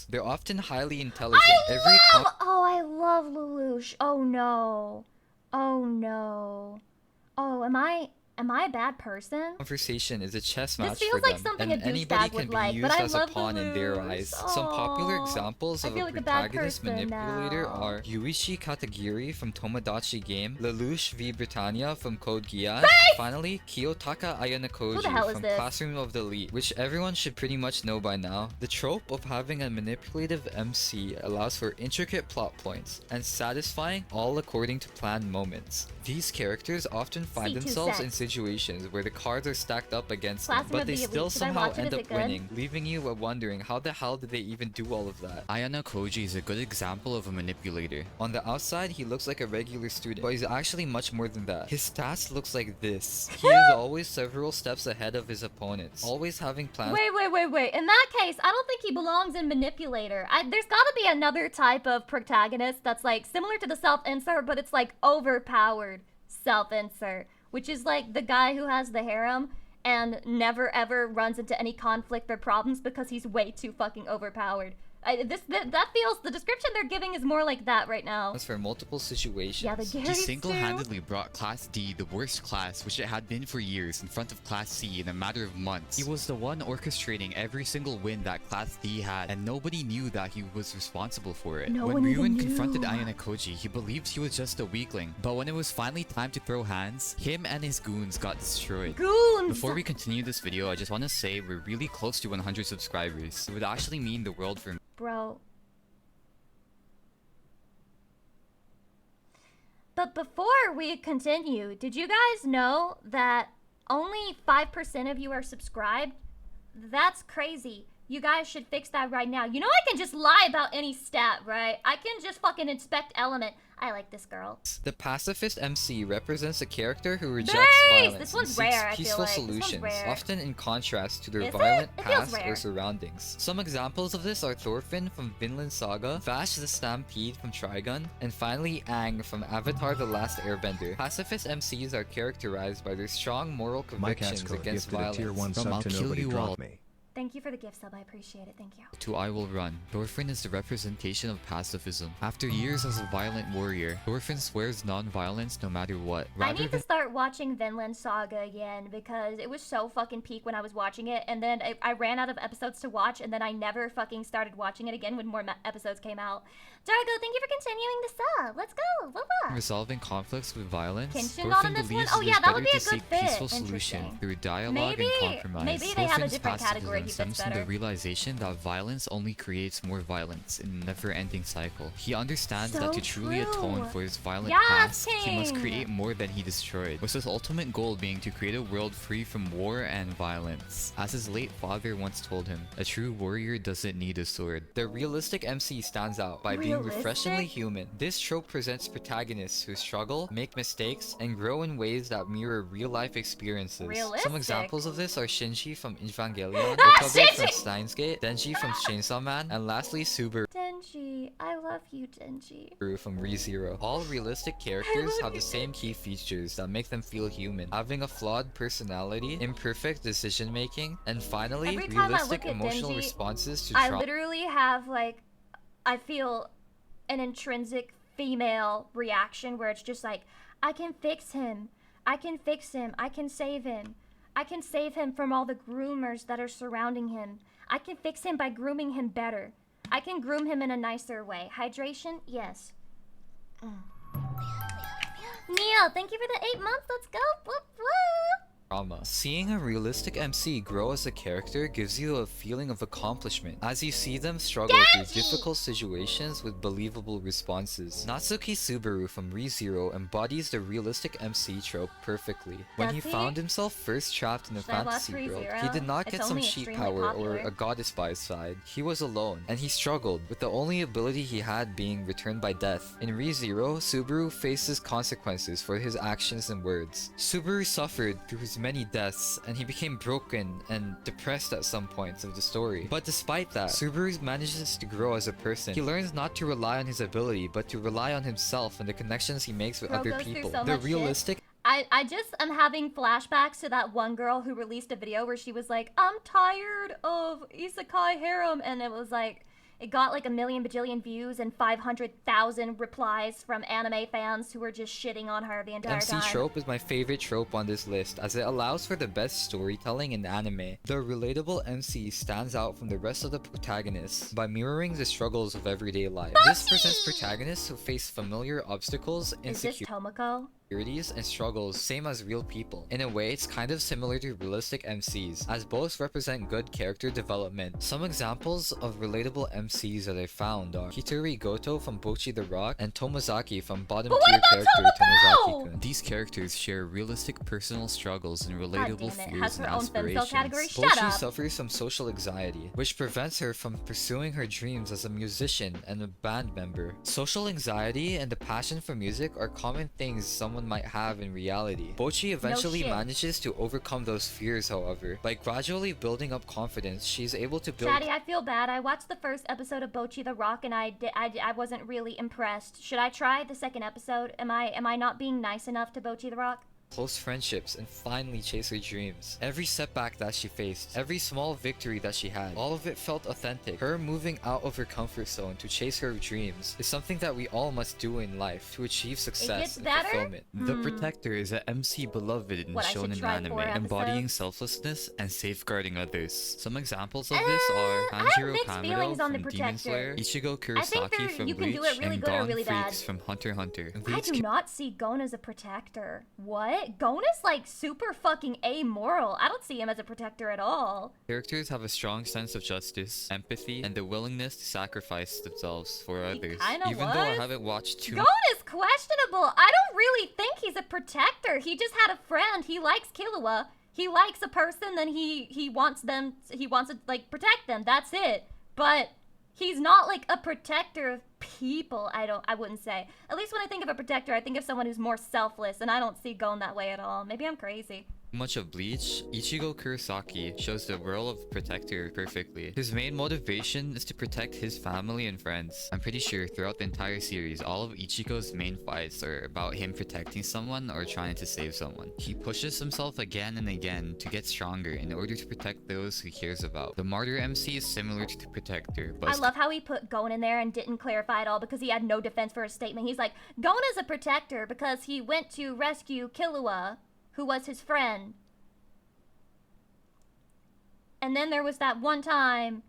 They're often highly intelligent. Oh, I love Lelouch. Oh no. Oh no. Oh, am I Am I a bad person? Conversation is a chess This match feels for like them, something and a anybody douchebag can would be like, used but I as a love the pawn in their moves. eyes. Some popular Aw, examples I of feel a like a bad protagonist person manipulator now. are Yuichi Katagiri from Tomodachi Game, Lelouch v Britannia from Code Geass, finally Kiyotaka Who the hell Ayanokoji is from this? Classroom of the Elite, which everyone should pretty much know by now. The trope of having a manipulative MC allows for intricate plot points and satisfying all according to planned moments. These characters often find C2 themselves set. in situations where the cards are stacked up against them, Classroom but of they the Elite. still Should I somehow watch it? end Is up it good? winning, leaving you wondering how the hell did they even do all of that. Ayano Koji is a good example of a manipulator. On the outside, he looks like a regular student, but he's actually much more than that. His stats looks like this. He is always several steps ahead of his opponents, always having plans. Wait. In that case, I don't think he belongs in Manipulator. There's gotta be another type of protagonist that's like similar to the self-insert, but it's like overpowered self-insert, which is like the guy who has the harem and never ever runs into any conflict or problems because he's way too fucking overpowered. That feels, the description they're giving is more like that right now. For multiple situations. Yeah, the He Garys single-handedly brought Class D, the worst class which it had been for years, in front of Class C in a matter of months. He was the one orchestrating every single win that Class D had, and nobody knew that he was responsible for it. No When one even Ryuen knew. confronted Ayano Koji, he believed he was just a weakling, but when it was finally time to throw hands, him and his goons got destroyed. Goons! Before we continue this video, I just want to say we're really close to 100 subscribers. It would actually mean the world for me. Bro. But before we continue, did you guys know that only 5% of you are subscribed? That's crazy. You guys should fix that right now. You know I can just lie about any stat, right? I can just fucking inspect element. I like this girl. The pacifist MC represents a character who rejects Nice! violence This one's and seeks rare, I feel peaceful like. This one's solutions, rare. often in contrast to their Is it? violent It feels past rare. or surroundings. Some examples of this are Thorfinn from Vinland Saga, Vash the Stampede from Trigun, and finally Aang from Avatar The Last Airbender. Pacifist MCs are characterized by their strong moral My cat's convictions code against gifted a tier 1 violence. sub I'll to kill nobody you dropped all. me. Thank you for the gift sub. I appreciate it. Thank you. To I Will Run, Thorfinn is the representation of pacifism. After years as a violent warrior, Thorfinn swears non-violence no matter what. I Rather need to than start watching Vinland Saga again because it was so fucking peak when I was watching it, and then I ran out of episodes to watch, and then I never fucking started watching it again when more episodes came out. Dargo, thank you for continuing the sub. Let's go. Blah. resolving conflicts with violence, Kenshin not Thorfinn in this one? believes Oh it yeah, is that would better be a to good seek fit. peaceful solution Interesting. through dialogue Maybe- and compromise. maybe they have a Thorfinn's different category pacifism he stems fits from the better. realization that violence only creates more violence in a never-ending cycle. He understands So that to truly atone true. for his violent Yes, past, he must King! create more than he destroyed, with his ultimate goal being to create a world free from war and violence. As his late father once told him, a true warrior doesn't need a sword. The realistic MC stands out by being refreshingly Realistic? human. This trope presents protagonists who struggle, make mistakes, and grow in ways that mirror real-life experiences. Realistic? Some examples of this are Shinji from Evangelion, Ah, Okabe from Shinji! Steins Gate, Denji from Chainsaw Man, and lastly Subaru Denji, I love you, Denji. from ReZero. All realistic characters have the same key features that make them feel human, having a flawed personality, imperfect decision making, and finally, Every time I realistic look at emotional Denji, responses to I trauma. literally have like, I feel an intrinsic female reaction where it's just like, I can fix him. I can fix him. I can save him. I can save him from all the groomers that are surrounding him. I can fix him by grooming him better. I can groom him in a nicer way. Hydration? Yes. Neil, thank you for the 8 months. Let's go. Whoop, whoop. Trauma. Seeing a realistic MC grow as a character gives you a feeling of accomplishment, as you see them struggle through difficult situations with believable responses. Natsuki Subaru from ReZero embodies the realistic MC trope perfectly. When he Does he? found himself first trapped in a Should I watch fantasy world, ReZero? he did not It's get some only sheep extremely power popular. or a goddess by his side. He was alone, and he struggled, with the only ability he had being returned by death. In ReZero, Subaru faces consequences for his actions and words. Subaru suffered through his many deaths, and he became broken and depressed at some points of the story. But despite that, Subaru manages to grow as a person. He learns not to rely on his ability, but to rely on himself and the connections he makes with Bro other goes through people. so The much shit. realistic I just am having flashbacks to that one girl who released a video where she was like, I'm tired of isekai harem, and it was like, It got like 1,000,000 bajillion views and 500,000 replies from anime fans who were just shitting on her the entire MC time. trope is my favorite trope on this list as it allows for the best storytelling in anime. The relatable MC stands out from the rest of the protagonists by mirroring the struggles of everyday life. This presents protagonists who face familiar obstacles, Is this Tomoko? insecurities, and struggles same as real people. In a way, it's kind of similar to realistic MCs, as both represent good character development. Some examples of relatable MCs that I found are Hitori Goto from Bochi the Rock and Tomozaki from bottom tier character Tomozaki-kun. These characters share realistic personal struggles and relatable damn it, fears has and her own femcel aspirations. category. Shut Bochi up. suffers from social anxiety, which prevents her from pursuing her dreams as a musician and a band member. Social anxiety and the passion for music are common things someone might have in reality. Bochi eventually shit. manages to overcome those fears, however. By gradually building up confidence, she's able to build Chatty, I feel bad. I watched the first episode of Bochi the Rock and I wasn't really impressed. Should I try the second episode? Am I not being nice enough to Bochi the Rock? close friendships, and finally chase her dreams. Every setback that she faced, every small victory that she had, all of it felt authentic. Her moving out of her comfort zone to chase her dreams is something that we all must do in life to achieve success and fulfillment. The Protector is a MC beloved in What, I should shonen try anime, 4 embodying episodes? selflessness and safeguarding others. Some examples of this are I have Tanjiro mixed Kamado feelings on the from Demon Slayer, Protector. Ichigo I think Kurosaki from you can Bleach, do it really and good or Gon really bad. Freaks from Hunter x Hunter. I do not see Gon as a protector. What? Gon is like super fucking amoral. I don't see him as a protector at all. Characters have a strong sense of justice, empathy, and the willingness to sacrifice themselves for others. kinda Even though I was. haven't watched too Gon is questionable. I don't really think he's a protector. He just had a friend. He likes Killua. He likes a person, then he wants to like protect them. That's it. But he's not like a protector of people. I wouldn't say. At least when I think of a protector, I think of someone who's more selfless, and I don't see Gon that way at all. Maybe I'm crazy. much of Bleach, Ichigo Kurosaki shows the role of protector perfectly. His main motivation is to protect his family and friends. I'm pretty sure throughout the entire series, all of Ichigo's main fights are about him protecting someone or trying to save someone. He pushes himself again and again to get stronger in order to protect those he cares about. The Martyr MC is similar to the Protector, but I love how he put Gon in there and didn't clarify at all because he had no defense for his statement. He's like, Gon is a protector because he went to rescue Killua, who was his friend. And then there was that one time,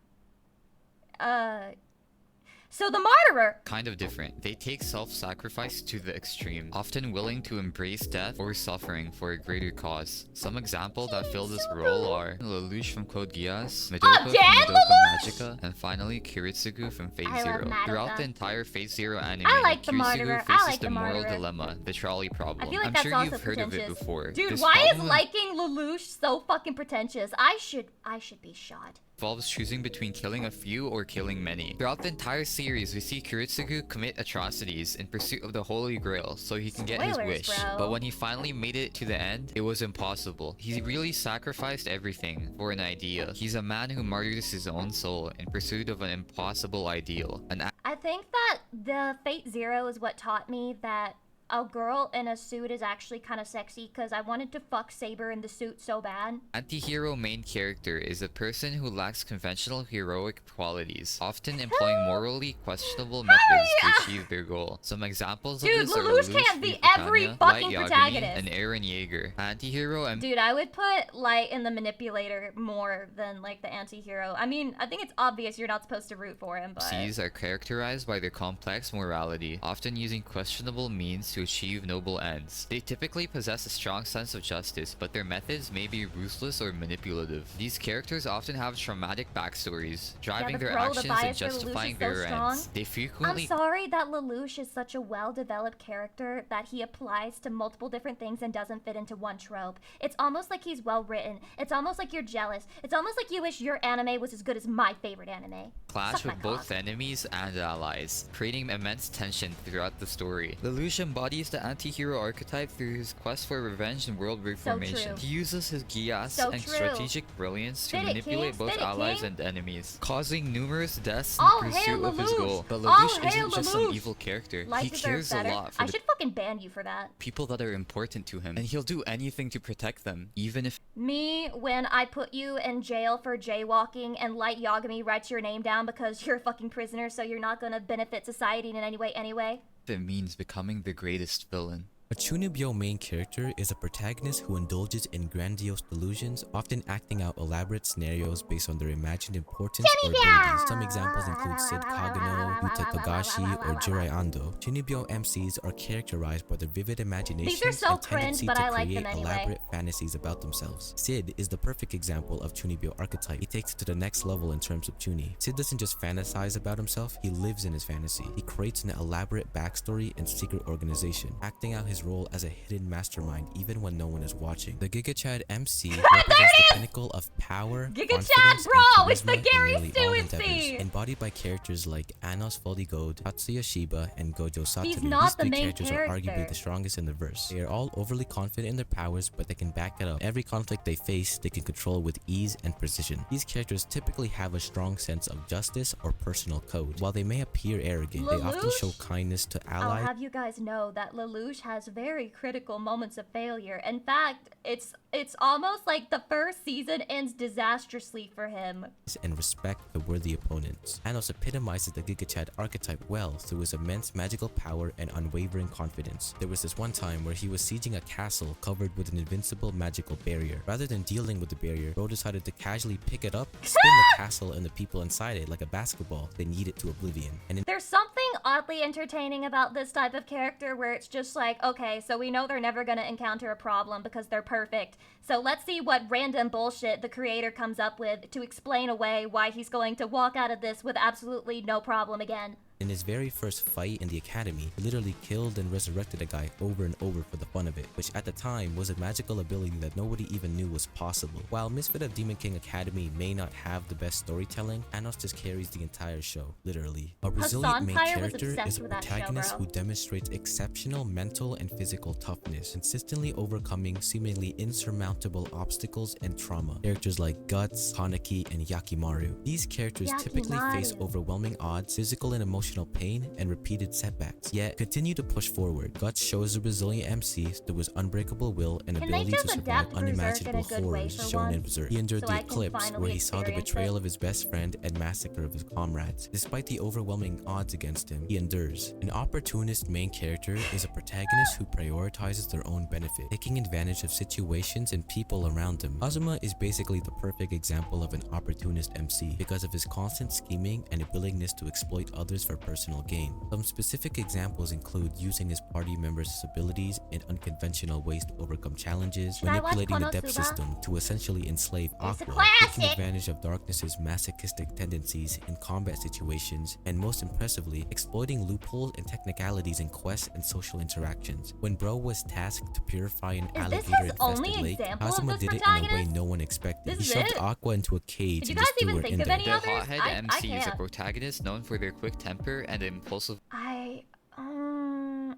so the Martyrer! kind of different. They take self-sacrifice to the extreme, often willing to embrace death or suffering for a greater cause. Some examples that fill this role are Lelouch from Code Geass, Madoka from Madoka Magica, and finally Kiritsugu from Fate I love Zero. Throughout Madoka. the entire Fate Zero anime, I like the Kiritsugu Martyrer. I faces like the the moral Martyrer. dilemma, the trolley problem. I feel like I'm that's sure also you've heard of it pretentious. before. Dude, This why is problem liking Lelouch so fucking pretentious? I should be shot. involves choosing between killing a few or killing many. Throughout the entire series, we see Kiritsugu commit atrocities in pursuit of the Holy Grail so he can get his Spoilers, wish. bro. But when he finally made it to the end, it was impossible. He really sacrificed everything for an idea. He's a man who martyrs his own soul in pursuit of an impossible ideal. I think that the Fate Zero is what taught me that a girl in a suit is actually kind of sexy because I wanted to fuck Saber in the suit so bad. Anti-hero main character is a person who lacks conventional heroic qualities, often employing morally questionable methods to achieve their goal. Some examples Dude, of this are Lelouch Lelouch can't be v. every Britannia, fucking Light Yagami, protagonist. and Eren Yeager. Anti-hero and Dude, I would put Light in the Manipulator more than like the anti-hero. I mean, I think it's obvious you're not supposed to root for him, but MCs are characterized by their complex morality, often using questionable means to achieve noble ends. They typically possess a strong sense of justice, but their methods may be ruthless or manipulative. These characters often have traumatic backstories, driving but their bro, the actions and bias for Lelouch justifying is so their strong. ends. They I'm frequently sorry that Lelouch is such a well-developed character that he applies to multiple different things and doesn't fit into one trope. It's almost like he's well-written. It's almost like you're jealous. It's almost like you wish your anime was as good as my favorite anime. clash Suck my with both enemies and allies, creating immense tension throughout the story. Lelouch embodies embodies the anti-hero archetype through his quest for revenge and world reformation. He uses his gias and strategic brilliance to manipulate both allies and enemies, causing numerous deaths in pursuit of his goal. But Lelouch isn't just some evil character. He cares a lot for I should fucking ban you for that. people that are important to him, and he'll do anything to protect them, even if Me, when I put you in jail for jaywalking and Light Yagami writes your name down because you're a fucking prisoner, so you're not gonna benefit society in any way anyway. it means becoming the greatest villain. A Chunibyo main character is a protagonist who indulges in grandiose delusions, often acting out elaborate scenarios based on their imagined importance or abilities. Some examples include Sid Kagano, Yuta Togashi, or Jirai Ando. Chunibyo MCs are characterized by their vivid imagination and tendency to create elaborate fantasies about themselves. Sid is the perfect example of Chunibyo archetype. He takes it to the next level in terms of Chuni. Sid doesn't just fantasize about himself, he lives in his fantasy. He creates an elaborate backstory and secret organization, acting out his role as a hidden mastermind even when no one is watching. The Giga Chad MC represents the pinnacle of power, confidence, and it's the charisma Gary in nearly all Stewart endeavors, scene. embodied by characters like Anos Foldigode, Tatsuya Shiba, and Gojo Satoru. He's not These the three main characters are arguably character. the strongest in the verse. They are all overly confident in their powers, but they can back it up. Every conflict they face, they can control with ease and precision. These characters typically have a strong sense of justice or personal code. While they may appear arrogant, they often show kindness to I'll allies have you guys know that Lelouch has very critical moments of failure. In fact, it's almost like the first season ends disastrously for him. and respect the worthy opponents. Anos epitomizes the Giga Chad archetype well through his immense magical power and unwavering confidence. There was this one time where he was sieging a castle covered with an invincible magical barrier. Rather than dealing with the barrier, Bro decided to casually pick it up, spin the castle and the people inside it like a basketball, then yeet it to oblivion. And in There's something oddly entertaining about this type of character where it's just like, okay, so we know they're never gonna encounter a problem because they're perfect. So let's see what random bullshit the creator comes up with to explain away why he's going to walk out of this with absolutely no problem again. In his very first fight in the academy, he literally killed and resurrected a guy over and over for the fun of it, which at the time was a magical ability that nobody even knew was possible. While Misfit of Demon King Academy may not have the best storytelling, Anos just carries the entire show, literally. A resilient main character is a protagonist who demonstrates exceptional mental and physical toughness, consistently overcoming seemingly insurmountable obstacles and trauma. Characters like Guts, Hanaki, and Yakimaru. These characters typically face overwhelming odds, physical and emotional pain, and repeated setbacks, yet continue to push forward. Guts shows a resilient MC through his unbreakable will and ability to survive unimaginable horrors shown in Berserk. He endured the eclipse, where he saw the betrayal of his best friend and massacre of his comrades. Despite the overwhelming odds against him, he endures. An opportunist main character is a protagonist who prioritizes their own benefit, taking advantage of situations and people around him. Kazuma is basically the perfect example of an opportunist MC because of his constant scheming and a willingness to exploit others for personal gain. Some specific examples include using his party members' abilities in unconventional ways to overcome challenges, manipulating the depth system to essentially enslave Aqua, taking advantage of Darkness's masochistic tendencies in combat situations, and most impressively, exploiting loopholes and technicalities in quests and social interactions. When Bro was tasked to purify an alligator-infested lake, Kazuma did it in a way no one expected. He shoved Aqua into a cage and just threw her in there. The hothead MC is a protagonist known for their quick temper and impulsive.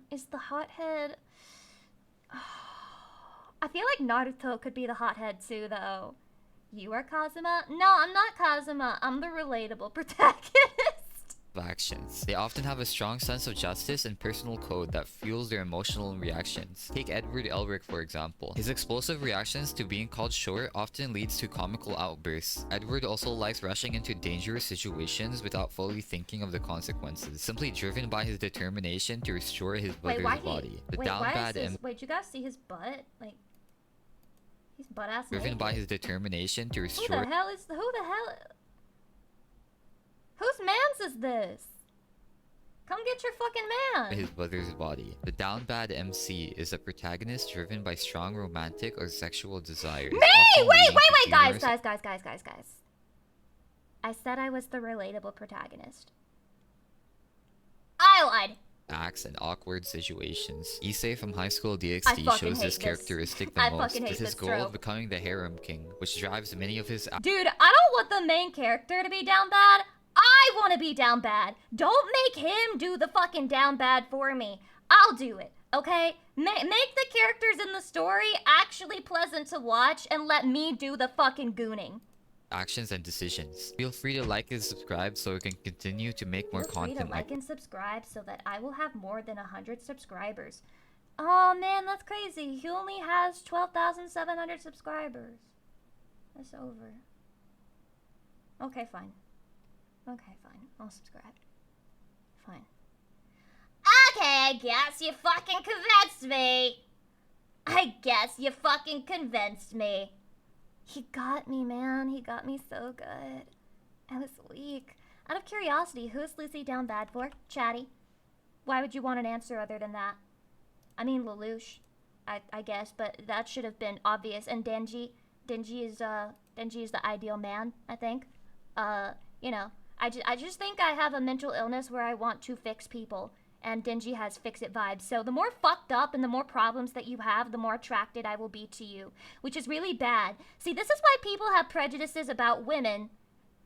Is the hothead? I feel like Naruto could be the hothead too, though. You are Kazuma? No, I'm not Kazuma. I'm the relatable protagonist. Actions. They often have a strong sense of justice and personal code that fuels their emotional reactions. Take Edward Elric for example. His explosive reactions to being called short often leads to comical outbursts. Edward also likes rushing into dangerous situations without fully thinking of the consequences, simply driven by his determination to restore his brother's body. Wait, you guys see his butt? Like, he's butt ass driven naked. by his determination to restore. Who the hell? Whose mans is this? Come get your fucking man. His brother's body. The down bad MC is a protagonist driven by strong romantic or sexual desires. Me! Wait, guys. I said I was the relatable protagonist. I lied. Acts and awkward situations. Issei from High School DxD shows this characteristic the most, with his goal of becoming the harem king, which drives many of his. Dude, I don't want the main character to be down bad. I want to be down bad. Don't make him do the fucking down bad for me. I'll do it. Okay? Make the characters in the story actually pleasant to watch and let me do the fucking gooning. Actions and decisions. Feel free to like and subscribe so we can continue to make more Feel free to content like and subscribe so that I will have more than 100 subscribers. Oh man, that's crazy. He only has 12,700 subscribers. That's over. Okay, fine. Okay, fine. I'll subscribe. Fine. Okay, I guess you fucking convinced me. I guess you fucking convinced me. He got me, man. He got me so good. I was weak. Out of curiosity, who is Lucy down bad for? Chatty. Why would you want an answer other than that? I mean, Lelouch, I guess, but that should have been obvious. And Denji is the ideal man, I think. You know, I just think I have a mental illness where I want to fix people. And Denji has fix-it vibes. So the more fucked up and the more problems that you have, the more attracted I will be to you. Which is really bad. See, this is why people have prejudices about women.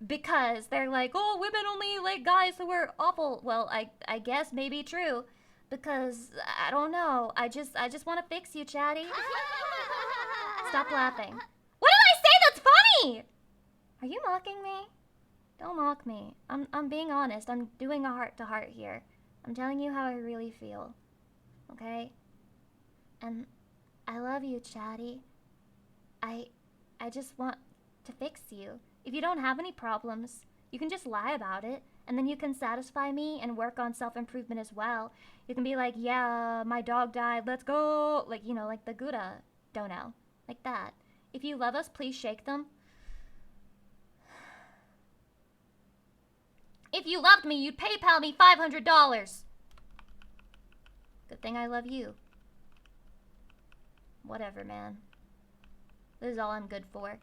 Because they're like, oh, women only like guys who are awful. Well, I guess maybe true. Because, I don't know. I just want to fix you, Chatty. Stop laughing. What did I say that's funny? Are you mocking me? Don't mock me. I'm being honest. I'm doing a heart-to-heart here. I'm telling you how I really feel, okay? And I love you, Chatty. I just want to fix you. If you don't have any problems, you can just lie about it, and then you can satisfy me and work on self-improvement as well. You can be like, yeah, my dog died, let's go. Like, you know, like the Gouda dono. Like that. If you love us, please shake them. If you loved me, you'd PayPal me $500. Good thing I love you. Whatever, man. This is all I'm good for.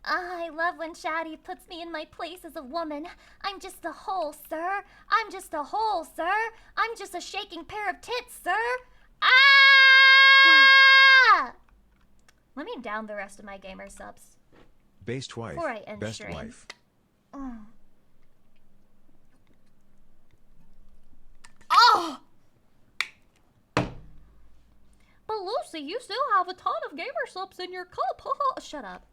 I love when Chatty puts me in my place as a woman. I'm just a hole, sir. I'm just a hole, sir. I'm just a shaking pair of tits, sir. Ah! Let me down the rest of my gamer subs. Based wife. Before I end Best stream. wife. Oh. Oh! But Lucy, you still have a ton of gamer subs in your cup. Shut up.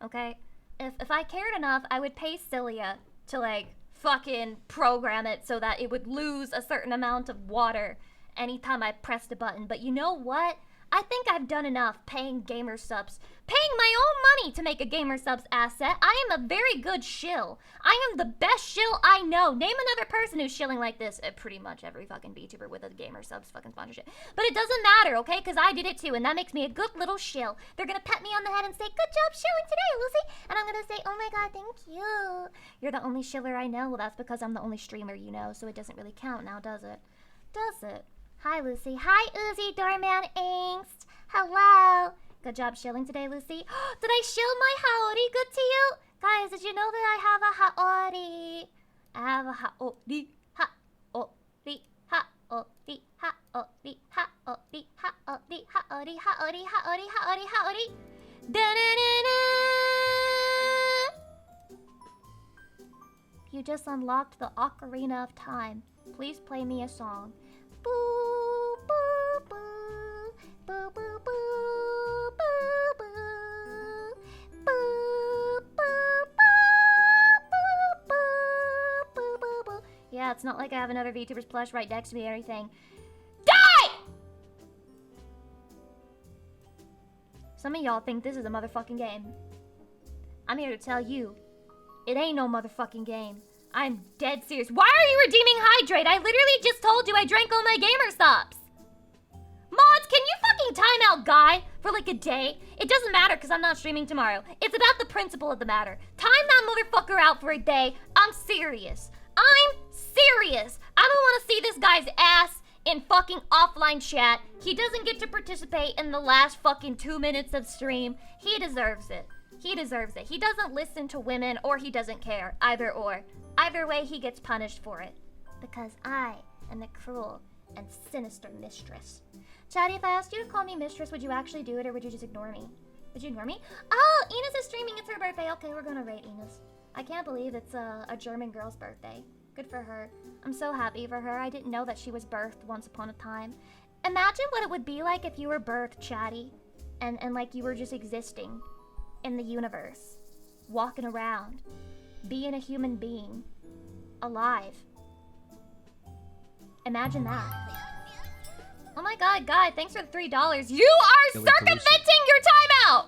Okay? If I cared enough, I would pay Cilia to, like, fucking program it so that it would lose a certain amount of water anytime I pressed a button. But you know what? I think I've done enough paying gamer subs. Paying my own money to make a gamer subs asset. I am a very good shill. I am the best shill I know. Name another person who's shilling like this. Pretty much every fucking VTuber with a gamer subs fucking sponsorship. But it doesn't matter, okay? Because I did it too, and that makes me a good little shill. They're gonna pat me on the head and say, good job shilling today, Lucy. And I'm gonna say, oh my god, thank you. You're the only shiller I know. Well, that's because I'm the only streamer you know, so it doesn't really count now, does it? Does it? Hi, Lucy. Hi, Uzi Doorman Angst. Hello. Good job shilling today, Lucy. Did I shill my haori good to you? Guys, did you know that I have a haori? I have a haori. Haori. Haori. Haori. Haori. Haori. Haori. Haori. Haori. Haori. Haori. Da-da-da-da. You just unlocked the Ocarina of Time. Please play me a song. Boo, boo, boo, boo, boo, boo, boo, boo, boo, boo, boo, boo, boo, boo. Yeah, it's not like I have another VTuber's plush right next to me or anything. Die! Some of y'all think this is a motherfucking game. I'm here to tell you, it ain't no motherfucking game. I'm dead serious. Why are you redeeming Hydrate? I literally just told you I drank all my gamer subs. Mods, can you fucking time out Guy for like a day? It doesn't matter because I'm not streaming tomorrow. It's about the principle of the matter. Time that motherfucker out for a day. I'm serious. I'm serious. I don't want to see this guy's ass in fucking offline chat. He doesn't get to participate in the last fucking 2 minutes of stream. He deserves it. He deserves it. He doesn't listen to women or he doesn't care. Either or. Either way, he gets punished for it. Because I am the cruel and sinister mistress. Chatty, if I asked you to call me mistress, would you actually do it or would you just ignore me? Would you ignore me? Oh, Enos is streaming. It's her birthday. Okay, we're gonna rate Enos. I can't believe it's a German girl's birthday. Good for her. I'm so happy for her. I didn't know that she was birthed once upon a time. Imagine what it would be like if you were Burr, Chatty, and like you were just existing in the universe, walking around, being a human being, alive. Imagine that. Oh my god, Guy, thanks for the $3. You are circumventing your timeout!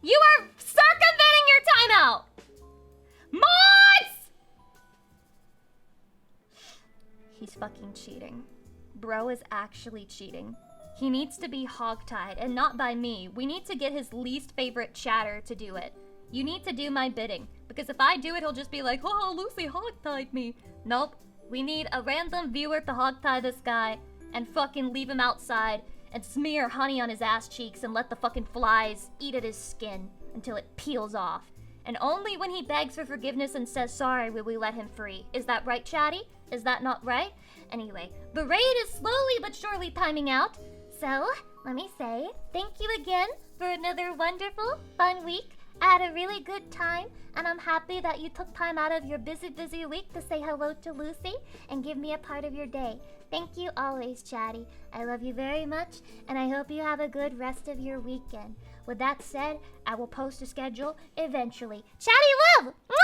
You are circumventing your timeout! Mods! He's fucking cheating. Bro is actually cheating. He needs to be hogtied, and not by me. We need to get his least favorite chatter to do it. You need to do my bidding, because if I do it, he'll just be like, oh, Lucy hogtied me. Nope. We need a random viewer to hogtie this guy and fucking leave him outside and smear honey on his ass cheeks and let the fucking flies eat at his skin until it peels off. And only when he begs for forgiveness and says sorry will we let him free. Is that right, Chatty? Is that not right? Anyway, the raid is slowly but surely timing out. So, let me say thank you again for another wonderful, fun week. I had a really good time, and I'm happy that you took time out of your busy week to say hello to Lucy and give me a part of your day. Thank you always, Chatty. I love you very much, and I hope you have a good rest of your weekend. With that said, I will post a schedule eventually. Chatty love! Mwah!